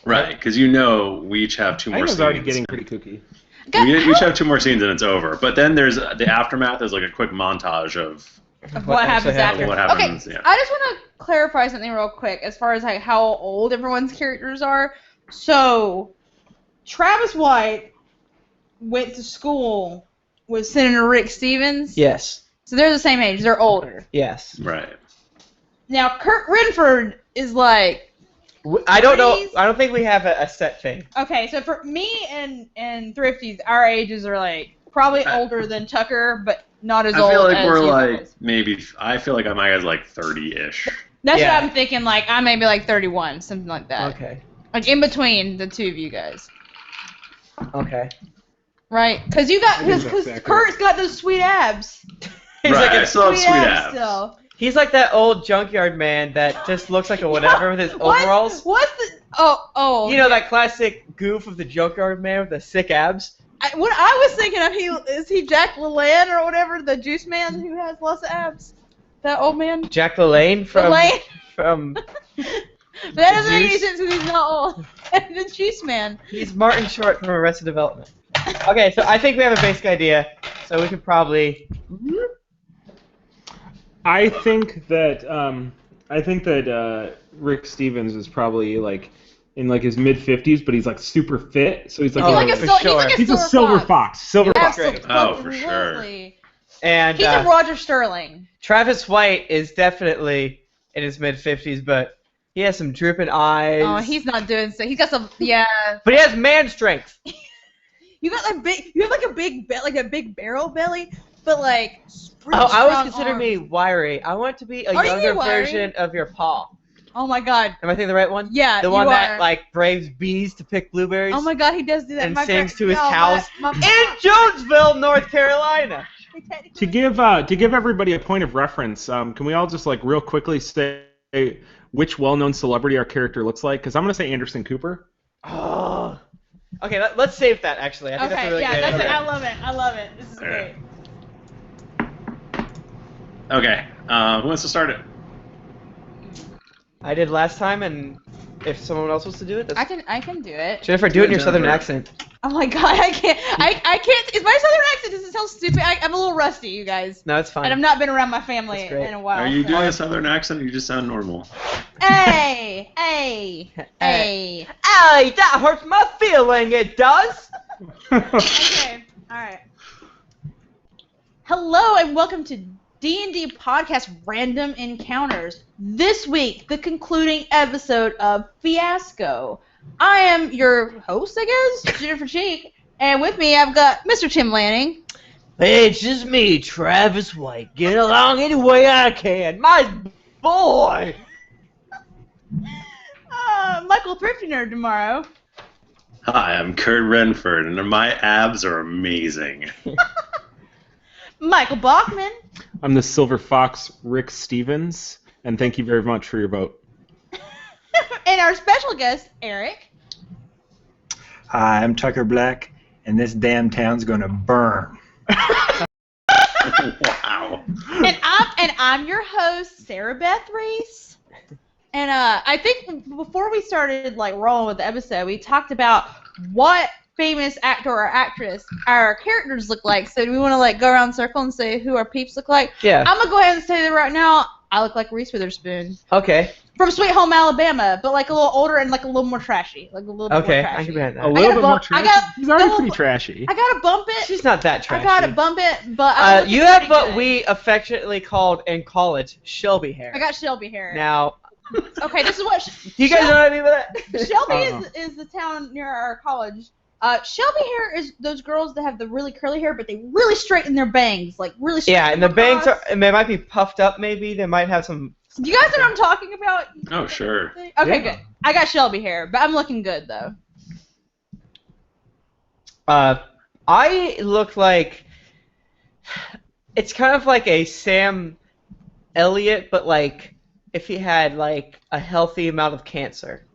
Right, because we each have 2 I more think scenes. it's already getting pretty kooky. God, We each have 2 more scenes and it's over. But then there's the aftermath. There's like a quick montage of what happens actually after? what happens. Okay, Yeah. I just want to clarify something real quick as far as like how old everyone's characters are. So, Travis White went to school with Senator Rick Stevens. Yes. So they're the same age. They're older. Yes. Right. Now Kurt Renford is like. I don't know. 30s? I don't think we have a set thing. Okay, so for me and Thrifties, our ages are like probably older than Tucker, but not as old. I feel like as we're you like guys. maybe. I feel like my guy's like 30-ish. That's Yeah. what I'm thinking. Like I may be like 31, something like that. Okay. Like in between the two of you guys, Okay. right? Because you got I think because that's accurate. Kurt's got those sweet abs. He's Right, like I a, still have sweet abs. still. he's like that old junkyard man that just looks like a whatever with his overalls. What's the? Oh. You know that classic goof of the junkyard man with the sick abs? What I was thinking of, is he Jack LaLanne or whatever, the juice man who has lots of abs? That old man. Jack LaLanne from LaLanne? from But that doesn't make any Juice? sense because he's not old. The juice man. he's Martin Short from Arrested Development. Okay, so I think we have a basic idea, so we could probably. I think that Rick Stevens is probably like in like his mid-50s, but he's like super fit, so he's like, Oh, He's like a for sil- sure. He's like a he's a silver fox. Silver fox. great. Absolutely. Oh, for sure. And He's a Roger Sterling. Travis White is definitely in his mid-50s, but he has some drooping eyes. Oh, he's not doing so. He's got some. Yeah. But he has man strength. You got like big. You have like a big like a big barrel belly, but like. Oh, I always strong consider arms. me wiry. I want to be a Are you younger wiry? version of your Paul. Oh my God. Am I thinking the right one? Yeah. The one you that are. like braves bees to pick blueberries. Oh my God, he does do that. and My sings gra- to his no, cows my- in Jonesville, North Carolina. To give everybody a point of reference, can we all just like real quickly say which well-known celebrity our character looks like? Because I'm gonna say Anderson Cooper. Oh. Okay, let's save that. Actually, I think that's a Okay, really yeah, good that's idea. it. I love it. I love it. This is Alright. great. Okay. Who wants to start it? I did last time, and if someone else wants to do it, that's... I can do it. Jennifer, do it in your southern Jennifer. accent. Oh my God, I can't. I can't. Is my southern accent? Does it sound stupid? I'm a little rusty, you guys. No, it's fine. And I've not been around my family That's great. in a while. Are you so- doing a southern accent? Or you just sound normal. Hey, Hey, hey. that hurts my feeling. It does. Okay, all right. Hello and welcome to D&D Podcast Random Encounters. This week, the concluding episode of Fiasco. I am your host, I guess, Jennifer Cheek, and with me I've got Mr. Tim Lanning. Hey, it's just me, Travis White. Get along any way I can. My boy. Michael Thrifty tomorrow. Hi, I'm Kurt Renford, and my abs are amazing. Michael Bachman. I'm the silver fox, Rick Stevens, and thank you very much for your vote. And our special guest, Eric. Hi, I'm Tucker Black, and this damn town's gonna burn. Wow. And I'm your host, Sarah Beth Reese. And I think before we started like rolling with the episode, we talked about what famous actor or actress our characters look like. So do we want to like go around in a circle and say who our peeps look like? Yeah. I'm gonna go ahead and say that right now. I look like Reese Witherspoon Okay. from Sweet Home Alabama, but like a little older and like a little more trashy, like a little bit Okay, more I trashy. can be behind A that. little gotta bit more bump- I trashy. got- He's already no, pretty trashy. I gotta bump it. She's not that trashy. I gotta bump it, but I'm looking You have pretty what good. we affectionately called in college Shelby hair. I got Shelby hair. Now, Okay, this is what do you guys know what I mean by that? Shelby is the town near our college. Shelby hair is those girls that have the really curly hair, but they really straighten their bangs, like really straight. Yeah, and the them bangs across. are, and they might be puffed up maybe. They might have some... Do you guys know what I'm talking about? Oh, sure. Okay, Yeah. good. I got Shelby hair, but I'm looking good though. I look like... It's kind of like a Sam Elliott, but like if he had like a healthy amount of cancer.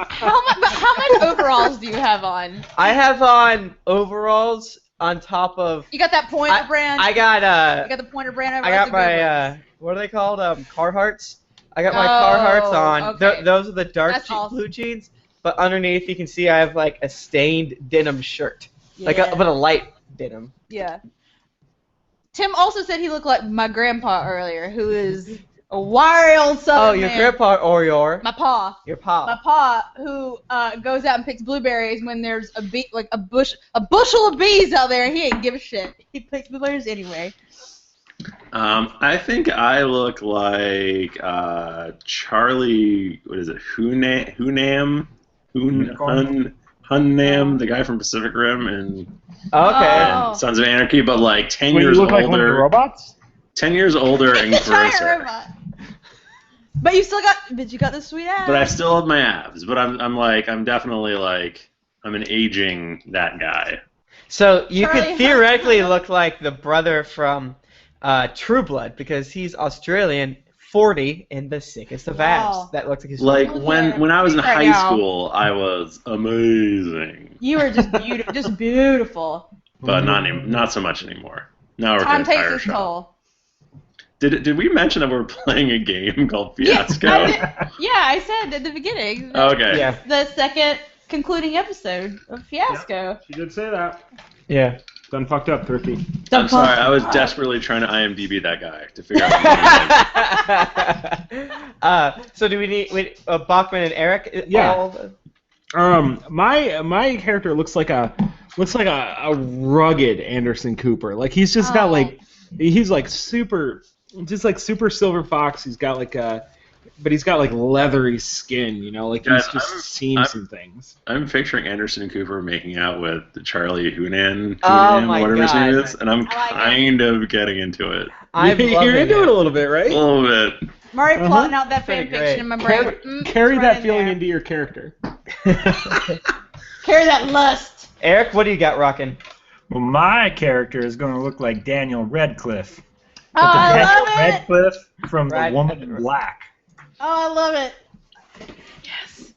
How much overalls do you have on? I have on overalls on top of... You got that Pointer brand. I got You got the Pointer brand. I got my what are they called? Carhartts. I got my Oh, Carhartts on. okay. Those are the dark That's awesome. blue jeans, but underneath you can see I have like a stained denim shirt, but a light denim. Yeah. Tim also said he looked like my grandpa earlier, who is A wild southern Oh, your man. grandpa or your My pa. pa, who goes out and picks blueberries when there's a bushel of bees out there. He ain't give a shit. He picks blueberries anyway. I think I look like Charlie. What is it? Hunnam, the guy from Pacific Rim and Okay. Sons of Anarchy, but like 10 Wait, you years look like one of the older. robots? 10 years older and Giant grosser. robot. But you got the sweet ass. But I still have my abs. But I'm definitely like, I'm an aging that guy. So you Charlie could theoretically Hunnam. look like the brother from True Blood because he's Australian, 40, and the sickest of abs. Wow. That looks like his Like Look when here. I was in Right high now. school, I was amazing. You were just beautiful, just beautiful. But not so much anymore. Now we're Time getting takes tire its shot. toll. Did we mention that we're playing a game called Fiasco? I said at the beginning. Okay. Yeah. The second concluding episode of Fiasco. She did say that. Yeah. Done fucked up, Thrifty. I'm sorry, I was desperately trying to IMDb that guy to figure out what So do we need Bachman and Eric? Yeah. My character looks like a rugged Anderson Cooper. Like he's just got like he's like super silver fox. He's got like but he's got like leathery skin, you know, like he's Guys, just seen some things. I'm picturing Anderson Cooper making out with Charlie Hunnam, Oh my whatever his name God. is, and I'm I like kind of getting into it. You're into it a little bit, A right? little bit. I'm already plotting out that Pretty fan fiction in my Carry, brain. carry It's that right in feeling there. into your character. Carry that lust. Eric, what do you got rocking? Well, my character is going to look like Daniel Radcliffe. Oh, I love it. Radcliffe from The Rad- Woman in Black. Oh, I love it. Yes.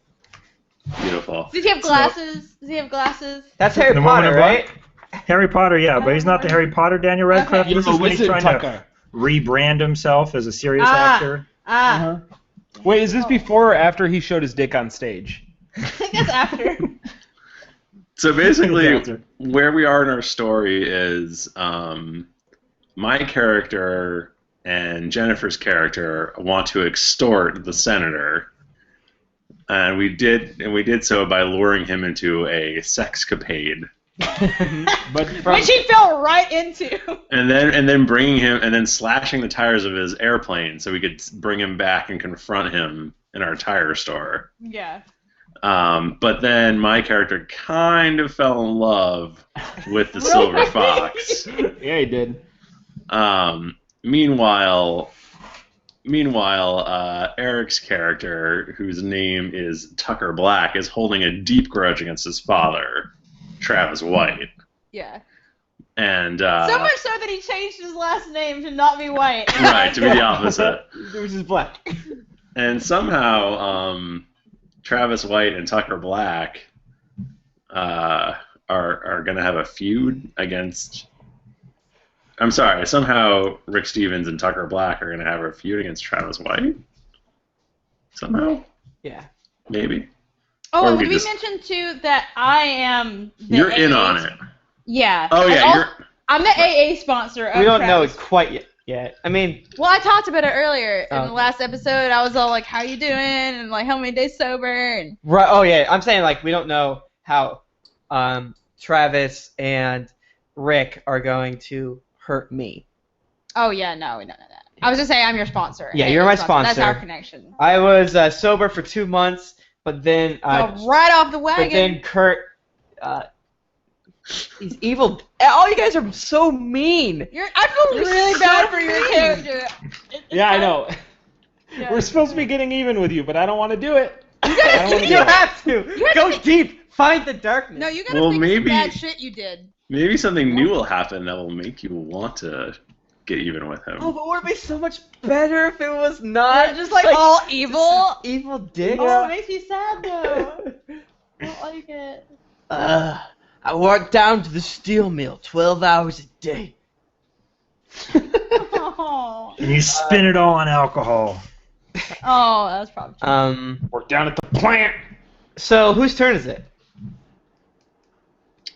Beautiful. Does he have glasses? Does he have glasses? That's Harry The Woman Potter, in right? Harry Potter, yeah, but he's not the Harry Potter Daniel Radcliffe. Okay. This is when he's trying to rebrand himself as a serious actor. Ah. Wait, is this before or after he showed his dick on stage? I think that's after. So basically, After. where we are in our story is my character and Jennifer's character want to extort the senator, and we did so by luring him into a sexcapade, But Which he fell right into. and then bringing him and then slashing the tires of his airplane so we could bring him back and confront him in our tire store. Yeah. But then my character kind of fell in love with the silver fox. yeah, he did. Meanwhile, Eric's character, whose name is Tucker Black, is holding a deep grudge against his father, Travis White. Yeah. And So much so that he changed his last name to not be White. right, to be the opposite. Which is black. And somehow, Travis White and Tucker Black are going to have a feud against. I'm sorry. Somehow, Rick Stevens and Tucker Black are going to have a feud against Travis White. Somehow, Yeah. maybe. Oh, Or and we did we just- mention too that I am the You're in AA on it. Yeah. Oh yeah, you're. I'm the AA sponsor of We don't know Travis. it quite yet. I mean, Well, I talked about it earlier in Oh. the last episode. I was all like, "How you doing?" and like, "How many days sober?" and right? Oh yeah, I'm saying like we don't know how Travis and Rick are going to hurt me. oh yeah, no, we don't know that. I was just saying I'm your sponsor. Yeah, AA you're my That's sponsor. our connection. I was sober for 2 months, but then Right off the but wagon. then Kurt, he's evil. All you guys are so mean. I feel really so bad for your mean. character. Yeah, I know. Yeah. We're supposed to be getting even with you, but I don't want to do it. I don't wanna You do it. have to have go to- deep. Find the darkness. No, you gotta Well, think maybe- some bad shit you did. Maybe something new will happen that will make you want to get even with him. Oh, but would it be so much better if it was not Just like all evil. evil dick? Oh, it makes me sad though. I don't like it. I work down to the steel mill 12 hours a day. Oh, And you spin it all on alcohol. that was probably true. We're down at the plant. So whose turn is it?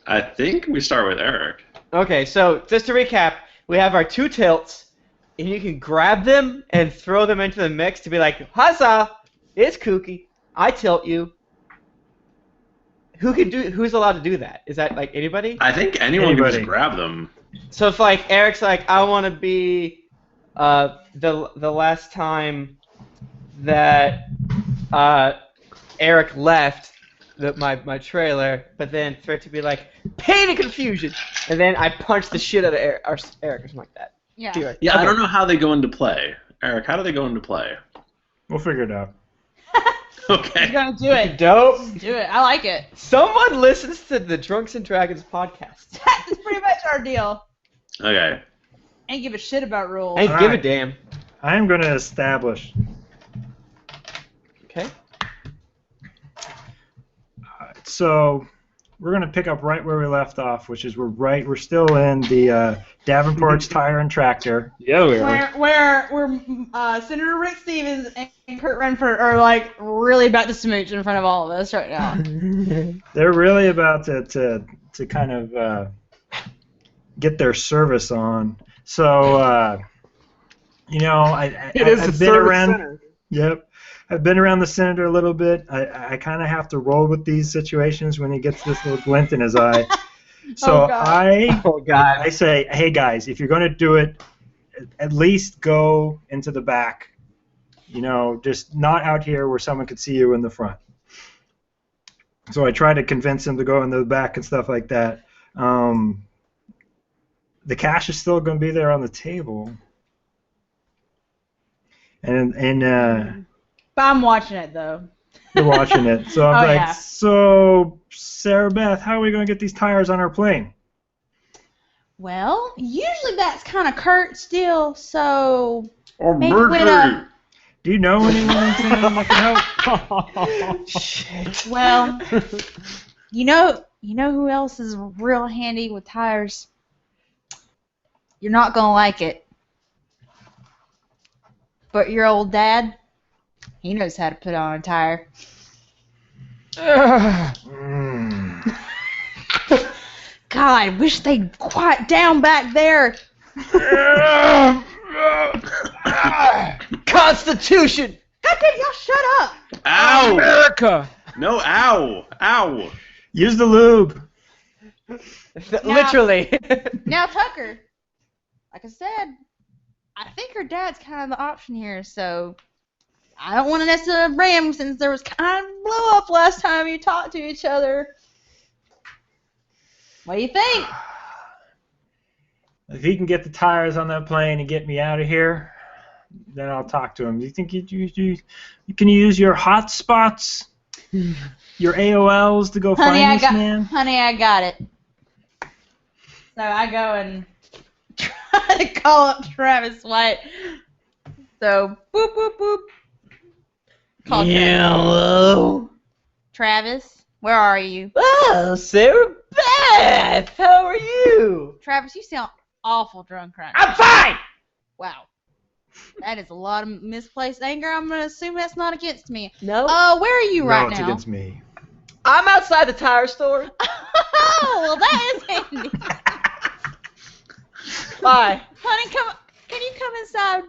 I think we start with Eric. Okay, so just to recap, we have our two tilts and you can grab them and throw them into the mix to be like, huzzah, it's kooky. I tilt you. Who's allowed to do that? Is that like anybody? I think anyone can just grab them. So if like Eric's like, I want to be the last time that Eric left my trailer, but then for it to be like pain and confusion, and then I punch the shit out of Eric or something like that. Yeah. Right. Yeah, Okay. I don't know how they go into play. Eric, how do they go into play? We'll figure it out. Okay. You're gonna do it. Dope. Do it. I like it. Someone listens to the Drunks and Dragons podcast. That's pretty much our deal. Okay. Ain't give a shit about rules. I give a Alright. damn. I am going to establish. Okay. So we're going to pick up right where we left off, which is we're still in the Davenport's Tire and Tractor. Yeah, we are. Where Senator Rick Stevens and Kurt Renford are like really about to smooch in front of all of us right now. They're really about to kind of get their service on. So, I've been around. Center. Yep. I've been around the senator a little bit. I kind of have to roll with these situations when he gets this little glint in his eye. So Oh, God. I say, hey guys, if you're going to do it, at least go into the back. Just not out here where someone could see you in the front. So I try to convince him to go in the back and stuff like that. The cash is still going to be there on the table. And But I'm watching it though. you're watching it. So I'm Oh, like, yeah. so Sarah Beth, how are we going to get these tires on our plane? Well, usually that's kind of Kurt still, so Or maybe with Do you know anyone in town that can help? Shit. well, you know who else is real handy with tires? You're not gonna like it, but your old dad, he knows how to put on a tire. Mm. God, I wish they'd quiet down back there. Constitution. God damn, y'all shut up. Ow! America. No, ow! Ow! Use the lube. Literally. Now, Tucker, like I said, I think her dad's kind of the option here, so I don't want to necessarily bring him since there was kind of blow up last time you talked to each other. What do you think? If he can get the tires on that plane and get me out of here, then I'll talk to him. Do you think you can use your hotspots, your AOLs to go find this man? Honey, I got it. So I go and try to call up Travis White. So, boop, boop, boop. Call Hello. Travis, where are you? Oh, Sarah Beth, how are you? Travis, you sound awful drunk right now. I'm fine. Wow. That is a lot of misplaced anger. I'm going to assume that's not against me. No. Where are you right it's now? against me. I'm outside the tire store. Oh, well, that is handy. Bye. Honey, can you come inside?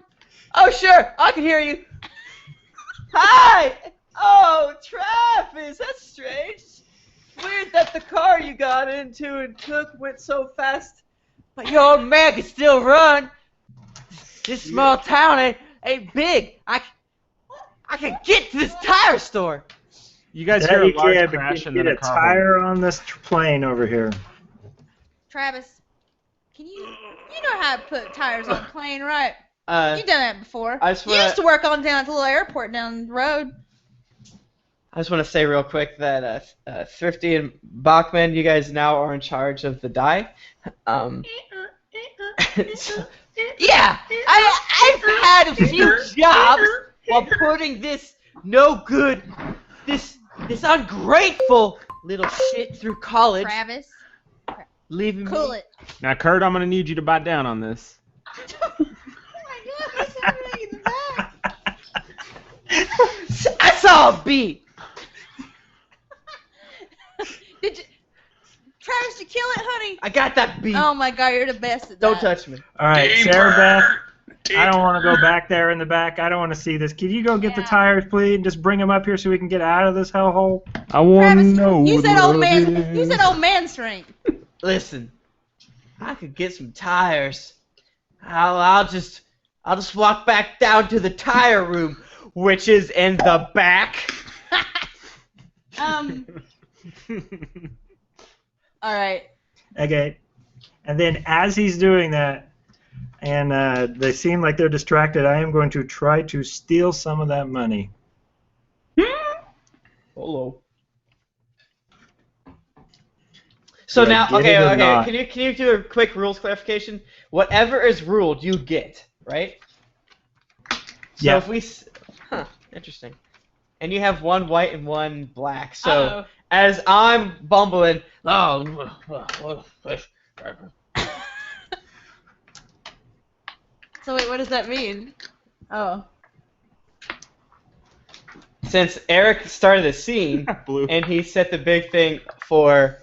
Oh, sure. I can hear you. Hi. Oh, Travis, that's strange. Weird that the car you got into and took went so fast, but your old man can still run. This small town ain't big. I can get to this tire store. You guys Yeah, hear a you large can, but crash get and then a a car. tire on this plane over here. Travis, you know how to put tires on a plane, right? Uh, You've done that before. I just You wanna- used to work on down at the little airport down the road. I just want to say real quick that Thrifty and Bachman, you guys now are in charge of the die. Yeah, I've had a few jobs while putting this no good, this ungrateful little shit through college, Travis, leaving cool me. it. Now, Kurt, I'm gonna need you to bite down on this. Oh my God, what's happening in the back? I saw a bee. Did you, Travis, you kill it, honey? I got that bee. Oh my God, you're the best at that. Don't touch me. All right, Gamer. Sarah Beth, I don't want to go back there in the back. I don't want to see this. Can you go get the tires, please, and just bring them up here so we can get out of this hellhole? I want to Travis, know. you said what old love man. You is. said old man strength. Listen, I could get some tires. I'll just walk back down to the tire room, which is in the back. All right. Okay. And then as he's doing that, and they seem like they're distracted, I am going to try to steal some of that money. Hello. So Do I now, get it or not? Can you do a quick rules clarification? Whatever is ruled, you get, right? So Yeah. if we, interesting. And you have one white and one black. So Uh-oh. as I'm bumbling, So wait, what does that mean? Oh. since Eric started the scene Blue. and he set the big thing for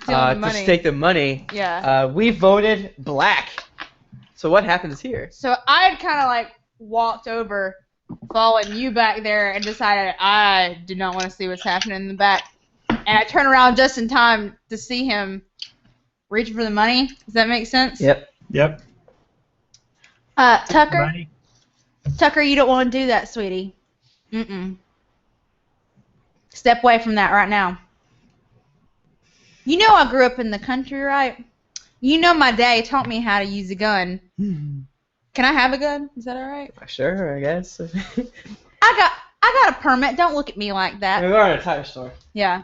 Stealing the to money. stake the money, Yeah. we voted black. So what happens here? So I had kind of like walked over, following you back there, and decided I do not want to see what's happening in the back. And I turned around just in time to see him reaching for the money. Does that make sense? Yep. Yep. Tucker, Money. Tucker, you don't want to do that, sweetie. Mm-mm. Step away from that right now. You know I grew up in the country, right? You know my daddy taught me how to use a gun. Can I have a gun? Is that all right? Sure, I guess. I got a permit. Don't look at me like that. We are at a tire store. Yeah.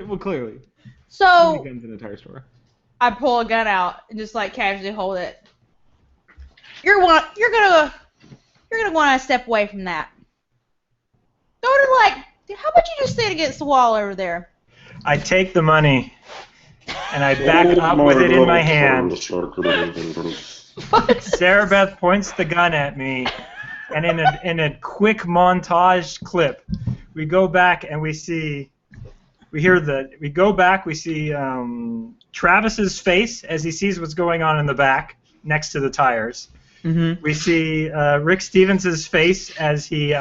Well, clearly. So Guns in a tire store. I pull a gun out and just like casually hold it. You're gonna want to step away from that. Sort of like, how about you just stand against the wall over there? I take the money and I back up with it in my hand. Sarah Beth points the gun at me, and in a quick montage clip, we go back and we see Travis's face as he sees what's going on in the back next to the tires. Mm-hmm. We see Rick Stevens' face as he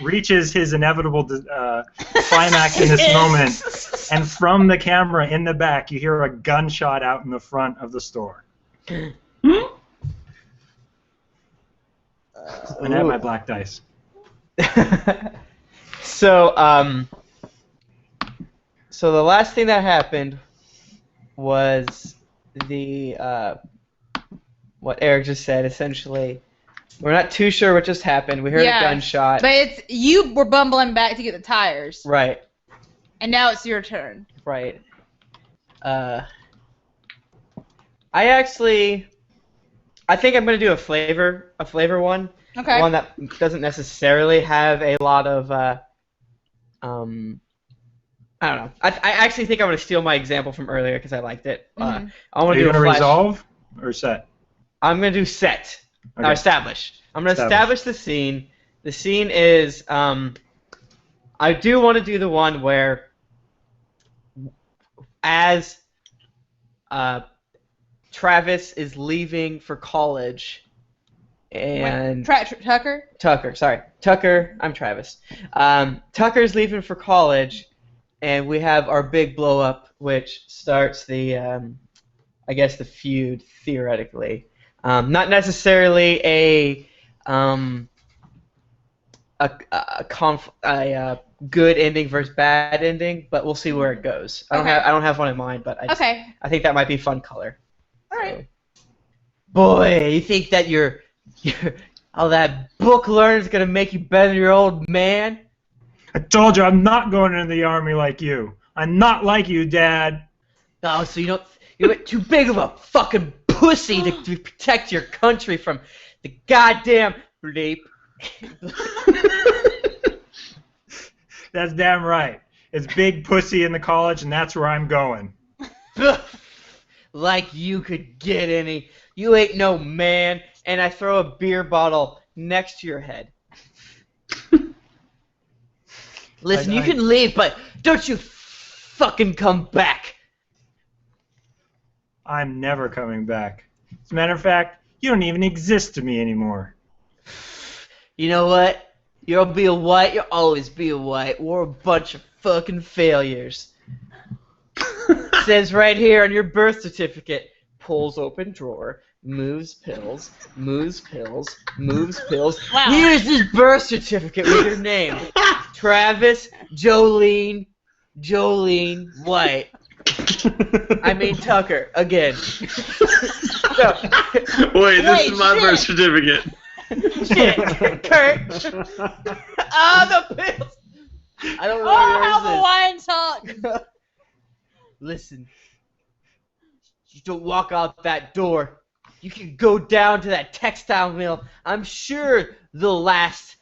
reaches his inevitable climax in this moment. And from the camera in the back, you hear a gunshot out in the front of the store. And I have my black dice. So the last thing that happened was what Eric just said. Essentially, we're not too sure what just happened. We heard a gunshot. But you were bumbling back to get the tires. Right. And now it's your turn. Right. I think I'm gonna do a flavor one. Okay. One that doesn't necessarily have a lot of I don't know. I actually think I'm gonna steal my example from earlier because I liked it. Mhm. I want Are to you do a going to flash. resolve or set? I'm gonna do set. Or Okay. establish. I'm gonna Establish. establish the scene. The scene is I do want to do the one where as Travis is leaving for college and Tucker? Tucker, I'm Travis. Tucker's leaving for college and we have our big blow up which starts the I guess the feud theoretically. Not necessarily a good ending versus bad ending, but we'll see where it goes. I don't have one in mind, but I think that might be fun color. All right. So. Boy, you think that your all that book learning is gonna make you better than your old man? I told you I'm not going into the army like you. I'm not like you, Dad. Oh, so you're too big of a fucking pussy to protect your country from the goddamn rape. That's damn right. It's big pussy in the college, and that's where I'm going. Like you could get any. You ain't no man. And I throw a beer bottle next to your head. Listen, you can leave, but don't you fucking come back. I'm never coming back. As a matter of fact, You don't even exist to me anymore. You know what? You'll be a white. You'll always be a white. We're a bunch of fucking failures. Says right here on your birth certificate. Pulls open drawer. Moves pills. Moves pills. Moves pills. Wow. Here's his birth certificate with your name. Travis Jolene White. I mean Tucker again. No. Wait, this Wait, is my shit. birth certificate. Shit, Kurt. Ah, the pills. I don't know Oh, where how yours the wine talk. is. Listen, you don't walk out that door. You can go down to that textile mill. I'm sure they'll last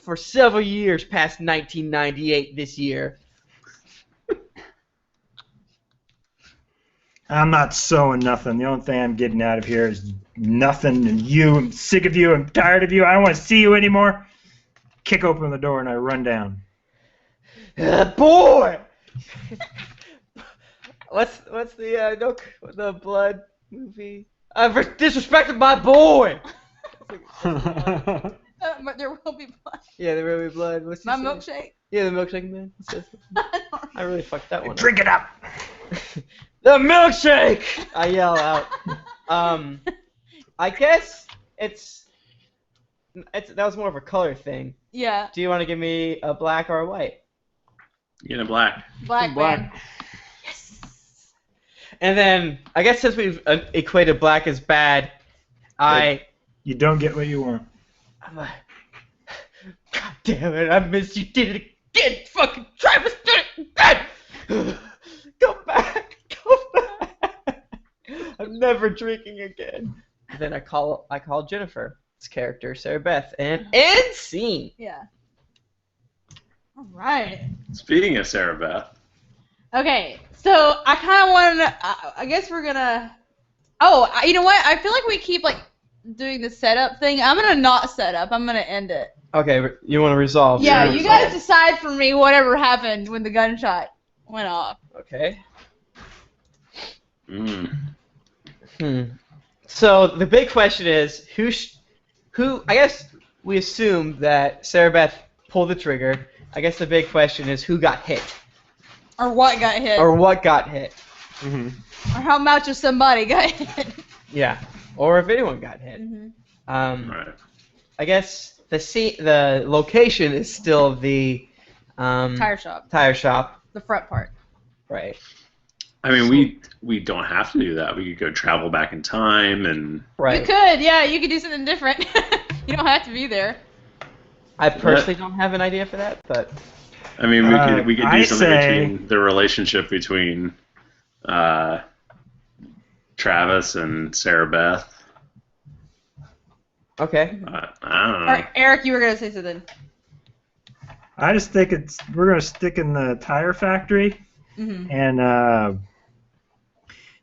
for several years past 1998 this year. I'm not sewing nothing. The only thing I'm getting out of here is nothing and you. I'm sick of you. I'm tired of you. I don't want to see you anymore. Kick open the door and I run down. Boy! What's the blood movie? I've disrespected my boy! But there will be blood. Yeah, there will be blood. What's My he say? milkshake. Yeah, the milkshake man. I really fucked that one up. Drink it up. The milkshake! I yell out. I guess it's that was more of a color thing. Yeah, Do you want to give me a black or a white? Get a black. black Black. man. Yes. And then I guess since we've equated black as bad, You don't get what you want. I'm like, God damn it! I missed you. Did it again, fucking Travis. Did it again. Go back. Go back. I'm never drinking again. And then I call Jennifer's character, Sarah Beth, and end scene. Yeah. All right. Speaking of Sarah Beth, Okay, so I kind of want to. I guess we're gonna. Oh, you know what? I feel like we keep like doing the setup thing. I'm gonna not set up. I'm gonna end it. Okay, you want to resolve? Yeah, your you resolve. guys decide for me whatever happened when the gunshot went off. Okay. mm, So the big question is who? I guess we assume that Sarah Beth pulled the trigger. I guess the big question is who got hit Or what got hit. or what got hit. Mm-hmm. Or how much of somebody got hit. Yeah, or if anyone got hit. Mhm. right. I guess the location is still the Tire shop. tire shop. The front part. Right. I mean, we don't have to do that. We could go travel back in time and. Right. You could, yeah, you could do something different. You don't have to be there. I personally don't have an idea for that, but I mean, we could do I something say- between the relationship between Travis and Sarah Beth. okay. I don't All know. right, Eric, you were gonna say something. I just think we're gonna stick in the tire factory, Mm-hmm. and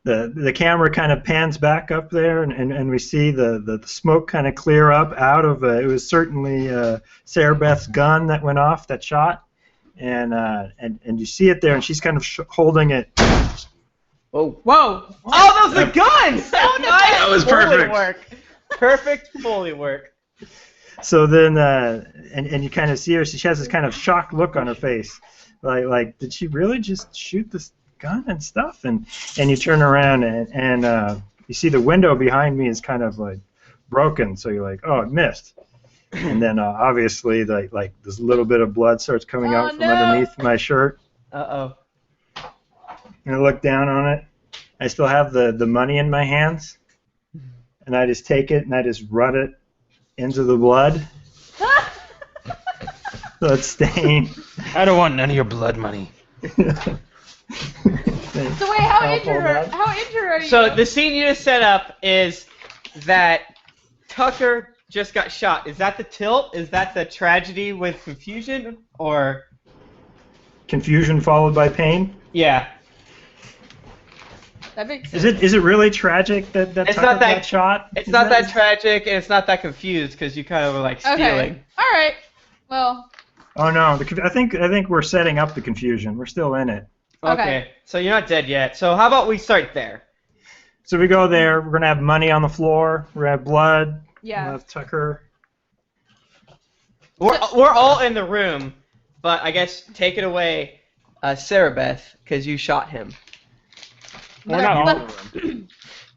the camera kind of pans back up there, and we see the smoke kind of clear up out of it was certainly Sarah Beth's gun that went off that shot, and you see it there, and she's kind of holding it. Whoa. Whoa! Oh, those are guns! That was Foley perfect. work. Perfect Foley work. So then, and you kind of see her. She has this kind of shocked look on her face, like did she really just shoot this gun and stuff? And you turn around and you see the window behind me is kind of like broken. So you're like, oh, it missed. And then obviously like this little bit of blood starts coming Oh, out from no. underneath my shirt. Uh-oh. And I look down on it. I still have the money in my hands, and I just take it and I just run it into the blood. So it's stained. I don't want none of your blood money. So wait, how injured are you? So the scene you just set up is that Tucker just got shot. Is that the tilt? Is that the tragedy with confusion? Or Confusion followed by pain. yeah. That makes sense. Is it really tragic that It's Tucker not that- got shot? It's Is not that tragic and it's not that confused because you kind of were like stealing. Okay. All right. Well. Oh no, I think we're setting up the confusion. We're still in it. Okay. So you're not dead yet. So how about we start there? So we go there. We're gonna have money on the floor. We're gonna have blood. Yeah. We'll have Tucker. We're all in the room, but I guess take it away, Sarah Beth, because you shot him. We're not all in But- the room.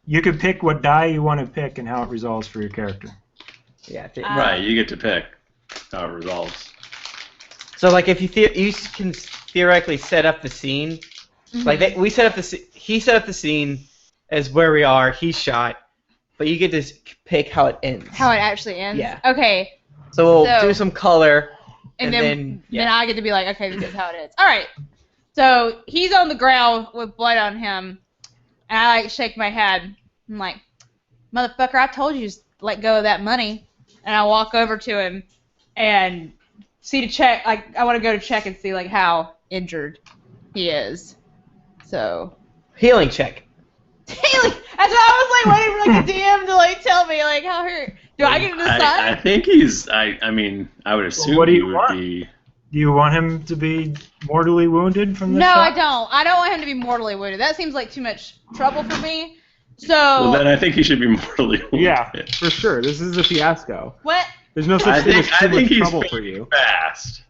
You can pick what die you want to pick and how it resolves for your character. Yeah. Right, you get to pick how it resolves. So like if you you can theoretically set up the scene. Mhm. Like we set up he set up the scene as where we are. He shot, but you get to pick how it ends. How it actually ends. Yeah. Okay. So we'll So- do some color. And And then then- I get to be like, okay, this is how it is. All right. So he's on the ground with blood on him, and I like shake my head. I'm like, motherfucker, I told you to let go of that money. And I walk over to him and see to check. Like I want to go to check and see like how injured he is. So. Healing check. Haley, that's why I was like waiting for like a DM to like tell me like how hurt. Do I get to decide? I think he's. I mean, I would assume what do he you would want? be. Do you want him to be mortally wounded from the No, shot? I don't. I don't want him to be mortally wounded. That seems like too much trouble for me. So Well, then I think he should be mortally wounded. Yeah, for sure. This is a fiasco. what? There's no I such thing think, as I too think much he's trouble pretty for you. fast.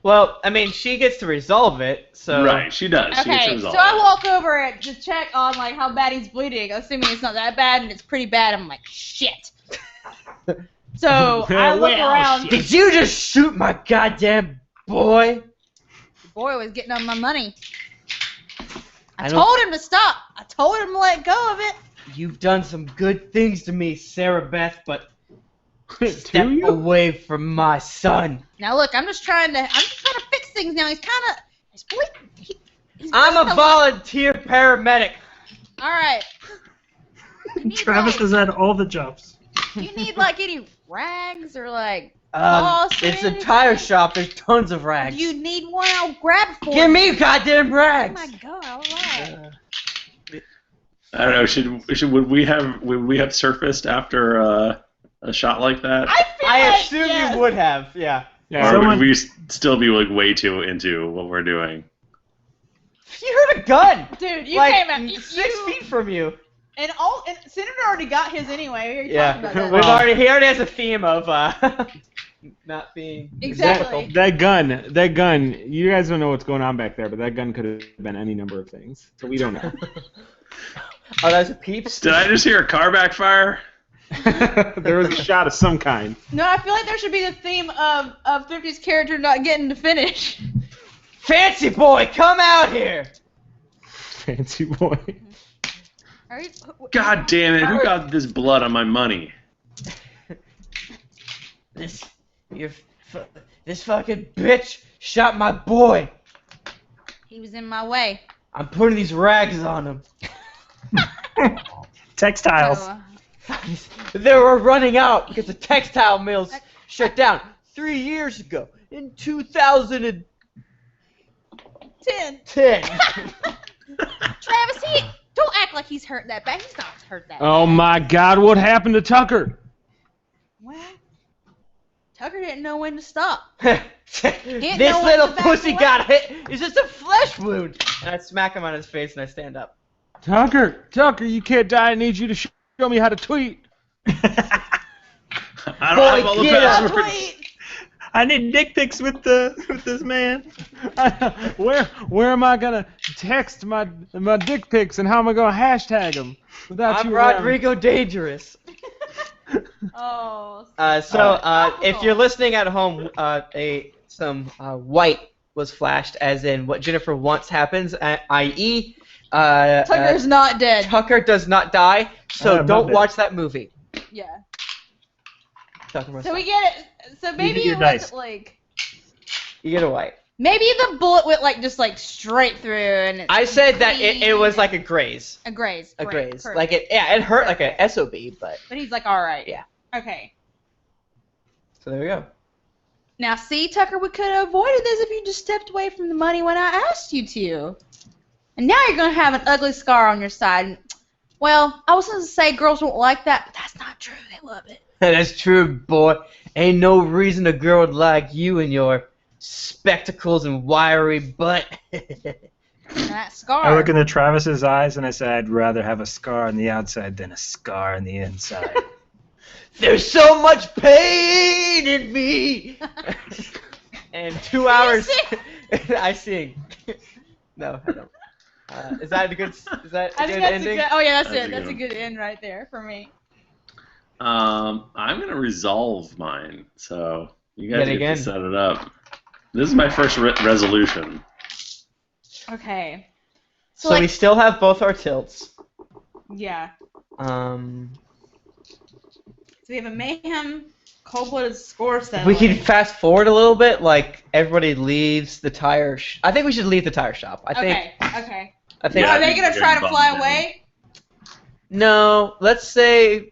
Well, I mean, she gets to resolve it, so. Right, she does. She gets to Okay, resolve so I it. walk over and to check on like how bad he's bleeding, assuming it's not that bad, and it's pretty bad. I'm like, shit. So I look Well, around. shit. Did you just shoot my goddamn boy? The boy was getting on my money. I I don't- told him to stop. I told him to let go of it. You've done some good things to me, Sarah Beth, but step Do you? away from my son. Now look, I'm just trying to fix things now. He's bleeding. He's I'm bleeding a lot. volunteer paramedic. All right. You need, Travis like, has had all the jobs. you need like any rags or like It's a anything? tire shop. There's tons of rags. You need one? I'll grab it for Give you. me goddamn Oh rags. my god! All right. I don't know. Would we have surfaced after a shot like that, I feel I like, assume yes. you would have, yeah. Yeah. or Someone- would we still be like way too into what we're doing? You heard a gun. Dude, you like came out. 6 feet from you. And Senator already got his anyway. We already Yeah, talked about We've that. he already has a theme of not being Exactly. That gun, you guys don't know what's going on back there, but that gun could have been any number of things. So we don't know. Oh, that's a peeps. Did I just hear a car backfire? There was a shot of some kind. No, I feel like there should be the theme of 50's character not getting to finish. Fancy boy, come out here. Fancy boy. Are you, God damn it! Who got this blood on my money? This fucking bitch shot my boy. He was in my way. I'm putting these rags on him. Textiles. So, They were running out because the textile mills shut down 3 years ago in 2010. 10. Travis, don't act like he's hurt that bad. He's not hurt that Oh bad. my God! What happened to Tucker? Well, Tucker didn't know when to stop. This know when little to back pussy away. got hit. It's just a flesh wound. And I smack him on his face and I stand up. Tucker, you can't die. I need you to show me how to tweet. I don't Boy, have all the get up. passwords. I need dick pics with this man. Where am I gonna text my dick pics and how am I gonna hashtag them without I'm you around? Rodrigo Dangerous. Oh. If you're listening at home, some white was flashed, as in what Jennifer wants happens, i.e., Tucker's not dead. Tucker does not die, so I'm not don't dead. watch that movie. Yeah. Tucker must So die. we get it. So maybe get your it dice. was like You get a white. maybe the bullet went like just like straight through and it's I said that it clean. was like a graze. a graze. A Great, graze. perfect. Like it hurt like a SOB, but But he's like, all right. Yeah. Okay. so there we go. Now, see, Tucker, we could have avoided this if you just stepped away from the money when I asked you to. And now you're going to have an ugly scar on your side. Well, I was going to say girls won't like that, but that's not true. They love it. That's true, boy. Ain't no reason a girl would like you and your spectacles and wiry butt. And that scar. I look into Travis's eyes and I say, I'd rather have a scar on the outside than a scar on the inside. There's so much pain in me. And 2 hours, I sing. No, I don't. Is that a good? Is that a I good think that's ending? a good. Oh yeah, That's that's a it. That's a good good end right there for me. I'm gonna resolve mine, so you guys Yet get again. to set it up. This is my first resolution. Okay. So like, we still have both our tilts. yeah. Um, So we have a mayhem, cold-blooded score if set. we could fast forward a little bit, like everybody leaves the tire. I think we should leave the tire shop. I think. Okay. I think. Yeah, Are they I think gonna we're try to getting fly bummed away? No, let's say,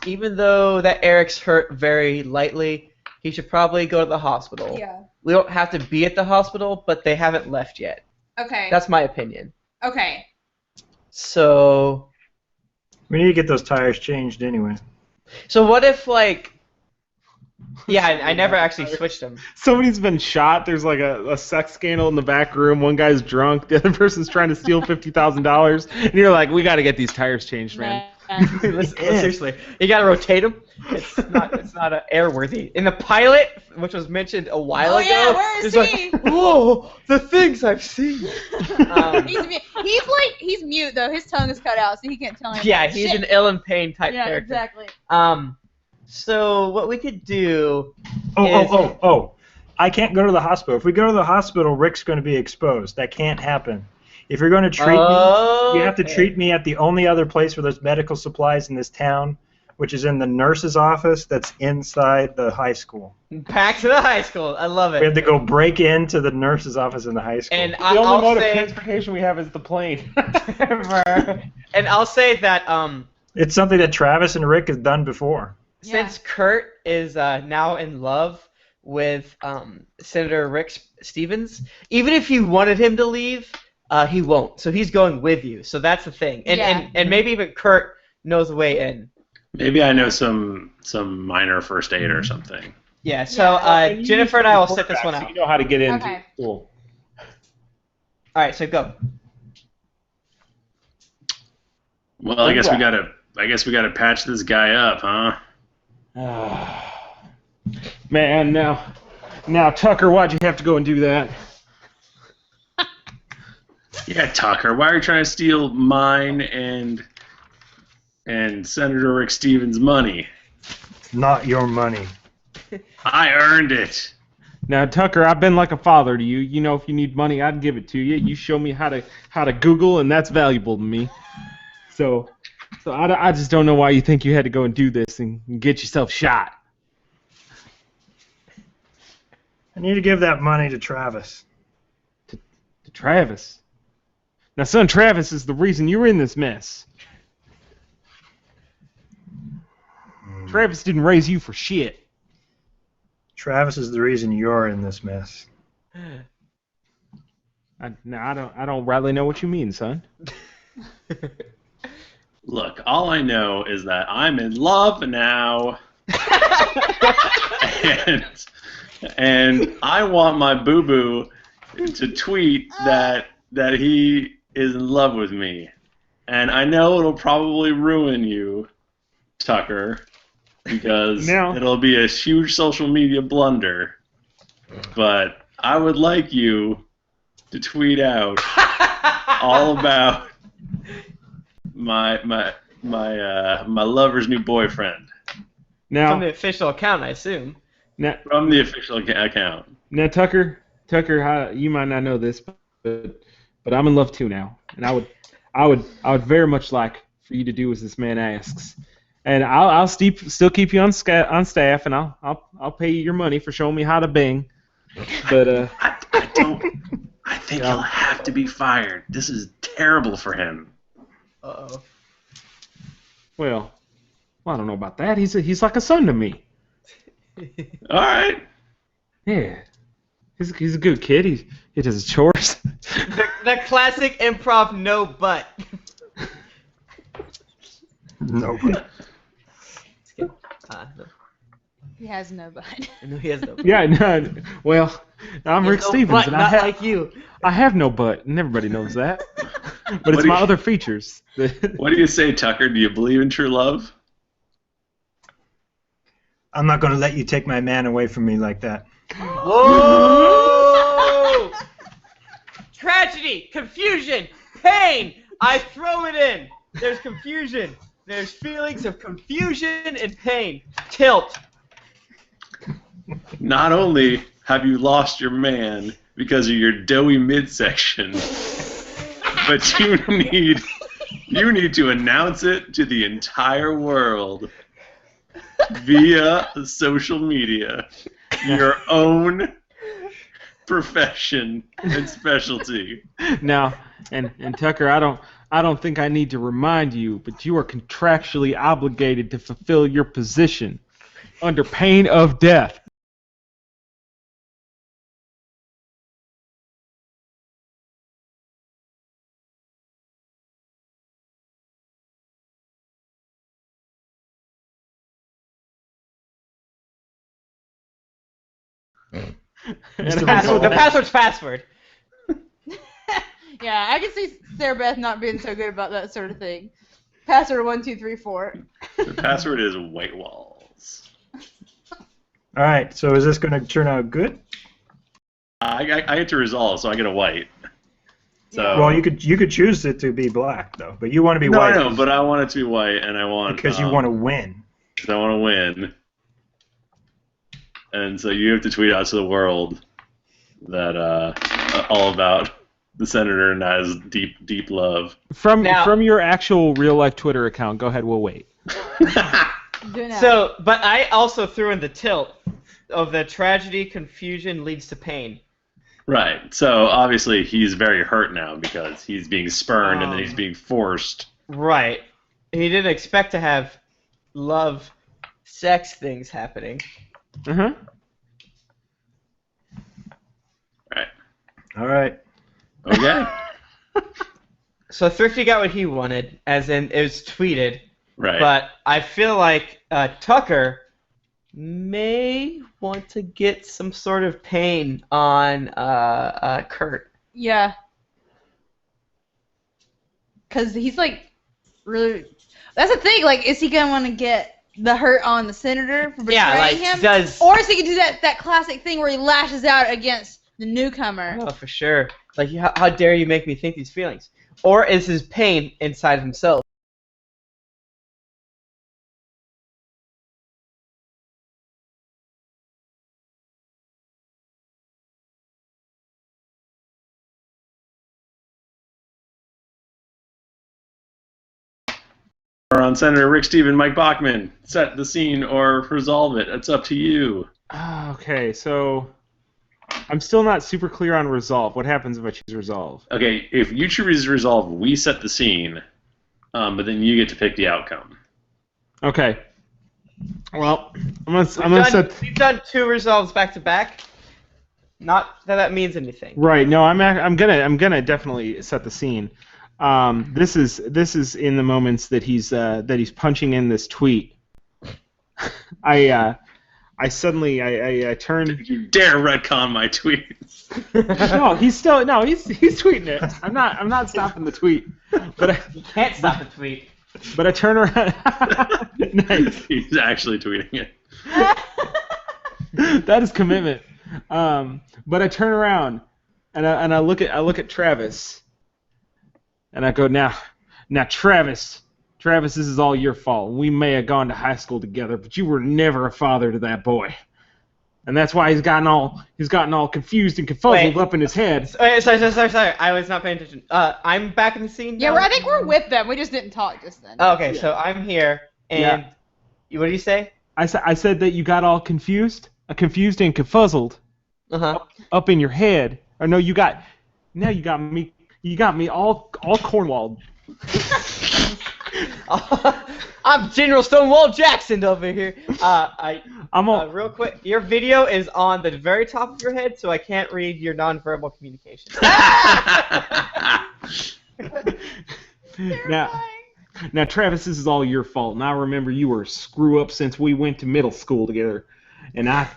even though that Eric's hurt very lightly, he should probably go to the hospital. Yeah. We don't have to be at the hospital, but they haven't left yet. Okay. That's my opinion. Okay. So We need to get those tires changed anyway. what if, like... Yeah, I never actually switched them. Somebody's been shot. There's like a sex scandal in the back room. One guy's drunk. The other person's trying to steal $50,000. And you're like, we got to get these tires changed, man. Listen, seriously, you gotta rotate them. It's not airworthy. In the pilot, which was mentioned a while ago, yeah, where is it's he? like, whoa, the things I've seen. He's mute though. His tongue is cut out, so he can't tell anything. Yeah, he's an ill and pain type Yeah, character. exactly. So what we could do is... Oh. I can't go to the hospital. If we go to the hospital, Rick's going to be exposed. That can't happen. If you're going to treat me, you have to treat me at the only other place where there's medical supplies in this town, which is in the nurse's office that's inside the high school. Back to the high school. I love We have it. to go break into the nurse's office in the high school. And The only I'll mode of say... transportation we have is the plane. And I'll say that It's something that Travis and Rick has done before. since Kurt is now in love with Senator Rick Stevens, even if you wanted him to leave, he won't. So he's going with you. So that's the thing. And maybe even Kurt knows the way in. Maybe I know some minor first aid or something. Yeah. So Jennifer and I will set this one So out. you know how to get into Okay. school. All right. So go. Well, I guess we gotta patch this guy up, huh? Man, now Tucker, why'd you have to go and do that? Yeah, Tucker, why are you trying to steal mine and Senator Rick Stevens' money? It's not your money. I earned it. Now, Tucker, I've been like a father to you. You know, if you need money, I'd give it to you. You show me how to Google, and that's valuable to me. So I just don't know why you think you had to go and do this and get yourself shot. I need to give that money to Travis. To Travis. Now, son, Travis is the reason you're in this mess. Travis didn't raise you for shit. Travis is the reason you're in this mess. I don't rightly know what you mean, son. Look, all I know is that I'm in love now. and I want my boo-boo to tweet that he is in love with me. And I know it'll probably ruin you, Tucker, because it'll be a huge social media blunder. But I would like you to tweet out all about my lover's new boyfriend. Now, From the official account, I assume. From the official account. Now, Tucker, you might not know this, but I'm in love too now, and I would very much like for you to do as this man asks, and I'll still keep you on staff, and I'll pay you your money for showing me how to bing. But I think he'll have to be fired. This is terrible for him. Uh-oh. Well, I don't know about that. He's like a son to me. All right. Yeah, he's a good kid. He does his chores. The classic improv no but. No. No. He has no bud. No, he has no. Yeah, no. Well, I'm You Rick have no Stevens, butt, and not like you. I have no butt, and everybody knows that. But it's do my you- other features. What do you say, Tucker? Do you believe in true love? I'm not going to let you take my man away from me like that. Whoa! Tragedy, confusion, pain. I throw it in. There's confusion. There's feelings of confusion and pain. Tilt. Not only have you lost your man because of your doughy midsection, but you need to announce it to the entire world via social media. Your own profession and specialty. Now, and Tucker, I don't think I need to remind you, but you are contractually obligated to fulfill your position under pain of death. Mr. The password's password. Yeah, I can see Sarah Beth not being so good about that sort of thing. Password 1234. The password is white walls. All right, so is this going to turn out good? I get to resolve, so I get a white. So Well, you could choose it to be black though, but you want to be no, white. I know, but I want it to be white, and I want because you want to win. 'cause I want to win. And so you have to tweet out to the world that all about the senator and I's deep love. From Now- your actual real life Twitter account, go ahead. We'll wait. Do now. So, but I also threw in the tilt of the tragedy, confusion leads to pain. Right. So obviously he's very hurt now because he's being spurned and then he's being forced. Right. He didn't expect to have love, sex things happening. Uh-huh. Right. All right. Okay. So Thrifty got what he wanted, as in it was tweeted. Right. But I feel like Tucker may want to get some sort of pain on Kurt. Yeah. Because he's like, really. That's the thing. Like, is he going to want to get the hurt on the senator for betraying Yeah, like him? does. Or is he going to do that classic thing where he lashes out against the newcomer? Oh, for sure. Like, how dare you make me think these feelings? Or is his pain inside himself? Or on Senator Rick Steven, Mike Bachman. Set the scene or resolve it. It's up to you. Okay, so I'm still not super clear on resolve. What happens if I choose resolve? Okay, if you choose resolve, we set the scene, but then you get to pick the outcome. Okay. Well, I'm gonna set. We've done 2 resolves back to back. Not that means anything. Right. No, I'm gonna definitely set the scene. This is in the moments that he's punching in this tweet. I turned. You dare retcon my tweets. No, he's tweeting it. I'm not stopping the tweet. But You can't stop the tweet. I turn around. Nice. He's actually tweeting it. That is commitment. But I turn around and I look at Travis, and I go, now Travis, this is all your fault. We may have gone to high school together, but you were never a father to that boy, and that's why he's gotten all confused and confuzzled up in his head. Sorry. I was not paying attention. I'm back in the scene. Yeah, now? I think we're with them. We just didn't talk just then. Oh, okay, so I'm here, and what do you say? I said that you got all confused and confuzzled up in your head. Or no, you got me all Cornwall. I'm General Stonewall Jackson over here. I'm all. Real quick, your video is on the very top of your head, so I can't read your nonverbal communication. Now, Travis, this is all your fault. And I remember you were a screw up since we went to middle school together, and I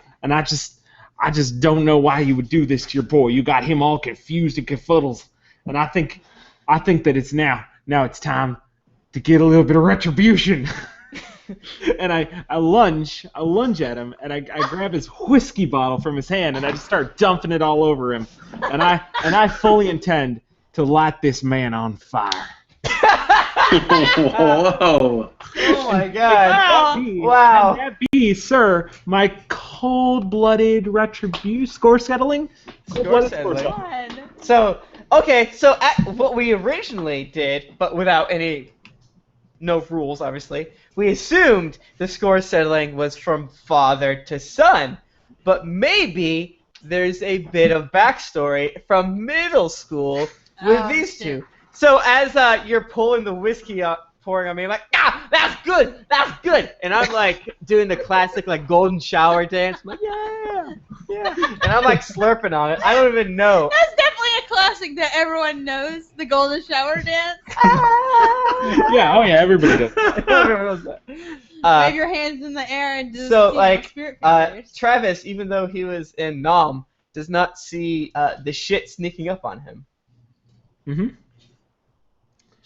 I just don't know why you would do this to your boy. You got him all confused and confuddles. And I think that it's now it's time to get a little bit of retribution. And I lunge at him, and I grab his whiskey bottle from his hand, and I just start dumping it all over him. And I fully intend to light this man on fire. Whoa. Oh my god. Wow. And that be, sir, my cold-blooded retribution score settling? Score settling. So what we originally did, but without no rules, obviously, we assumed the score settling was from father to son. But maybe there's a bit of backstory from middle school with these two. So as you're pulling the whiskey up, pouring on me, I'm like, that's good, and I'm like doing the classic like golden shower dance. I'm like, yeah, and I'm like slurping on it. I don't even know. That's definitely a classic that everyone knows, the golden shower dance. Yeah, everybody does. Everyone knows that. Wave your hands in the air and just spirit fingers. Travis, even though he was in Nom, does not see the shit sneaking up on him. Mm-hmm.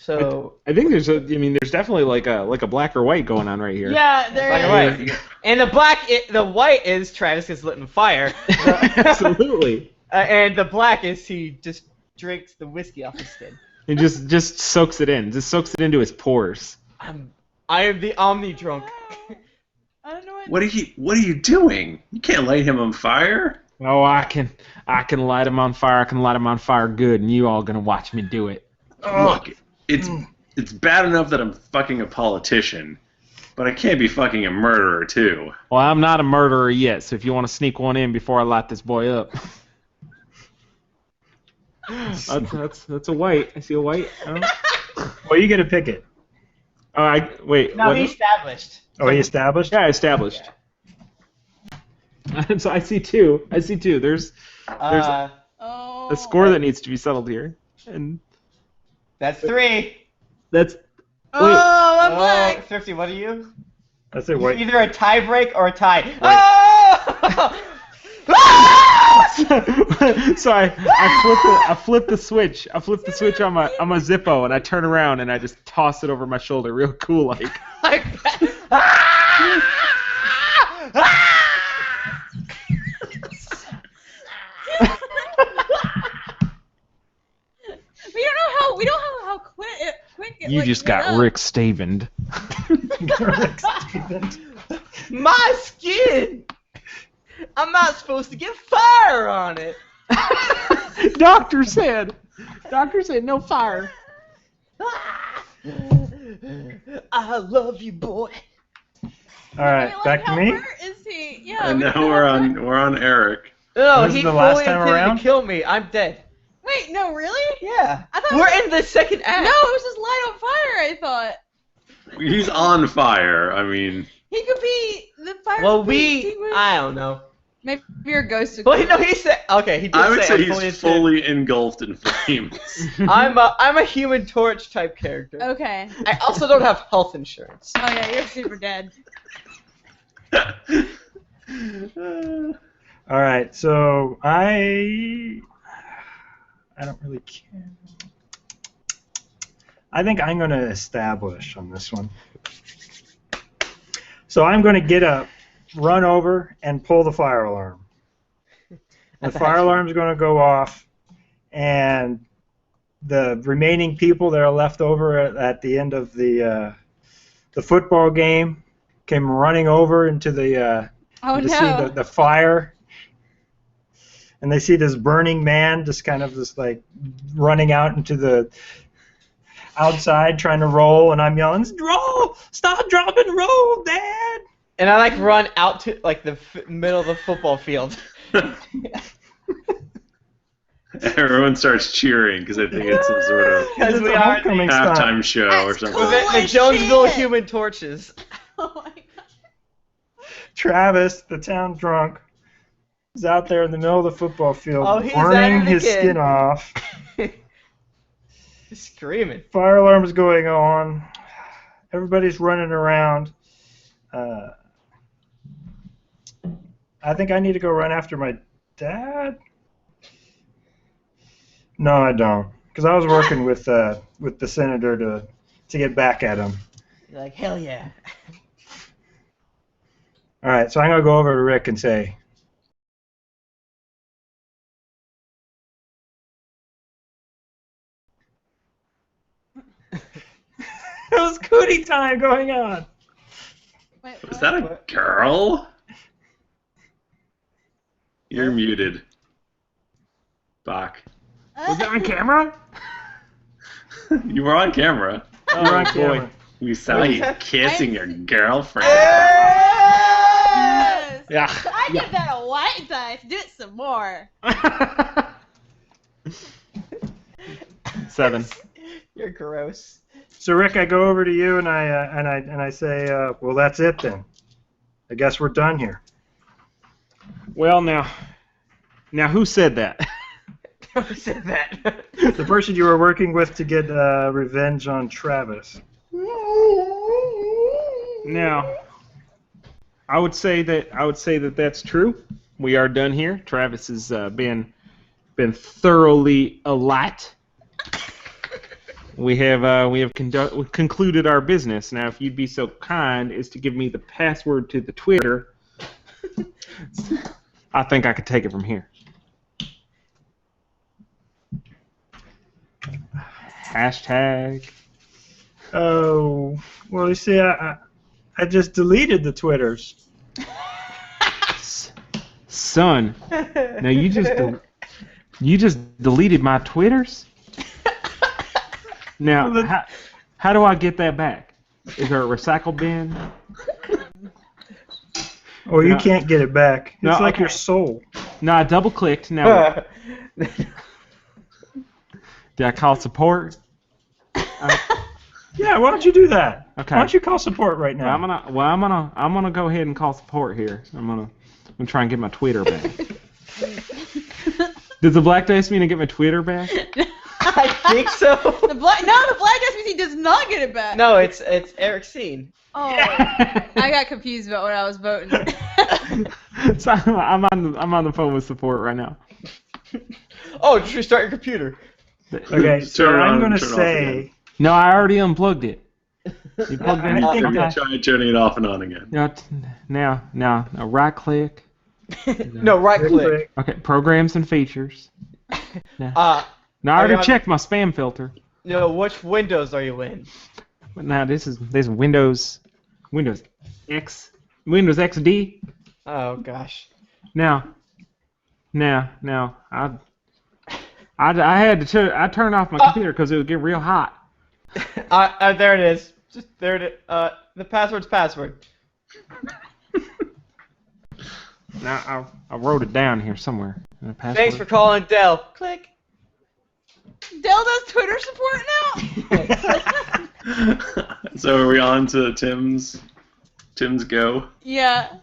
So I think there's definitely like a black or white going on right here. Yeah, there is. And the white is Travis gets lit on fire. Absolutely. And the black is he just drinks the whiskey off his skin. He just soaks it in. Just soaks it into his pores. I am the Omni drunk. I don't know What are you doing? You can't light him on fire. Oh, I can light him on fire. I can light him on fire good, and you all gonna watch me do it. Look, it's bad enough that I'm fucking a politician, but I can't be fucking a murderer too. Well, I'm not a murderer yet, so if you want to sneak one in before I light this boy up. That's a white. I see a white. Oh. Well, you get to pick it. Wait. No, he established. Oh, he established? Yeah, established. Yeah. So I see two. There's a score that needs to be settled here, and that's 3. that's. I'm black. Thrifty, what are you? That's it. Wait. Either a tie break or a tie. Wait. Oh! So I flip the switch. I flip the switch on my Zippo, and I turn around and I just toss it over my shoulder, real cool like. We don't know how quick it You like, just lit got up. Rick Stavened. My skin! I'm not supposed to get fire on it! Doctor said no fire. I love you, boy. All right, Wait, like, back to how me. hurt is he? Yeah. And now we're on Eric. No, This is he the last fully time intended around? to kill me. I'm dead. Wait, no, really? Yeah. I thought We're in the second act. No, it was just light on fire. I thought He's on fire. I mean, he could be the fire. Well, could be extinguished. I don't know. Maybe you're a ghost. Well, no, he said. Okay, he did I would say I'm he's fully engulfed in flames. I'm a Human Torch type character. Okay. I also don't have health insurance. Oh yeah, you're super dead. All right, so I don't really care. I think I'm going to establish on this one. So I'm going to get up, run over, and pull the fire alarm. The fire alarm is going to go off, and the remaining people that are left over at the end of the football game came running over into the see the fire, and they see this burning man just kind of just like running out into the outside trying to roll, and I'm yelling, "Roll! Stop, drop, and roll, Dad!" And I like run out to like the middle of the football field. Everyone starts cheering because they think it's some sort of Because we It's a are homecoming the, stunt. halftime show or That's something. cool. the Holy Jonesville shit. Human Torches. Oh my god. Travis, the town drunk, is out there in the middle of the football field, Oh, he's burning at it his again. skin off. Screaming. Fire alarm's going on. Everybody's running around. I think I need to go run after my dad. No, I don't, because I was working with the senator to get back at him. You're like, hell yeah. All right, so I'm gonna go over to Rick and say, "It was cootie time going on." Wait, Was what? that a girl? You're muted. Bach. Was it on camera? You were on camera. Oh, You're on boy. camera. We saw you kissing your girlfriend. Yes! Yeah. I give that a white dice. Do it some more. 7. You're gross. So Rick, I go over to you and I say, well, that's it then. I guess we're done here. Well, now who said that? Who said that? The person you were working with to get revenge on Travis. Now, I would say that that's true. We are done here. Travis has been thoroughly alight. We have concluded our business. Now, if you'd be so kind as to give me the password to the Twitter, I think I could take it from here. Hashtag. Oh, well, you see, I just deleted the Twitters. Son, now you just deleted my Twitters? Now, Well, how do I get that back? Is there a recycle bin? Oh, you No. can't get it back. It's No, like okay. your soul. No, I double clicked. Now, did I call support? Yeah, why don't you do that? Okay. Why don't you call support right now? I'm gonna go ahead and call support here. I'm gonna try and get my Twitter back. Does the black dice mean I get my Twitter back? I think so. The black dice means he does not get it back. No, it's Eric Scene. Oh, I got confused about when I was voting. So I'm on the phone with support right now. Oh, just restart your computer. Okay, so Turn it on I'm going and to turn it off say, again. No, I already unplugged it. You plugged it in? I think Okay. Try turning it off and on again. Now, right click. No, right click. Okay, programs and features. Now I are already you on- checked my spam filter. No, which Windows are you in? But now this is Windows XD. Oh gosh. Now I had to I turned off my computer because it would get real hot. There it is. Just there it is. The password's password. Now I wrote it down here somewhere. The password. Thanks for calling Dell. Click. Dell does Twitter support now? So are we on to Tim's go? Yeah.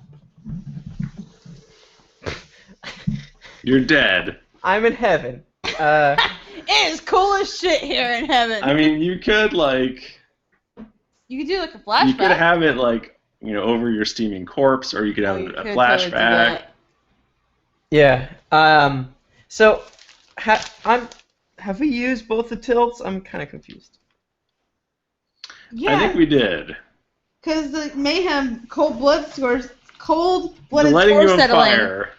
You're dead. I'm in heaven. It is cool as shit here in heaven. I mean, you could You could do like a flashback. you could have it over your steaming corpse, or you could have You a could totally do flashback. that. Yeah. So, have we used both the tilts? I'm kind of confused. I think we did. Because the mayhem, cold-blooded score Lighting you on settling. fire.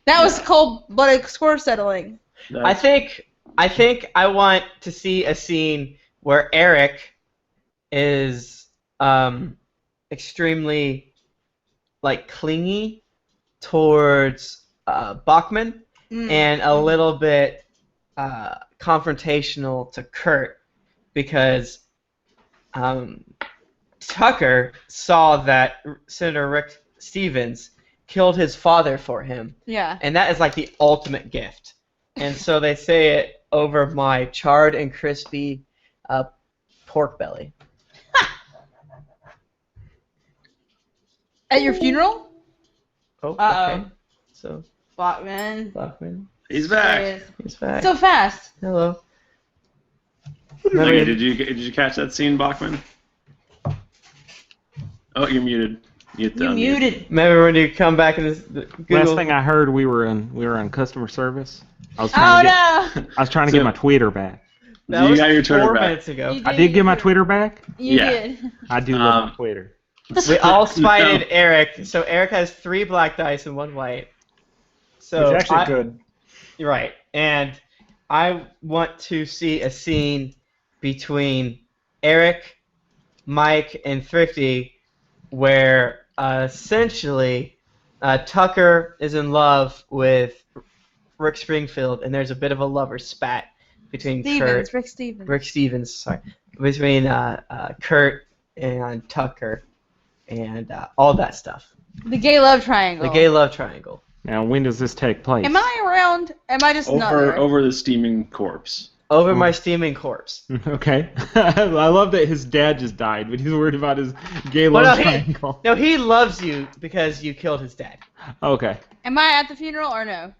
That was cold-blooded score settling. I think I want to see a scene where Eric is extremely clingy towards Bachman and a little bit confrontational to Kurt because Tucker saw that Senator Rick Stevens killed his father for him, Yeah. and that is the ultimate gift. And so they say it over my charred and crispy pork belly. At your funeral? Oh, Uh-oh. okay. So, Bachman. Bachman, He's back. he's back. So fast. Hello. Okay, did you catch that scene, Bachman? Oh, you're muted. You, hit You the unmute. muted. Remember when you come back in this Google? Last thing I heard, we were in customer service. I was Oh trying to no! get I was trying to So- get my Twitter back. That You was got your Twitter 4 back. minutes ago. You I did get my Twitter back. You Yeah. did. I do love my Um, Twitter. We all spited Eric, so Eric has 3 black dice and 1 white. So It's actually good. You're right, and I want to see a scene between Eric, Mike, and Thrifty where essentially Tucker is in love with Rick Springfield, and there's a bit of a lover spat between Rick Stevens. Rick Stevens, sorry, between Kurt and Tucker, and all that stuff. The gay love triangle. The gay love triangle. Now, when does this take place? Am I around? Am I just not there? Over the steaming corpse. Over my steaming corpse. Okay. I love that his dad just died, but he's worried about his gay Well, love no, triangle. No, he loves you because you killed his dad. Okay. Am I at the funeral or no?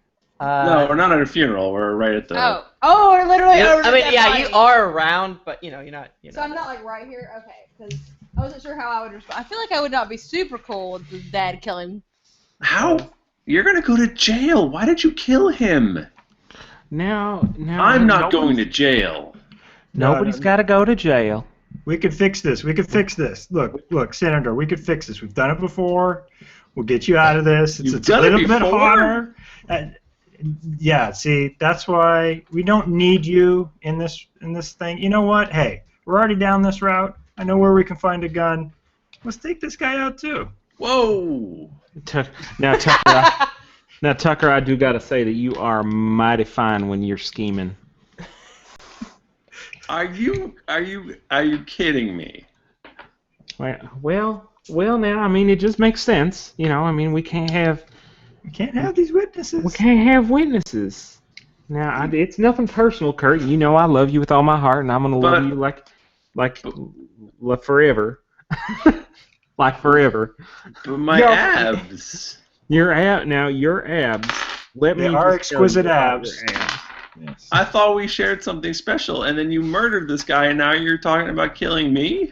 No, we're not at a funeral. We're right at the. Oh, we're literally You- over. I mean, the yeah, body. you are around, but you're not. So I'm not like right here. Okay, because I wasn't sure how I would respond. I feel like I would not be super cool with his dad killing. How? You're gonna go to jail. Why did you kill him? Now I'm not going to jail. Nobody's got to go to jail. We could fix this. We could fix this. Look, Senator, we could fix this. We've done it before. We'll get you out of this. It's You've a done it little bit before? harder. Yeah, see, that's why we don't need you in this thing. You know what? Hey, we're already down this route. I know where we can find a gun. Let's take this guy out too. Whoa. Now, Tucker, I do got to say that you are mighty fine when you're scheming. Are you kidding me? Well, now, I mean, it just makes sense. You know, I mean, we can't have these witnesses. We can't have witnesses. Now, it's nothing personal, Kurt. You know I love you with all my heart, and I'm gonna love you like forever, like forever. But my No. abs. Your abs. Let They me are just tell exquisite you about abs. your abs. Yes. I thought we shared something special, and then you murdered this guy, and now you're talking about killing me?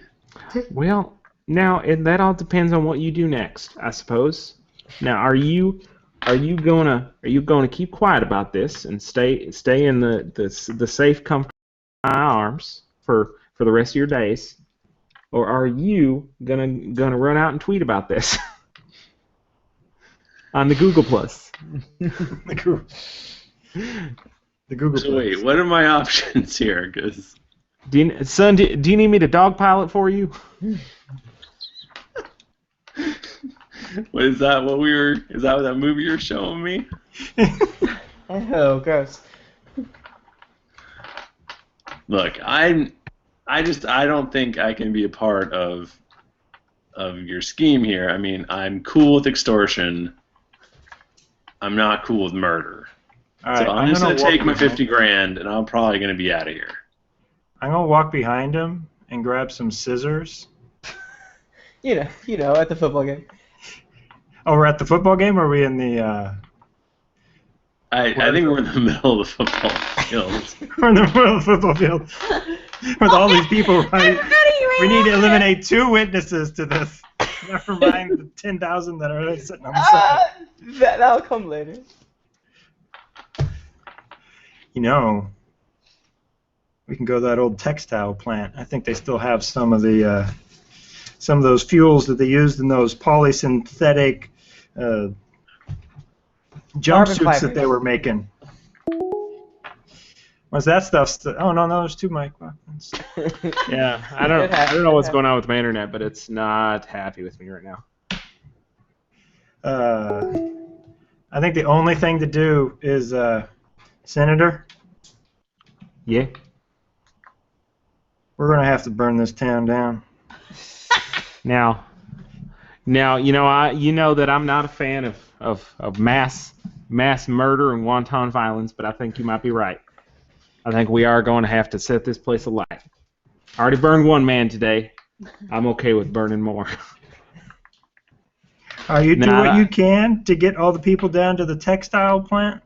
Well, now that all depends on what you do next, I suppose. Now, are you gonna keep quiet about this and stay in the safe, comfortable arms for the rest of your days, or are you gonna run out and tweet about this on the Google Plus? The Google. So wait, what are my options here? Because Do you need me to dogpile it for you? what is that? Is that that movie you're showing me? Oh, gross. Look, I don't think I can be a part of your scheme here. I mean, I'm cool with extortion. I'm not cool with murder. All right, So I'm just gonna walk take my behind- 50 grand, and I'm probably gonna be out of here. I'm gonna walk behind him and grab some scissors. You know, at the football game. Oh, we're at the football game, or are we in the? I think we're in the middle of the football field. We're in the middle of the football field with all these people. Right? We need to eliminate 2 witnesses to this. Never mind the 10,000 that are sitting on the side. That'll come later. You know, we can go to that old textile plant. I think they still have some of those fuels that they used in those polysynthetic jumpsuits that fibers. they were making. Was that stuff? Oh no, there's 2 mic buttons. Yeah, I don't know what's going on with my internet, but it's not happy with me right now. I think the only thing to do is, Senator, Yeah. we're gonna have to burn this town down. Now, you know that I'm not a fan of mass murder and wanton violence, but I think you might be right. I think we are going to have to set this place alight. I already burned 1 man today. I'm okay with burning more. You do Nah, what you can to get all the people down to the textile plant,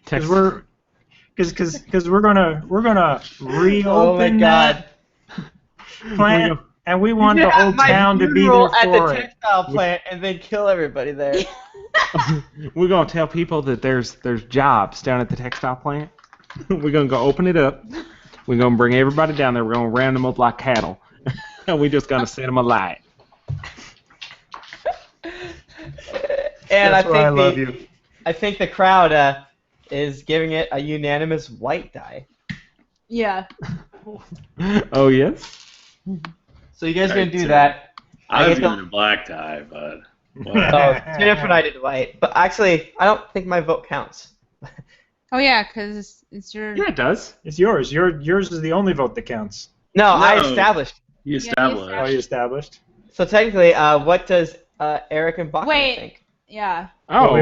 because we're gonna reopen Oh my God. that plant, And we want the whole town to be there at the for it. textile plant and then kill everybody there. We're gonna tell people that there's jobs down at the textile plant. We're gonna go open it up. We're gonna bring everybody down there. We're gonna round them up like cattle, and we just gonna set them alight. And That's why I love you. I think the crowd is giving it a unanimous white die. Yeah. Oh yes. So you guys are gonna Right, do so- that. I was get going to black tie, but Oh, whatever. Jennifer and I did white, but actually, I don't think my vote counts. Oh yeah, because it's your. Yeah, it does. It's yours. Yours is the only vote that counts. No, I No. established. You Yeah, established. Oh, you established? So technically, what does Eric and Bachman Wait. think? Yeah. Well, Oh, we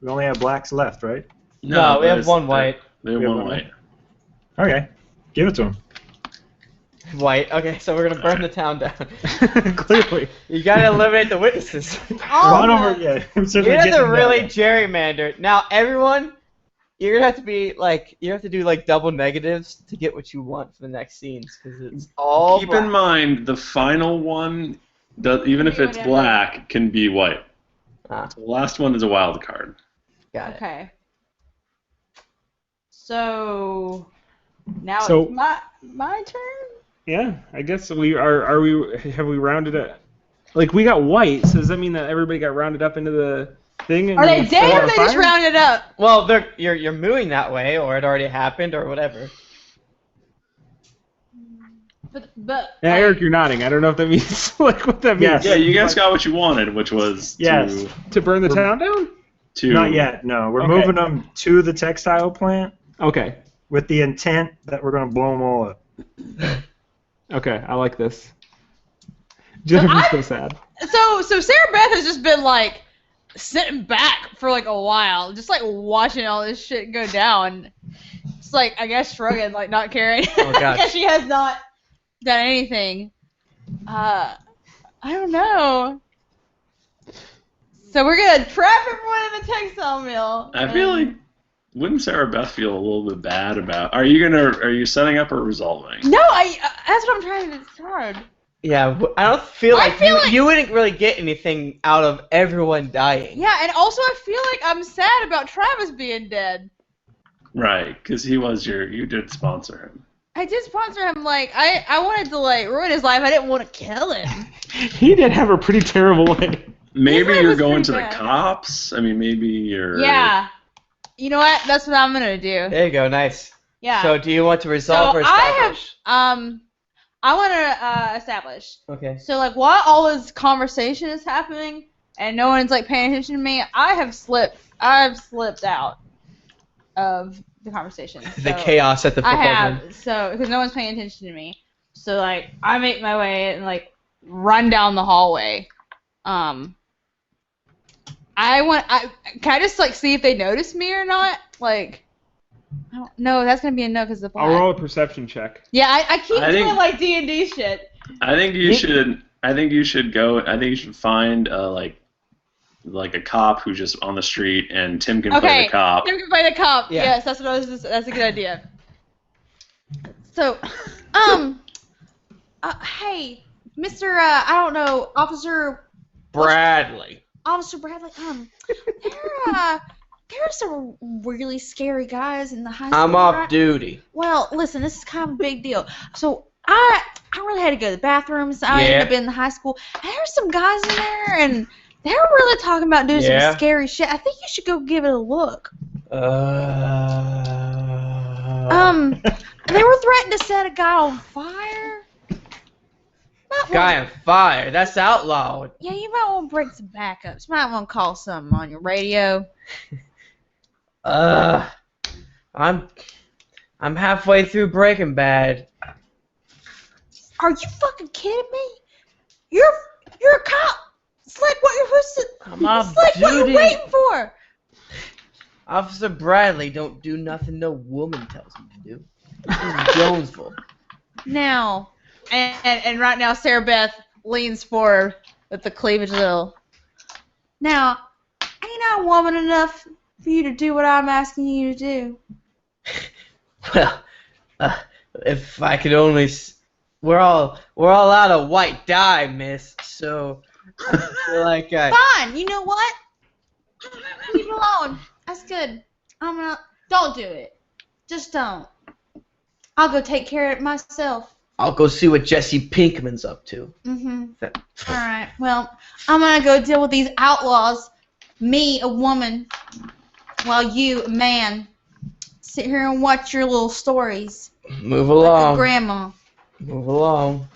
only have blacks left, right? No, we have there's- one white. We have We have one one white. Okay. Give it to him. White. Okay, so we're gonna burn the town down. clearly. You gotta eliminate the witnesses. Come on Oh, over. Yeah. I'm You certainly have to getting really that. gerrymander. Now, everyone, you're gonna have to be like, you have to do like double negatives to get what you want for the next scenes, because it's all Keep black. in mind, the final one, even if it's Whatever. black, can be white. Ah. The last one is a wild card. Got it. Okay. So now So- it's my turn. Yeah, I guess we are. Have we rounded it? Like we got white, so does that mean that everybody got rounded up into the thing? And Are they it's dead still or on they just fire? rounded up? Well, you're mooing that way, or it already happened, or whatever. But Yeah, Eric, you're nodding. I don't know if that means like what that means. Yes. Yeah, you guys got what you wanted, which was Yes. To burn the town down? to Not yet. No, we're Okay. moving them to the textile plant Okay. with the intent that we're going to blow them all up. Okay, I like this. Jennifer's I- so sad. so Sarah Beth has just been like sitting back for like a while, just like watching all this shit go down. Just like I guess shrugging, like not caring. Oh, gosh. Because she has not done anything. I don't know. So we're gonna trap everyone in the textile mill. I feel like wouldn't Sarah Beth feel a little bit bad about? Are you setting up or resolving? No, that's what I'm trying to decide. Yeah, I don't feel I like feel like- you wouldn't really get anything out of everyone dying. Yeah, and also I feel like I'm sad about Travis being dead. Right, because you did sponsor him. I did sponsor him. Like I wanted to like ruin his life. I didn't want to kill him. He did have a pretty terrible way. Maybe life you're was going pretty to the bad. cops. I mean, maybe you're. Yeah. You know what? That's what I'm gonna do. There you go, nice. Yeah. So, do you want to resolve So or I have establish? I want to establish. Okay. So like while all this conversation is happening and no one's like paying attention to me, I've slipped out of the conversation. The So chaos at the I football game. have, so because no one's paying attention to me. So like I make my way and like run down the hallway. Can I just like see if they notice me or not? Like, I don't know. That's gonna be a no because the black. I'll roll a perception check. Yeah, I keep I doing think- like D&D shit. I think you should. I think you should go. I think you should find like a cop who's just on the street, and Tim can play Okay, the cop. Tim can play the cop. Yeah. Yes, that's what I was. That's a good idea. So, hey, Mr. I don't know, Bradley. Officer Bradley. There are some really scary guys in the high school. I'm off right? duty. Well, listen, this is kind of a big deal. So I really had to go to the bathrooms. I Yeah. ended up in the high school. And there were some guys in there, and they were really talking about doing Yeah. some scary shit. I think you should go give it a look. They were threatening to set a guy on fire. Guy on fire. That's outlawed. Yeah, you might want to bring some backups. You might want to call something on your radio. I'm halfway through Breaking Bad. Are you fucking kidding me? You're a cop. It's like what you're supposed to. I'm off It's like what duty. you're waiting for. Officer Bradley don't do nothing no woman tells him to do. This is Jonesville. Now, and right now, Sarah Beth leans forward with the cleavage little. Now, ain't I woman enough for you to do what I'm asking you to do? Well, if I could only we're all out of white dye, miss. So I feel like Fine. You know what? Leave it alone. That's good. Don't do it. Just don't. I'll go take care of it myself. I'll go see what Jesse Pinkman's up to. All right. Well, I'm gonna go deal with these outlaws. Me, a woman, while you, a man, sit here and watch your little stories. Move Like along. a grandma. Move along.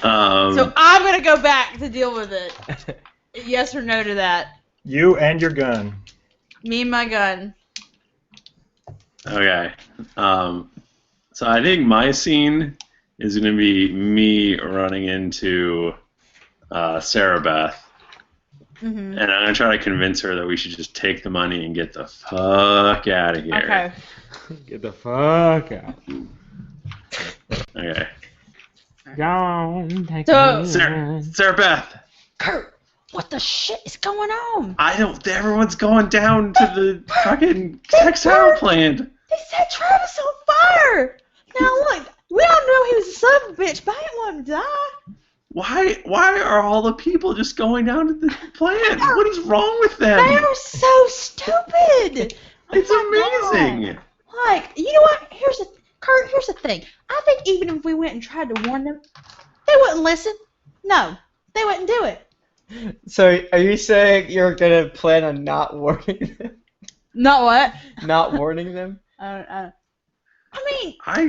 So I'm gonna go back to deal with it. Yes or no to that? You and your gun. Me and my gun. Okay. So I think my scene is going to be me running into Sarah Beth, Mm-hmm. and I'm going to try to convince her that we should just take the money and get the fuck out of here. Okay. Get the fuck out. Okay. Gone. Take So- Sarah Beth, Kurt, what the shit is going on? everyone's going down to the fucking textile plant. They set Travis on fire. Now look, we all know he was a son of a bitch, but I didn't want him to die. Why are all the people just going down to the plant? What is wrong with them? They are so stupid. It's Oh my amazing. God. Like, you know what? Kurt, here's the thing. I think even if we went and tried to warn them, they wouldn't listen. No, they wouldn't do it. So are you saying you're gonna plan on not warning them? Not what? Not warning them? I mean, I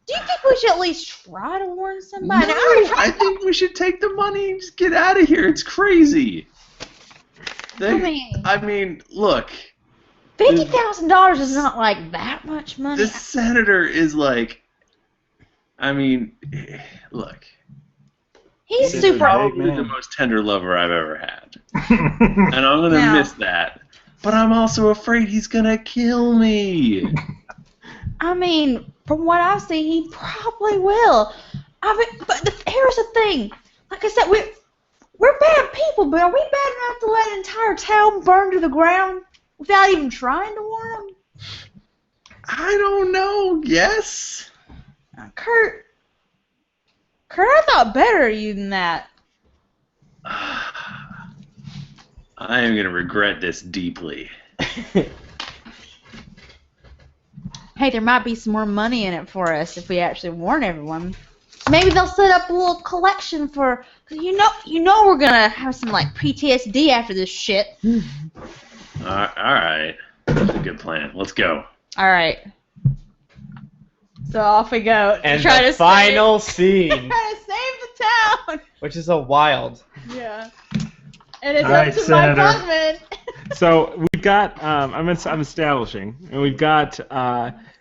do you think we should at least try to warn somebody? No, I already tried I think we should take the money and just get out of here. It's crazy. I mean, look, $50,000 is not like that much money. this senator is like, I mean, look, He's He's super. probably man. the most tender lover I've ever had, and I'm gonna Now- miss that. But I'm also afraid he's gonna kill me. I mean, from what I've seen, he probably will. Here's the thing. Like I said, we're bad people, but are we bad enough to let an entire town burn to the ground without even trying to warn them? I don't know. Yes. Kurt, I thought better of you than that. I am gonna regret this deeply. Hey, there might be some more money in it for us if we actually warn everyone. Maybe they'll set up a little collection for, cause you know we're gonna have some like PTSD after this shit. All right. That's a good plan. Let's go. All right. So off we go. to And try the to final save, scene, try to save the town. which is a wild. Yeah. And it's All right, up to Senator. my husband. So we've got I'm establishing, and we've got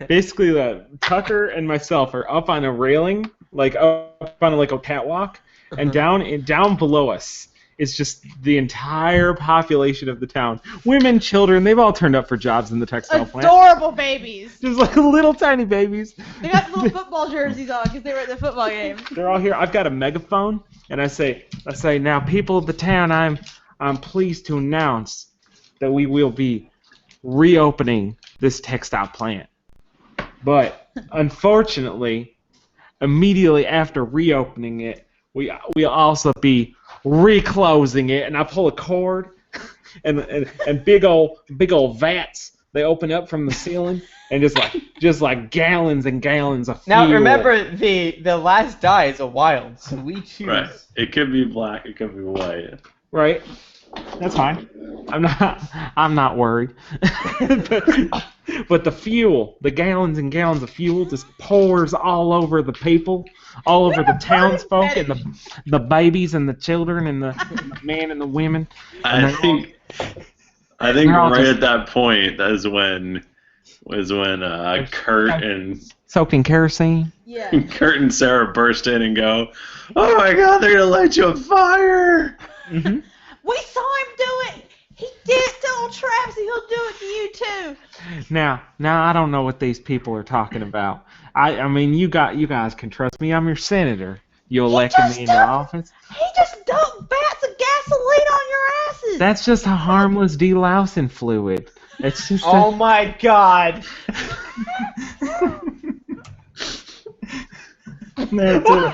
basically Tucker and myself are up on a railing, like up on like a catwalk, and down below us is just the entire population of the town. Women, children, they've all turned up for jobs in the textile plant. Adorable babies. Just like little tiny babies. They got little football jerseys on because they were at the football game. They're all here. I've got a megaphone, and I say, now, people of the town, I'm pleased to announce that we will be reopening this textile plant. But unfortunately, immediately after reopening it, we'll also be reclosing it. And I pull a cord, and big old vats. They open up from the ceiling, and just like gallons and gallons of fuel. Now remember, the last die is a wild, so we choose. Right. It could be black. It could be white. Right. That's fine. I'm not worried. but the fuel, the gallons and gallons of fuel just pours all over the people, all over the townsfolk, and the babies and the children and the men and the women. I think they're all right just- at that point that was when Kurt and Soaked in kerosene. Yeah. Kurt and Sarah burst in and go, "Oh my God, they're gonna light you on fire!" Mm-hmm. We saw him do it. He did it to old Travis, and he'll do it to you too. Now I don't know what these people are talking about. I mean, you guys can trust me. I'm your senator. You elected me into office. He just dumped vats of gasoline on your asses. That's just a harmless delousing fluid. It's just Oh my God! there too.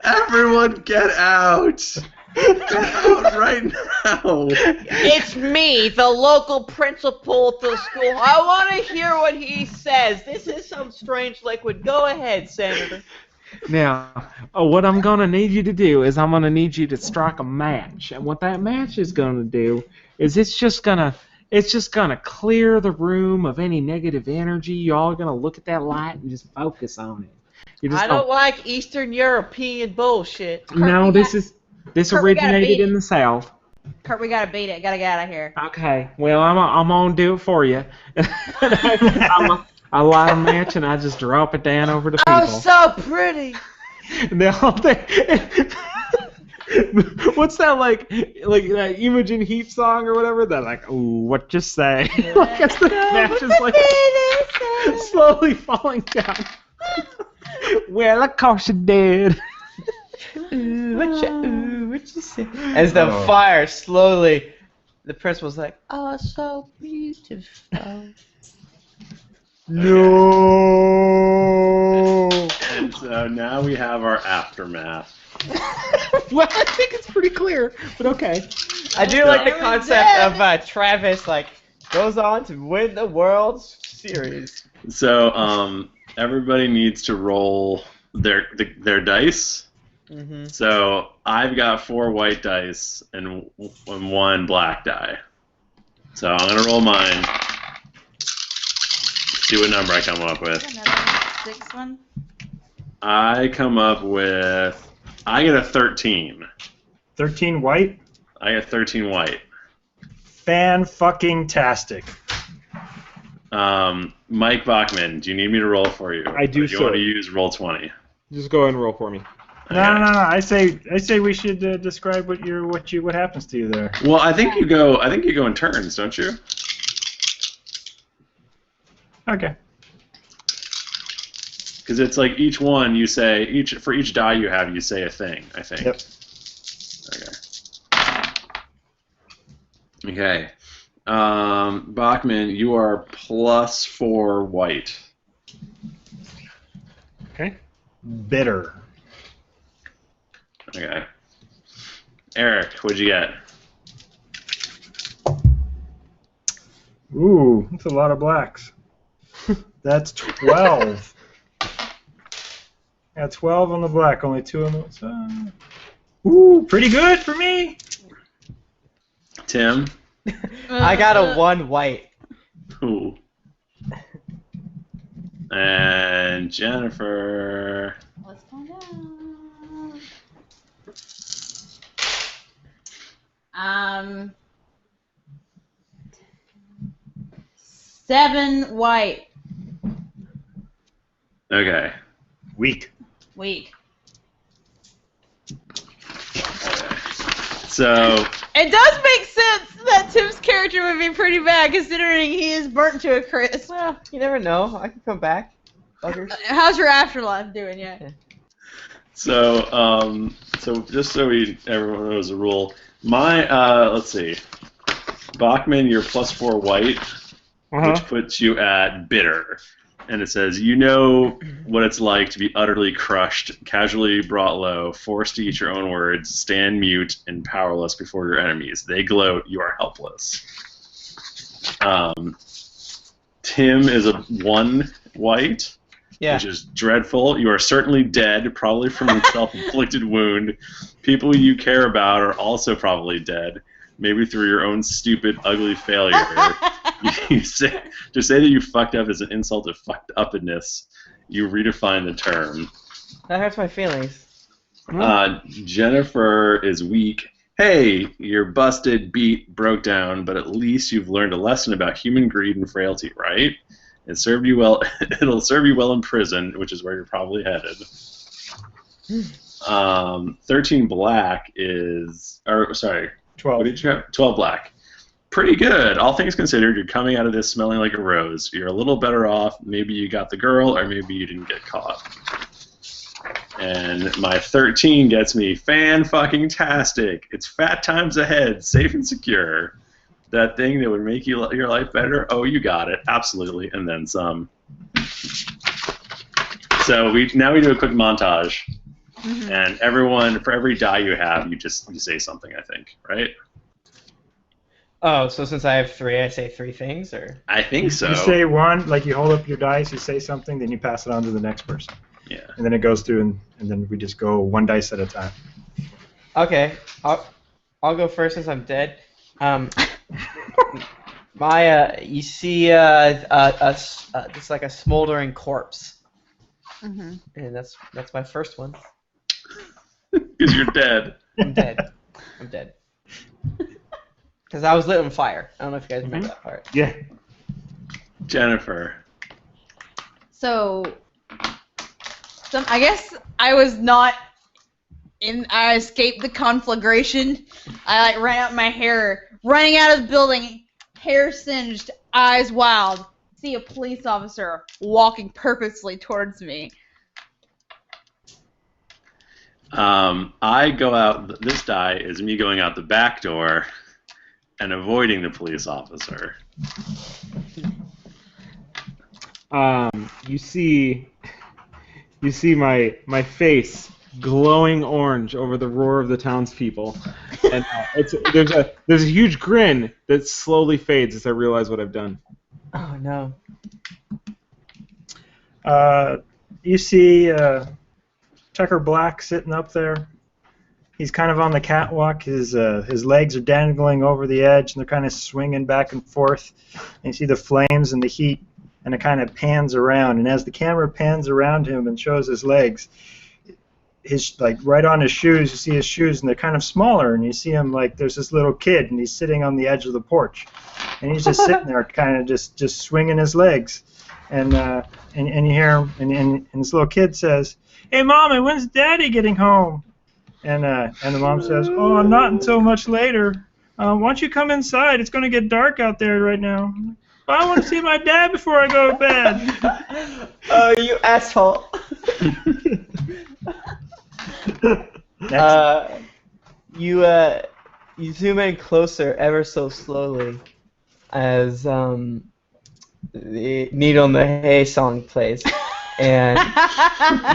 Everyone get out! Get out right now! It's me, the local principal of the school. I want to hear what he says. This is some strange liquid. Go ahead, Senator. Now, what I'm gonna need you to do is I'm gonna need you to strike a match, and what that match is gonna do is it's just gonna clear the room of any negative energy. You're all gonna look at that light and just focus on it. You're just I don't like Eastern European bullshit. No, this Kurt, we gotta originated beat it. in the South. Kurt, we gotta beat it. Gotta get out of here. Okay, well I'm gonna do it for you. I light a match and I just drop it down over the people. Oh, so pretty. And they all what's that like that Imogen Heap song or whatever? That like, ooh, what you say? Like as the match is like slowly falling down. Well, of course it did. Ooh, what you say? As the fire slowly, the principal's like, oh, so beautiful. No. And so now we have our aftermath. Well, I think it's pretty clear, but okay. I do like the Everyone's concept dead. of Travis, like, goes on to win the World Series. So everybody needs to roll their dice. Mm-hmm. So I've got 4 white dice and 1 black die. So I'm gonna roll mine. See what number I come up with. Another 6 one. I come up with. I get a 13. 13 white. I get 13 white. Fan-fucking-tastic. Mike Bachman, do you need me to roll for you? I do, Or do you sir. want to use roll 20? Just go ahead and roll for me. No. I say we should describe what happens to you there. Well, I think you go in turns, don't you? Okay. Because it's like each one you say for each die you have you say a thing. I think. Yep. Okay. Bachman, you are +4 white. Okay. Bitter. Okay. Eric, what'd you get? Ooh, that's a lot of blacks. That's 12. Yeah, 12 on the black, only 2 on the side. Ooh, pretty good for me. Tim? I got a 1 white. Ooh. And Jennifer. Let's find out. 7 white. Okay. Weak. Weak. So It does make sense that Tim's character would be pretty bad considering he is burnt to a crisp. Well, you never know. I can come back. Buggers. How's your afterlife doing yet? so just so everyone knows the rule, my let's see, Bachman, you're +4 white, which puts you at bitter, and it says you know what it's like to be utterly crushed, casually brought low, forced to eat your own words, stand mute and powerless before your enemies. They gloat, you are helpless. Tim is a 1 white. Yeah. Which is dreadful. You are certainly dead, probably from a self-inflicted wound. People you care about are also probably dead, maybe through your own stupid, ugly failure. To say that you fucked up is an insult to fucked upness. You redefine the term. That hurts my feelings. Jennifer is weak. Hey, you're busted, beat, broke down, but at least you've learned a lesson about human greed and frailty, right? It served you well. It'll serve you well in prison, which is where you're probably headed. 13 black is, or sorry, 12. what did you have? 12 black. Pretty good. All things considered, you're coming out of this smelling like a rose. You're a little better off. Maybe you got the girl, or maybe you didn't get caught. And my 13 gets me fan-fucking-tastic. It's fat times ahead, safe and secure. That thing that would make your life better, oh, you got it. Absolutely. And then some. So we do a quick montage, Mhm. and everyone, for every die you have, you say something. I think, right? Oh, so since I have 3, I say 3 things, or? I think so. You say one, like you hold up your dice, you say something, then you pass it on to the next person. Yeah. And then it goes through, and then we just go one dice at a time. Okay, I'll go first since I'm dead. You see, it's like a smoldering corpse, Mhm. and that's my first one. Because you're dead. I'm dead. I'm dead. Because I was lit on fire. I don't know if you guys remember that part. Yeah. Jennifer. So, I guess I was not in. I escaped the conflagration. I ran out my hair, running out of the building, hair singed, eyes wild. See a police officer walking purposely towards me. I go out. This die is me going out the back door and avoiding the police officer. You see my face glowing orange over the roar of the townspeople, and there's a huge grin that slowly fades as I realize what I've done. Oh no. You see Tucker Black sitting up there. He's kind of on the catwalk. His legs are dangling over the edge, and they're kind of swinging back and forth. And you see the flames and the heat, and it kind of pans around. And as the camera pans around him and shows his legs, right on his shoes, you see his shoes, and they're kind of smaller. And you see him like there's this little kid, and he's sitting on the edge of the porch, and he's just sitting there, kind of just swinging his legs. And you hear him, and this little kid says, "Hey, Mommy, when's Daddy getting home?" And the mom says, "Oh, not until much later. Why don't you come inside? It's going to get dark out there right now. But I want to see my dad before I go to bed." Oh, you asshole. You zoom in closer ever so slowly as the Needle in the Hay song plays, and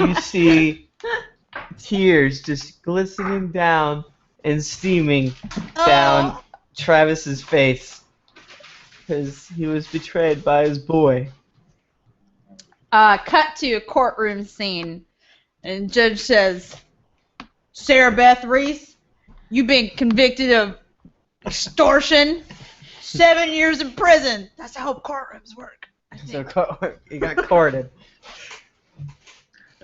you see tears just glistening down and steaming down Travis's face because he was betrayed by his boy. Cut to a courtroom scene, and judge says, "Sarah Beth Reese, you've been convicted of extortion, 7 years in prison." That's how courtrooms work. So he got courted.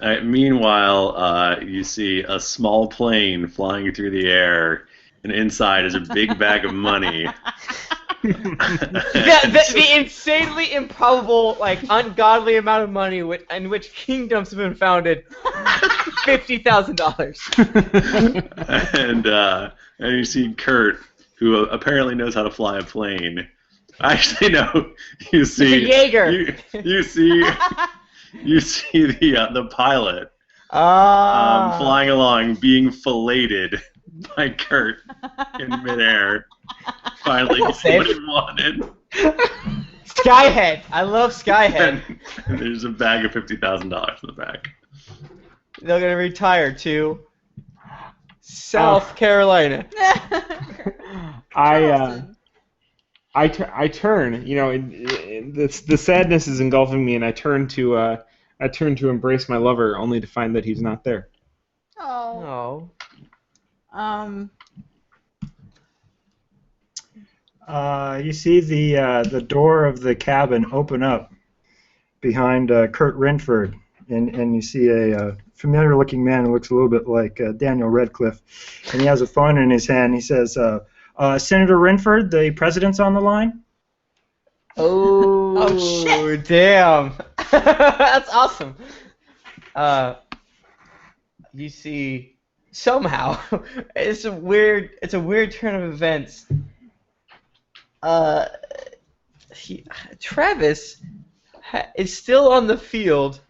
Meanwhile, you see a small plane flying through the air, and inside is a big bag of money. The insanely improbable, ungodly amount of money in which kingdoms have been founded. $50,000. And you see Kurt, who apparently knows how to fly a plane. Actually, no. You see He's a Jaeger. You see the pilot flying along, being filleted by Kurt in midair. Finally, getting what he wanted. Skyhead. I love Skyhead. And there's a bag of $50,000 in the back. They're gonna retire to South Carolina. I turn, the sadness is engulfing me, and I turn to embrace my lover, only to find that he's not there. Oh. No. You see the door of the cabin open up behind Kurt Renford, and you see a familiar-looking man who looks a little bit like Daniel Radcliffe, and he has a phone in his hand. He says, "Senator Renford, the president's on the line." Oh shit! Damn, that's awesome. You see, somehow it's a weird turn of events. Travis is still on the field,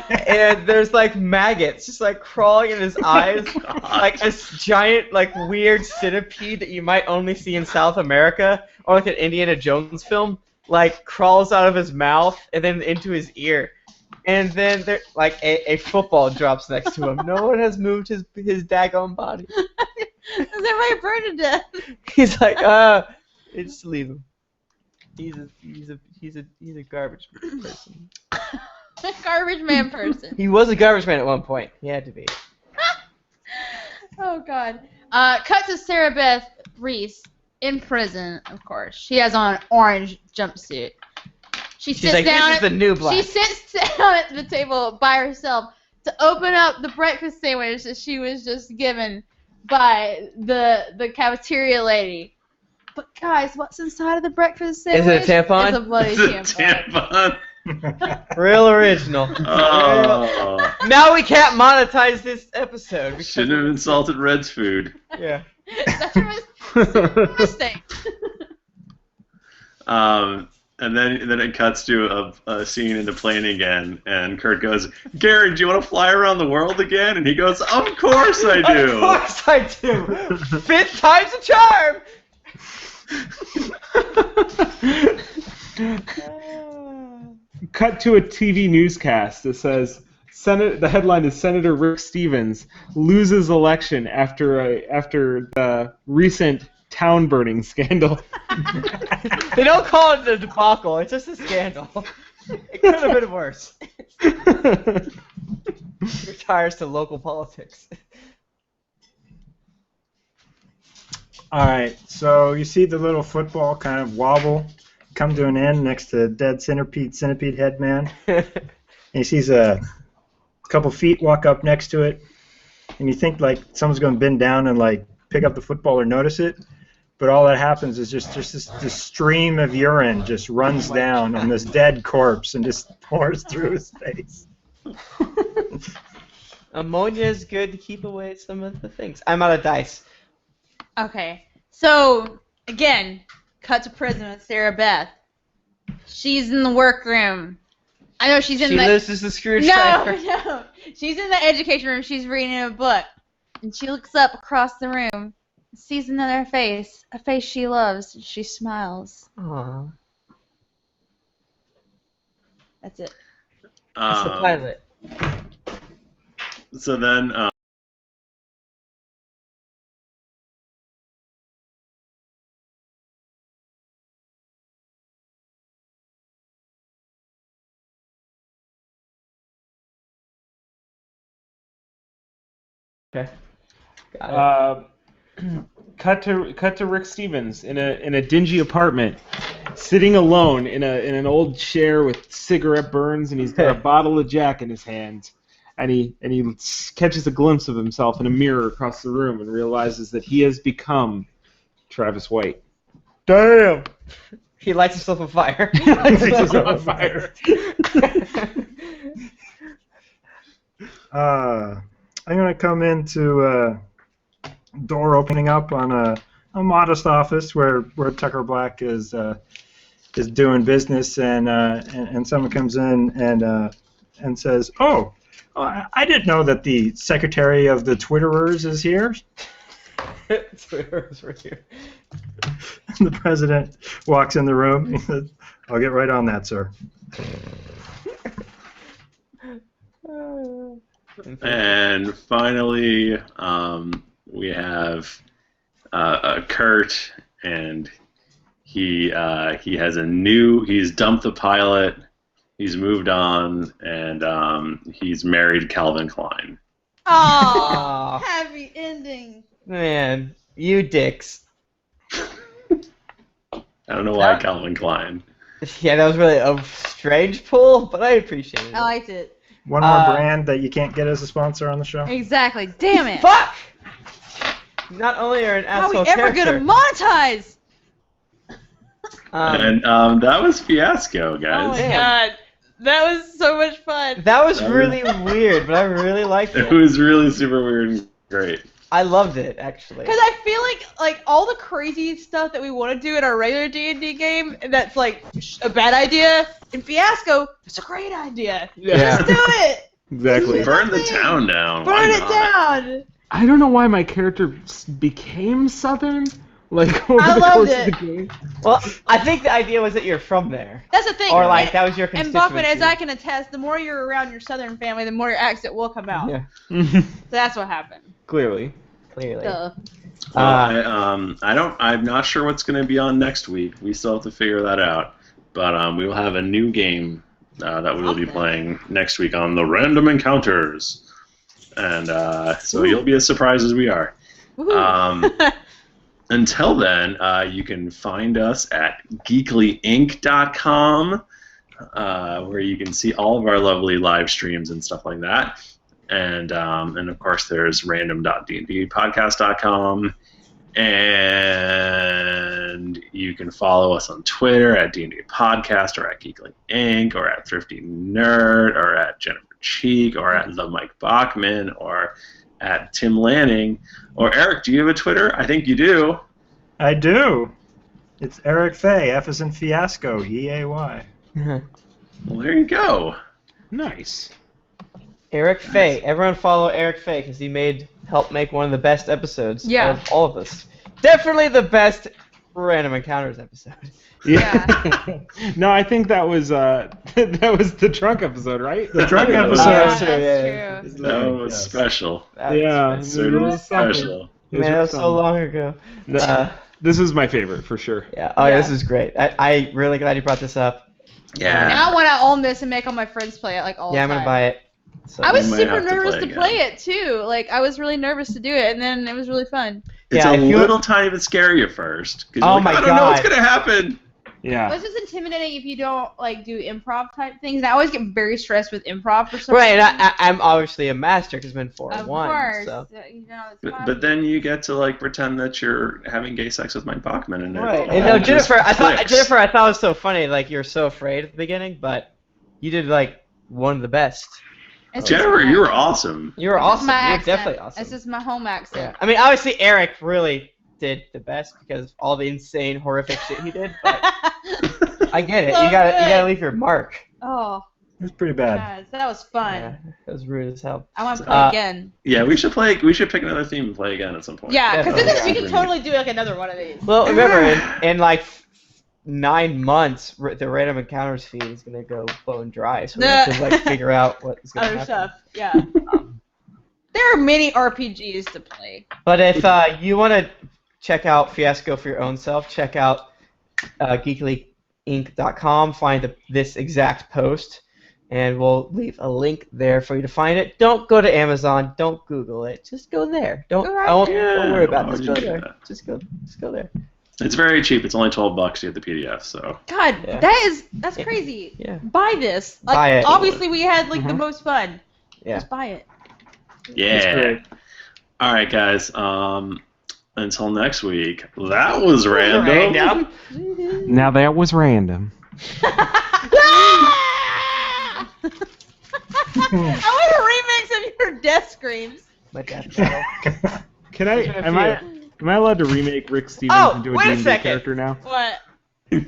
and there's maggots just crawling in his eyes, like a giant weird centipede that you might only see in South America or an Indiana Jones film, crawls out of his mouth and then into his ear. And then there, like a football drops next to him. No one has moved his daggone body. Is everybody burned to death? He's like, just leave him. He's a garbage person. Garbage man person. He was a garbage man at one point. He had to be. Oh God. Cut to Sarah Beth Reese in prison. Of course, she has on an orange jumpsuit. She's like, down. This is the new black. She sits down at the table by herself to open up the breakfast sandwich that she was just given by the cafeteria lady. But guys, what's inside of the breakfast sandwich? Is it a tampon? It's a bloody It's a tampon. tampon. Real original. Oh. Now we can't monetize this episode. because- Shouldn't have insulted Red's food. Yeah. Such a mistake. And then it cuts to a scene in the plane again, and Kurt goes, "Gary, do you want to fly around the world again?" And he goes, "Of course I do." Of course I do. Fifth time's a charm. Cut to a TV newscast that says, the headline is Senator Rick Stevens loses election after the recent town burning scandal. They don't call it a debacle. It's just a scandal. It could have been worse. Retires to local politics. All right, so you see the little football kind of wobble come to an end next to dead centipede headman. And he sees a couple feet walk up next to it, and you think like someone's going to bend down and like pick up the football or notice it, but all that happens is just this stream of urine just runs down on this dead corpse and just pours through his face. Ammonia is good to keep away some of the things. I'm out of dice. Okay, so again, cut to prison with Sarah Beth. She's in the workroom. I know she's in She the. loses the screwdriver. No. She's in the education room. She's reading a book, and she looks up across the room, and sees another face, a face she loves. And she smiles. Aww. That's it. It's the pilot. So then, Okay. Got it. Cut to Rick Stevens in a dingy apartment, sitting alone in an old chair with cigarette burns, and he's got a bottle of Jack in his hand, and he catches a glimpse of himself in a mirror across the room and realizes that he has become Travis White. Damn. He lights himself on fire. He lights himself on fire. I'm going to come into door opening up on a modest office where Tucker Black is doing business, and someone comes in and says, "Oh, I didn't know that the secretary of the Twitterers is here." Twitterers were here. The president walks in the room. He says, "I'll get right on that, sir." and finally, we have Kurt, and he has he's dumped the pilot, he's moved on, and he's married Calvin Klein. Oh, happy ending. Man, you dicks. I don't know why Calvin Klein. Yeah, that was really a strange pull, but I appreciate it. I liked it. One more brand that you can't get as a sponsor on the show. Exactly. Damn it. Fuck! Not only are an How are we asshole ever character, gonna monetize? And that was Fiasco, Oh guys. my Damn. god, that was so much fun. that was really weird, but I really liked It it. was really super weird and great. I loved it, actually. Because I feel like all the crazy stuff that we want to do in our regular D&D game, that's like a bad idea. In Fiasco, it's a great idea. Yeah. Let's do it. Exactly. Burn the town down. Burn Why it not? down. I don't know why my character became Southern, Like over I the loved course it. of the game. Well, I think the idea was that you're from there. That's the thing. Or like that was your And constituency. Bachman, as I can attest, the more you're around your Southern family, the more your accent will come out. Yeah, So that's what happened. Clearly. clearly. Duh. I'm not sure what's going to be on next week. We still have to figure that out. But we will have a new game that we will be playing next week on the Random Encounters. And so you'll be as surprised as we are. Woohoo. Until then, you can find us at geeklyinc.com, where you can see all of our lovely live streams and stuff like that. And of course, there's random.dndpodcast.com. And you can follow us on Twitter at D&D Podcast, or at Geekly Inc., or at Thrifty Nerd, or at Jennifer Cheek, or at The Mike Bachman, or at Tim Lanning. Or Eric, do you have a Twitter? I think you do. I do. It's Eric Fay, F as in Fiasco, E-A-Y. Well, there you go. Nice. Eric Fay. Everyone follow Eric Fay because he helped make one of the best episodes of all of us. Definitely the best Random Encounters episode. Yeah. No, I think that was the drunk episode, right? The drunk Yeah, episode. that's yeah. true. That was special. Yeah, It's really special. Man, that was so long ago. This is my favorite for sure. Yeah. Oh, Yeah. this is great. I'm really glad you brought this up. And Yeah. I want to own this and make all my friends play it like all Yeah, the I'm time. gonna buy it. So, I was You might super have to nervous play to play it too. Like I was really nervous to do it, and then it was really fun. It's Yeah, a if you- little tiny bit scary at first. 'Cause Oh you're like, my I don't know what's God. going to happen. Yeah. It's just intimidating if you don't like do improv type things. And I always get very stressed with improv for some right, reason. and I'm obviously a master because I'm in 4-1. Of course, So. you know, it's But, fun. but then you get to like pretend that you're having gay sex with Mike Bachman, and Right. it And all no, just Jennifer, I thought clicks. it was so funny. Like you're so afraid at the beginning, but you did like one of the best. It's Jennifer, just you were my- awesome. You were it's just awesome. my You were accent. definitely awesome. It's just my home accent. Yeah. I mean, obviously Eric really did the best because of all the insane, horrific shit he did. But I get it. So you gotta good. leave your mark. Oh, It's pretty bad. guys, that was fun. Yeah, it was rude as hell. I want to play Uh, again. Yeah, we should play. We should pick another theme and play again at some point. Yeah, because definitely. we can totally do like another one of these. Well, remember, in like 9 months, the Random Encounters feed is gonna go bone dry. So we have to like figure out what is gonna Other happen. stuff, yeah. There are many RPGs to play. But if you want to check out Fiasco for your own self, check out geeklyinc.com, find this exact post, and we'll leave a link there for you to find it. Don't go to Amazon. Don't Google it. Just go there. Don't worry about it. Just go there. Just go there. It's very cheap. It's only $12 to get the PDF. So God, Yeah. that's crazy. Yeah. Buy this. Like, Buy it. obviously we had like the Mhm. most fun. Yeah. Just buy it. yeah. great. All right, guys. Until next week. That was random. Now that was random. I want a remix of your death screams. My death battle. Can I? Am I allowed to remake Rick Stevens Oh, into a wait a D&D second. character now? What?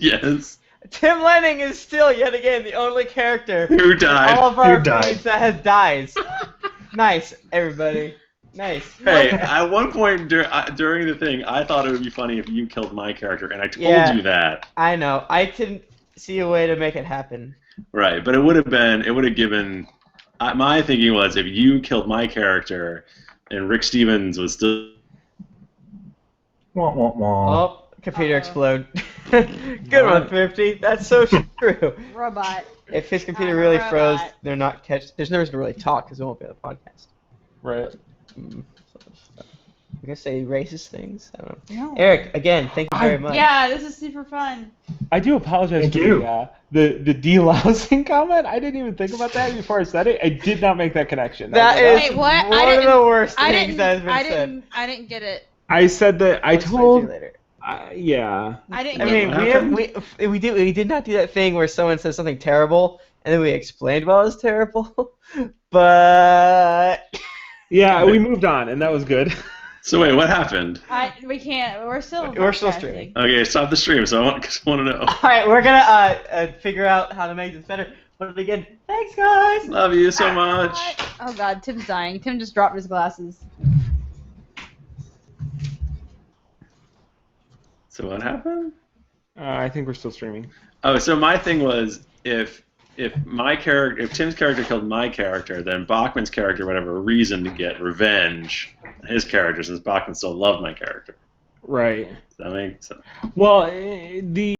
Yes. Tim Lanning is still yet again the only character Who in died? all of our Who died? feeds that has dies. Nice, everybody. Nice. Hey, at one point during the thing, I thought it would be funny if you killed my character, and I told Yeah. you that. I know. I didn't see a way to make it happen. Right, but it would have given. My thinking was if you killed my character, and Rick Stevens was still. Wah, wah, wah. Oh, computer explode. Good one, 50. That's so true. Robot. If his computer really Robot. froze, they're not there's no reason to really talk because it won't be on the podcast. Right. I'm gonna say racist things. I don't know. No. Eric, again, thank you very much. Yeah, this is super fun. I do apologize Thank for you. the delousing comment. I didn't even think about that before I said it. I did not make that connection. That was- is Wait, what? I one of didn't- the worst I things that has didn't. been I said. didn't. I didn't get it. I said that I I'll explain to told. you later. Yeah. I didn't I get mean, it. we did not do that thing where someone says something terrible and then we explained why it was terrible, but Yeah, we moved on, and that was good. So wait, what happened? We can't. We're still. We're still podcasting. streaming. Okay, stop the stream. So I just want to know. all right, we're gonna figure out how to make this better. But again, thanks guys. Love you so much. Oh God, Tim's dying. Tim just dropped his glasses. So what happened? I think we're still streaming. Oh, so my thing was if Tim's character killed my character, then Bachman's character would have a reason to get revenge on his character since Bachman still loved my character. Right. Does that make sense? Well, the